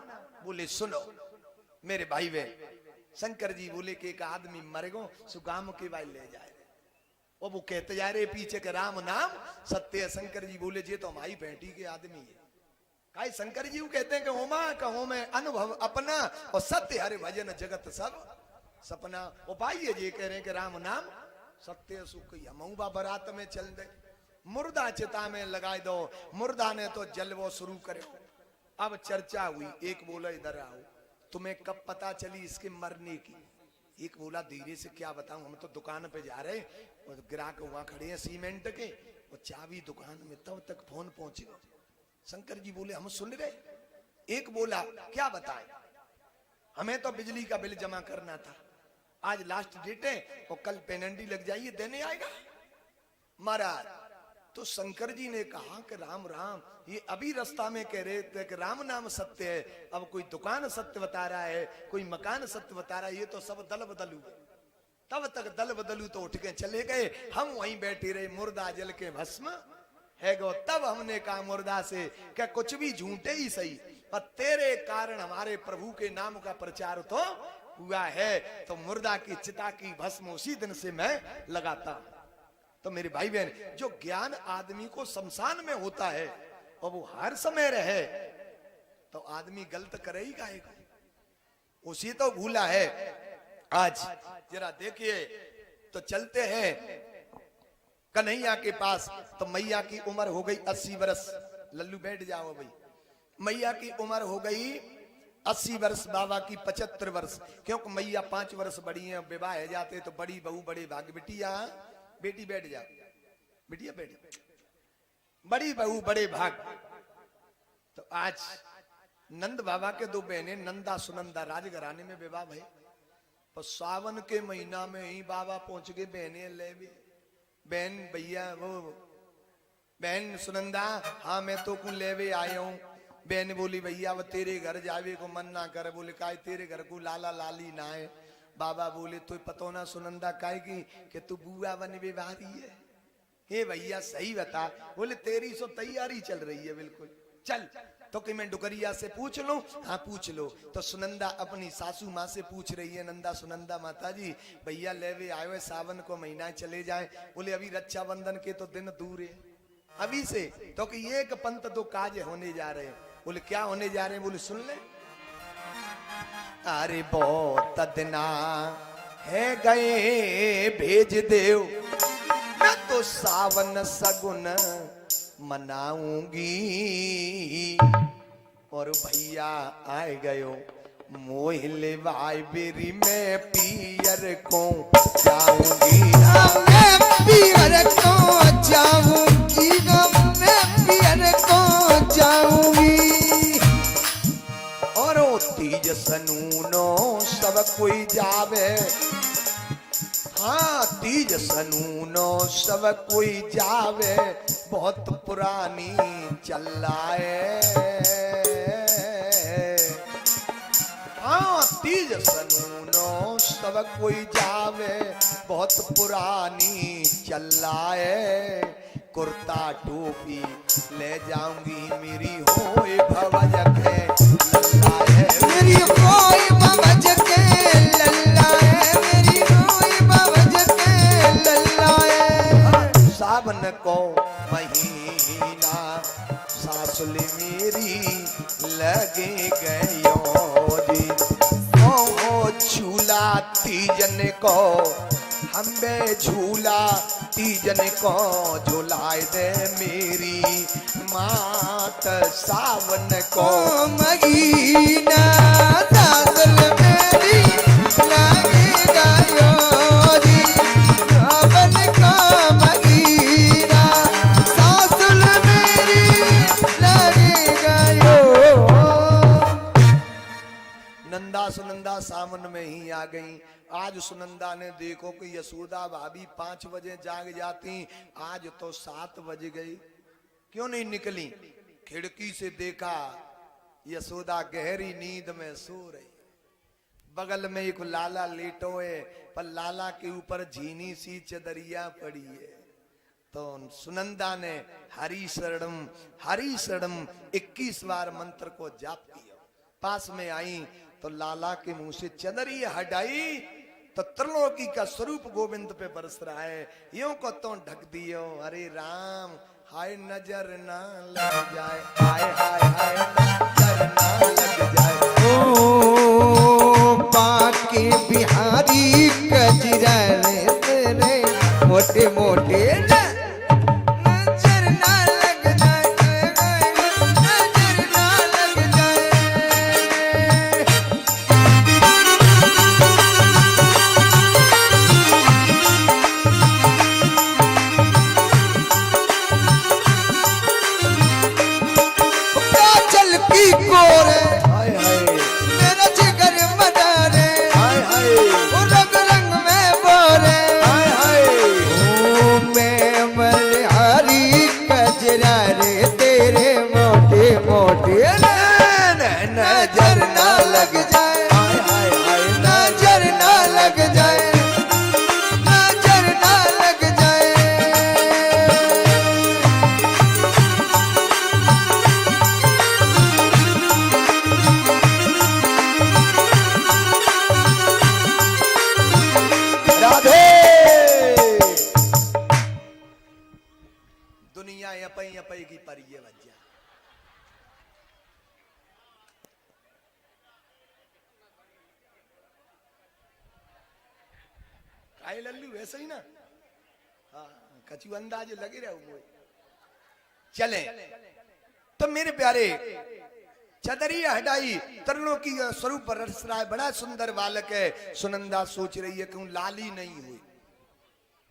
बोले सुनो मेरे भाई वे। शंकर जी बोले कि एक आदमी मर गो सुगाम के भाई ले जाए, और वो कहते जा रहे पीछे के राम नाम सत्य है। शंकर जी बोले जे तो हमारी बेटी के आदमी है। काई शंकर जी कहते हैं कि होमा कहो में अनुभव अपना, और सत्य हरे भजन जगत सब सपना। वो भाई ये जे कह रहे हैं कि राम नाम सत्य सुख, हमऊबा बारात में चल दे, मुर्दा चिता में लगाए दो। मुर्दा ने तो जलवो शुरू करे, अब चर्चा हुई, एक बोला इधर आओ, तुम्हें कब पता चली इसके मरने की? एक बोला धीरे से क्या बताऊं, हम तो दुकान पे जा रहे और ग्राहक वहां खड़े हैं सीमेंट के और चाबी दुकान में, तब तक फोन पहुंच गया। शंकर जी बोले हम सुन रहे। एक बोला क्या बताएं, हमें तो बिजली का बिल जमा करना था, आज लास्ट डेट है और कल पेनल्टी लग जाइए, देने आएगा महाराज। तो शंकर जी ने कहा कि राम राम, ये अभी रास्ता में कह रहे थे कि राम नाम सत्य है, अब कोई दुकान सत्य बता रहा है, कोई मकान सत्य बता रहा है, ये तो सब दल बदलू। तब तक दल बदलू तो उठ के चले गए, हम वहीं बैठे रहे, मुर्दा जल के भस्म है गो। तब हमने कहा मुर्दा से कि कुछ भी झूठे ही सही, पर तेरे कारण हमारे प्रभु के नाम का प्रचार तो हुआ है, तो मुर्दा की चिता की भस्म उसी दिन से मैं लगाता। तो मेरे भाई बहन, जो ज्ञान आदमी को शमशान में होता है और वो हर समय रहे, तो आदमी गलत करे ही काहेगा, उसी तो भूला है। आज जरा देखिए, तो चलते हैं कन्हैया के पास, तो मैया की उम्र हो गई 80 वर्ष। लल्लू बैठ जाओ भाई। मैया की उम्र हो गई 80 वर्ष, बाबा की 75 वर्ष, क्योंकि मैया 5 वर्ष बड़ी है, विवाह है जाते तो बड़ी बहू बड़े भाग। बिटिया बेटी बैठ जा, बिटिया बैठ, बड़ी बहू बड़े भाग। तो आज नंद बाबा के 2 बहनें नंदा सुनंदा राजघराने में विवाह भई, पर सावन के महीना में ही बाबा पहुंच गए, बहनें ले भी। बहन भैया वो बहन सुनंदा, हाँ मैं तो को लेवे आया हूँ। बहन बोली भैया वो तेरे घर जावे को मन ना करे। बोले काय तेरे घर को लाला लाली ना है। बाबा बोले तो पतो ना सुनंदा काय की कि तू बुआ बनवे वारी है। हे भैया सही बता। बोले तेरी सो तैयारी चल रही है बिल्कुल, चल तो कि मैं डुकरिया से पूछ लूं। हाँ पूछ लो। तो सुनंदा अपनी सासू माँ से पूछ रही है, नंदा सुनंदा माता जी भैया लेवे आयो है, सावन को महीना चले जाए। बोले अभी रक्षाबंधन के तो दिन दूर है अभी से, तो कि एक पंथ 2 काज होने जा रहे हैं। बोले क्या होने जा रहे हैं? बोले सुन ले। अरे बहुत दिना है गए भेज देव, मैं तो सावन सगुन मनाऊंगी। और भैया आए गयो मोहिले भाई बेरी में पियर को जाऊंगी। मैं पियर को जाऊंगी, मैं पियर को जाऊंगी। और ओ तीज सनूनो सब कोई जावे, हाँ तीज सनूनो सब कोई जावे, बहुत पुरानी चल रहा है। हाँ तीज सनूनो सब कोई जावे, बहुत पुरानी चल रहा है। कुर्ता टोपी ले जाऊंगी, मेरी होए भवज के लल्ला है, मेरी होए भवज के लल्ला है, मेरी होए भवज के लल्ला है। सावन को महीना सासुल मेरी लगे गयो जी। ओ झूला तीजन को हमें झूला तीजन को झुलाए दे मेरी मात। सावन को महीना सासुल मेरी लगे गयो जी। सावन को महीना सासुल मेरी लगे गयो। नंदा सुनंदा सावन में ही आ गई। आज सुनंदा ने देखो कि यशोदा भाभी 5 बजे जाग जाती, आज तो 7 बज गई, क्यों नहीं निकली? खिड़की से देखा यशोदा गहरी नींद में सो रही, बगल में एक लाला लेटो है, पर लाला के ऊपर झीनी सी चदरिया पड़ी है। तो सुनंदा ने हरि शरणम 21 बार मंत्र को जाप किया। पास में आई तो लाला के मुंह से चदरी हटाई, तो त्रिलोकी का स्वरूप गोविंद पे बरस रहा है। यूं को तो ढक दियो, अरे राम हाय नजर ना लग जाए, हाय हाय हाय नजर ना लग जाए। ओ बाके बिहारी कजरा रे तेरे मोटे मोटे नजर ना लग जाए, नजर ना लग दुनिया यपई यपई की परिये वज्जा। काहे लल्लू वैसे ही ना, हाँ कचू अंदाज लगे रहे हुए। चले तो मेरे प्यारे चदरिया हटाई, तरुणों की स्वरूप रस रहा है, बड़ा सुंदर बालक है। सुनंदा सोच रही है क्यों लाली नहीं हुई।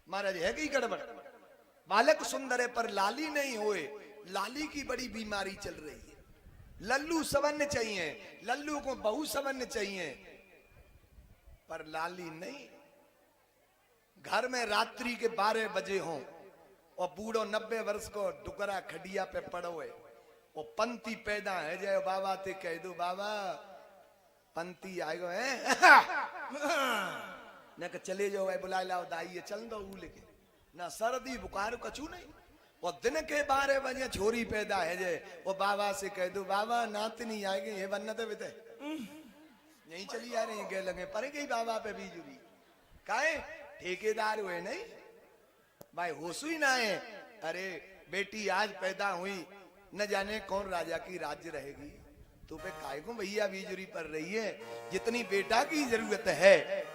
महाराज है कि गड़बड़, बालक सुंदर है पर लाली नहीं हुए। लाली की बड़ी बीमारी चल रही है। लल्लू सवर्ण चाहिए, लल्लू को बहू सवर्ण चाहिए, पर लाली नहीं। घर में रात्रि के 12 बजे हो और बूढ़ो 90 वर्ष को डुकरा खडिया पे पड़ो है, वो पंती पैदा है जाए बाबा ते कह दो बाबा पंती आएगो है न के चले जाओ भाई बुला लाओ दाई चल दो ऊ लेके ना सर्दी बुखार कछू नहीं। वो दिन के 12 बजे छोरी पैदा है जे वो बाबा से कह दो बाबा नातनी आएगी ये बन्नत बिते यही चली आ रही गे लगे पर गई बाबा पे बीजुरी काहे ठेकेदार हुए नहीं भाई होश ही ना है। अरे बेटी आज पैदा हुई न जाने कौन राजा की राज्य रहेगी, तू पे काय को भैया बीजुरी पड़ रही है। जितनी बेटा की जरूरत है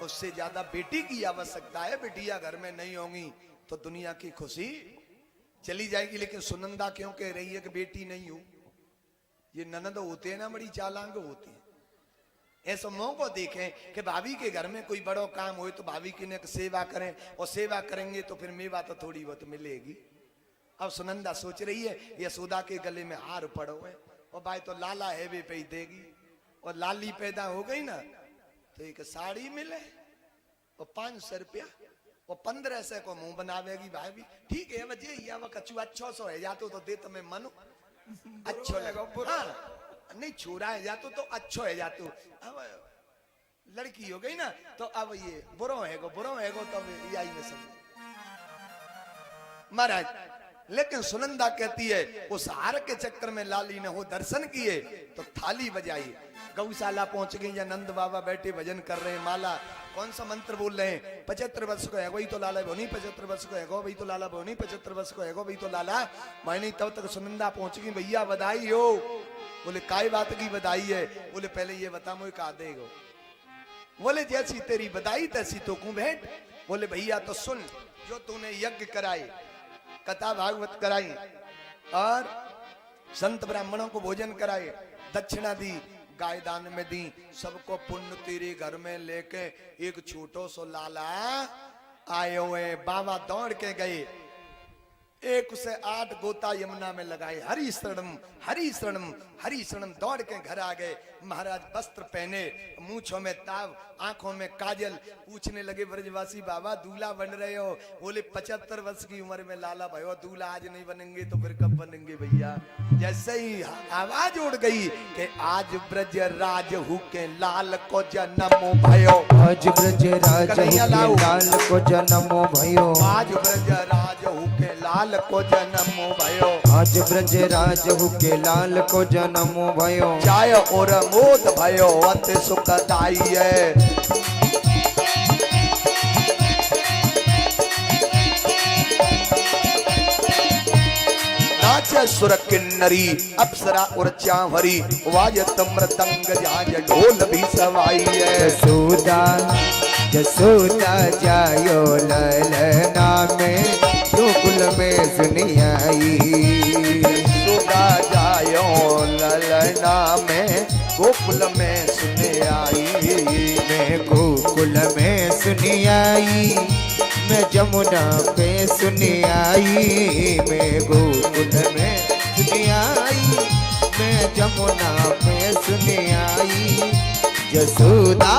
उससे ज्यादा बेटी की आवश्यकता है। बेटियां घर में नहीं होंगी तो दुनिया की खुशी चली जाएगी। लेकिन सुनंदा क्यों कह रही है कि बेटी नहीं हो। ये ननद होते हैं ना बड़ी चालाक होती है। ऐसा मौको देखें कि भाभी के घर में कोई बड़ो काम हो तो भाभी की ने सेवा करें और सेवा करेंगे तो फिर मेवा तो थोड़ी बहुत मिलेगी। अब सुनंदा सोच रही है यशोदा के गले में हार पड़ो है और भाई तो लाला है वे पे देगी और लाली पैदा हो गई ना तो एक साड़ी मिले और 500 रुपया और 1500 को मुंह बनावेगी भाई भी ठीक है वजह या वह कचू अच्छो सो है जातो तो दे तुम्हें मनो अच्छो लगा नहीं छोरा है जातो तो अच्छो है जातो। अब लड़की हो गई ना तो अब ये बुरो है गो तो यही में समझ महाराज। लेकिन सुनंदा कहती है उस हार के चक्कर में लाली ने हो दर्शन किए तो थाली बजाई। गौशाला पहुंच गई या नंद बाबा बैठे भजन कर रहे हैं। माला कौन सा मंत्र बोल रहे हैं 75 वर्ष को है वही तो लाला भोनी 75 वर्ष को है गो वही तो लाला भोनी 75 वर्ष को है गो वही तो लाला मैंने तब तक सुनंदा पहुंच गई। भैया बधाई हो। बोले काय बात की बधाई है। बोले पहले ये बता मुझे कहा देगो। बोले जैसी तेरी बधाई तैसी तो कू भेंट। बोले भैया तो सुन जो तूने यज्ञ कराए कथा भागवत कराई और संत ब्राह्मणों को भोजन कराए दक्षिणा दी गाय दान में दी सबको पुण्य तेरे घर में लेके एक छोटो सो लाला आए हुए। बाबा दौड़ के गए 1 से 8 गोता यमुना में लगाए। हरि शरणम दौड़ के घर आ गए। महाराज वस्त्र पहने मूंछों में ताव आंखों में काजल पूछने लगे ब्रजवासी बाबा दूल्हा बन रहे हो। बोले 75 वर्ष की उम्र में लाला भयो दूल्हा आज नहीं बनेंगे तो फिर कब बनेंगे भैया। जैसे ही आवाज उड़ गई कि आज ब्रज राज हुके लाल को जन्मो भयो। आज ब्रज राज हुके लाल को जन्मो भयो। आज ब्रज राज हुके लाल को जन्मो भयो। आज ब्रज राज हुके लाल को जन्मो भयो। जय और मोद भयो अति सुखदाई है। नाचे सुर किन्नरी अप्सरा और चांवरी वाजत मृदंग जाज ढोल भी सवाई है। जसोदा जायो ललना में गोकुल में सुनियाई। जसोदा जायो ललना में गोकुल में सुनियाई। मैं गोकुल में सुनियाई मैं जमुना पे सुनियाई। मैं गोकुल में सुनियाई मैं जमुना पे सुनियाई। जसोदा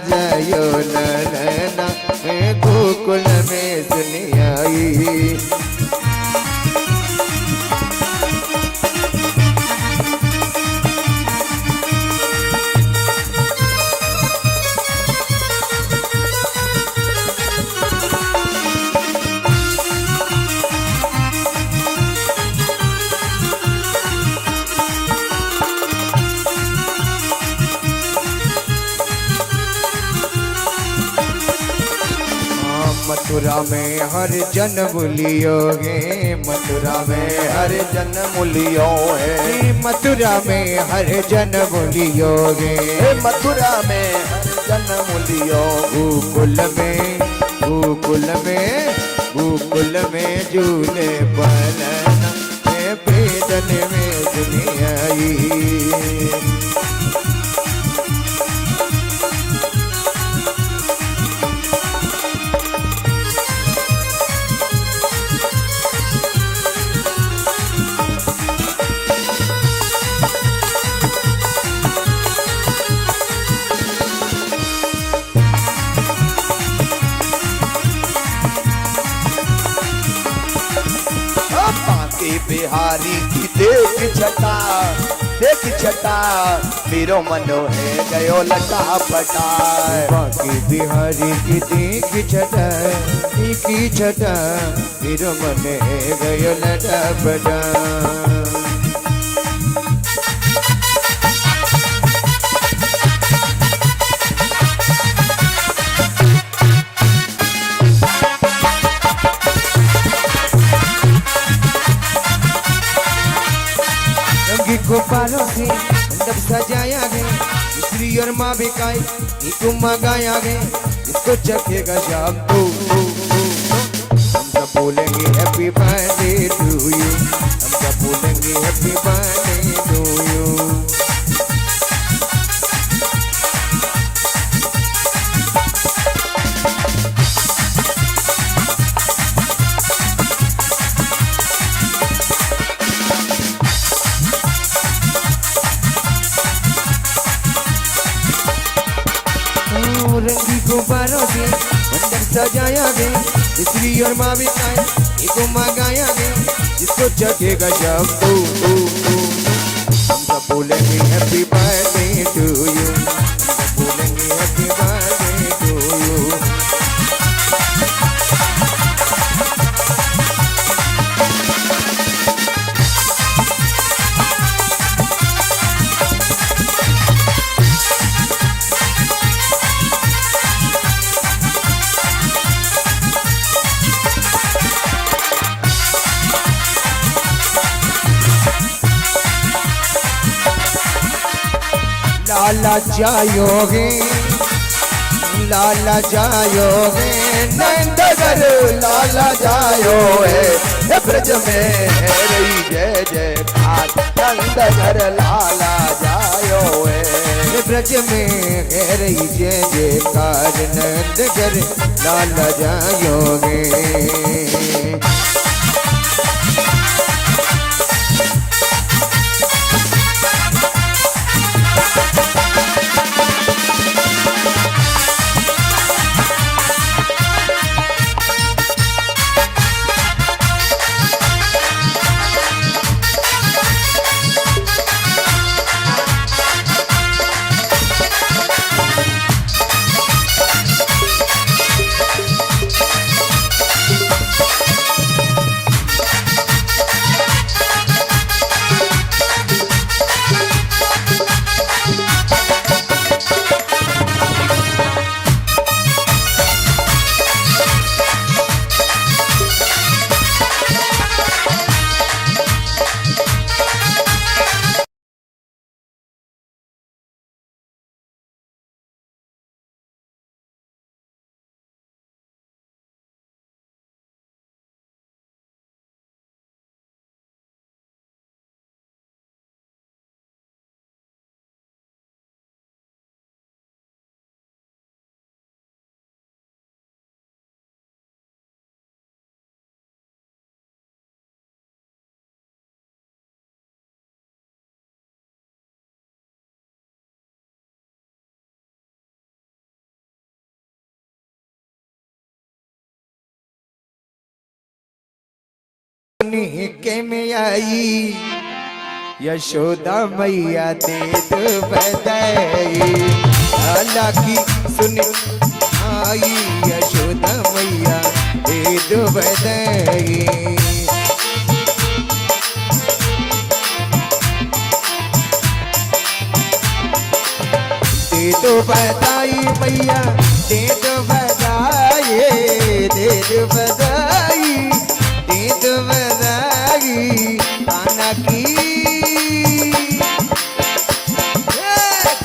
जायो ललना मैं गोकुल में सुनियाई। मथुरा में हर जन्म लियोगे, मथुरा में हर जन्म लियो है, मथुरा में हर जन्म लियोगे, मथुरा में हर जन्म लियो। गोकुल में गोकुल में गोकुल में झूले पलना बेदन में दुनिया आई। बिहारी की देख छटा मेरो मनो है गयो लटा पटा। बाकी बिहारी की देख छटा मेरो मन है गयो लटा पटा। गुब्बारों से मंडप सजाया है, दूसरी और माँ बिकाई इसको मंगाया है, इसको चखेगा शाम को। हम सब बोलेंगे हैप्पी बर्थडे टू यू, हम सब बोलेंगे हैप्पी बर्थडे टू यू। रंगी गुब्बारों से मंडप सजाया गया, दूसरी और माँ बिकाई इसको मंगाया गया, जिसको चखेगा शाम को। हम सब बोलेंगे हैप्पी बर्थडे टू यू, हम सब बोलेंगे हैप्पी बर्थडे टू यू। लाला जायोगे, लाला जायोगे नंदगर लाला जायो है, ब्रज में है रही जय जयकार। नंदगर लाला जायो है, ब्रज में है रही जय जयकार। नंदगर लाला जायोगे। के में आई यशोदा मैया दे दो बधाई। हालांकि सुन आई यशोदा मैया दे दो बधाई। दे दो बधाई मैया दे दो बधाई, दे दो बधाई, दे दो बधाई कान्हा की,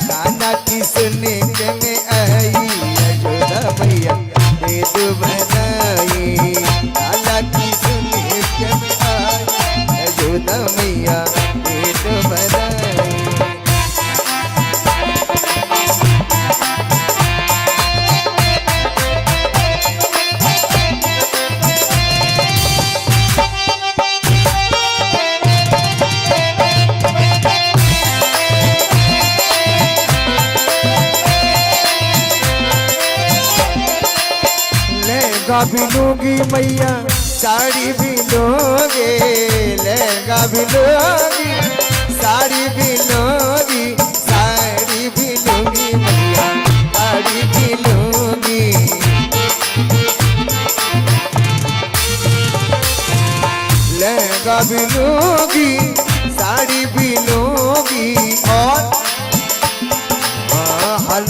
कान्हा की सुनने के में आई यशोदा मैया दे दो बधाई, कान्हा की सुनने के में आई यशोदा मैया दे दो बधाई। लहंगा भी लूंगी मैया साड़ी भी लोगे, लहंगा भी लोगी साड़ी भी लोगी, साड़ी भी लूंगी मैया साड़ी भी लूंगी। लहंगा भी लूंगी साड़ी भी लूंगी और हल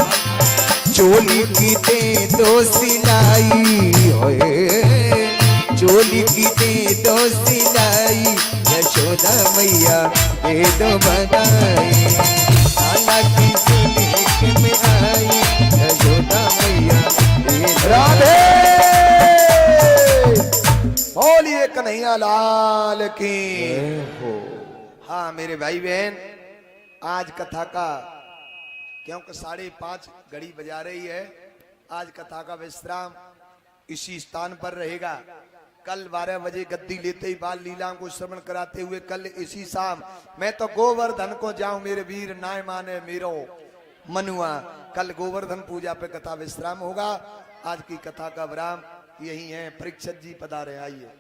चोली की दे दो सिलाई, होए चोली की दे दो सिलाई यशोदा मैया दे दो बधाई, कान्हा की सुनने में आई यशोदा मैया दे दो राधे बोलिए कन्हैया लाल की। हाँ मेरे भाई बहन, आज कथा का क्योंकि 5:30 घड़ी बजा रही है, आज कथा का विश्राम इसी स्थान पर रहेगा। कल 12 बजे गद्दी लेते ही बाल लीला को श्रवण कराते हुए कल इसी शाम मैं तो गोवर्धन को जाऊं मेरे वीर नाय माने मेरो मनुआ। कल गोवर्धन पूजा पे कथा विश्राम होगा। आज की कथा का विराम यही है। परीक्षित जी पधारे, आइए।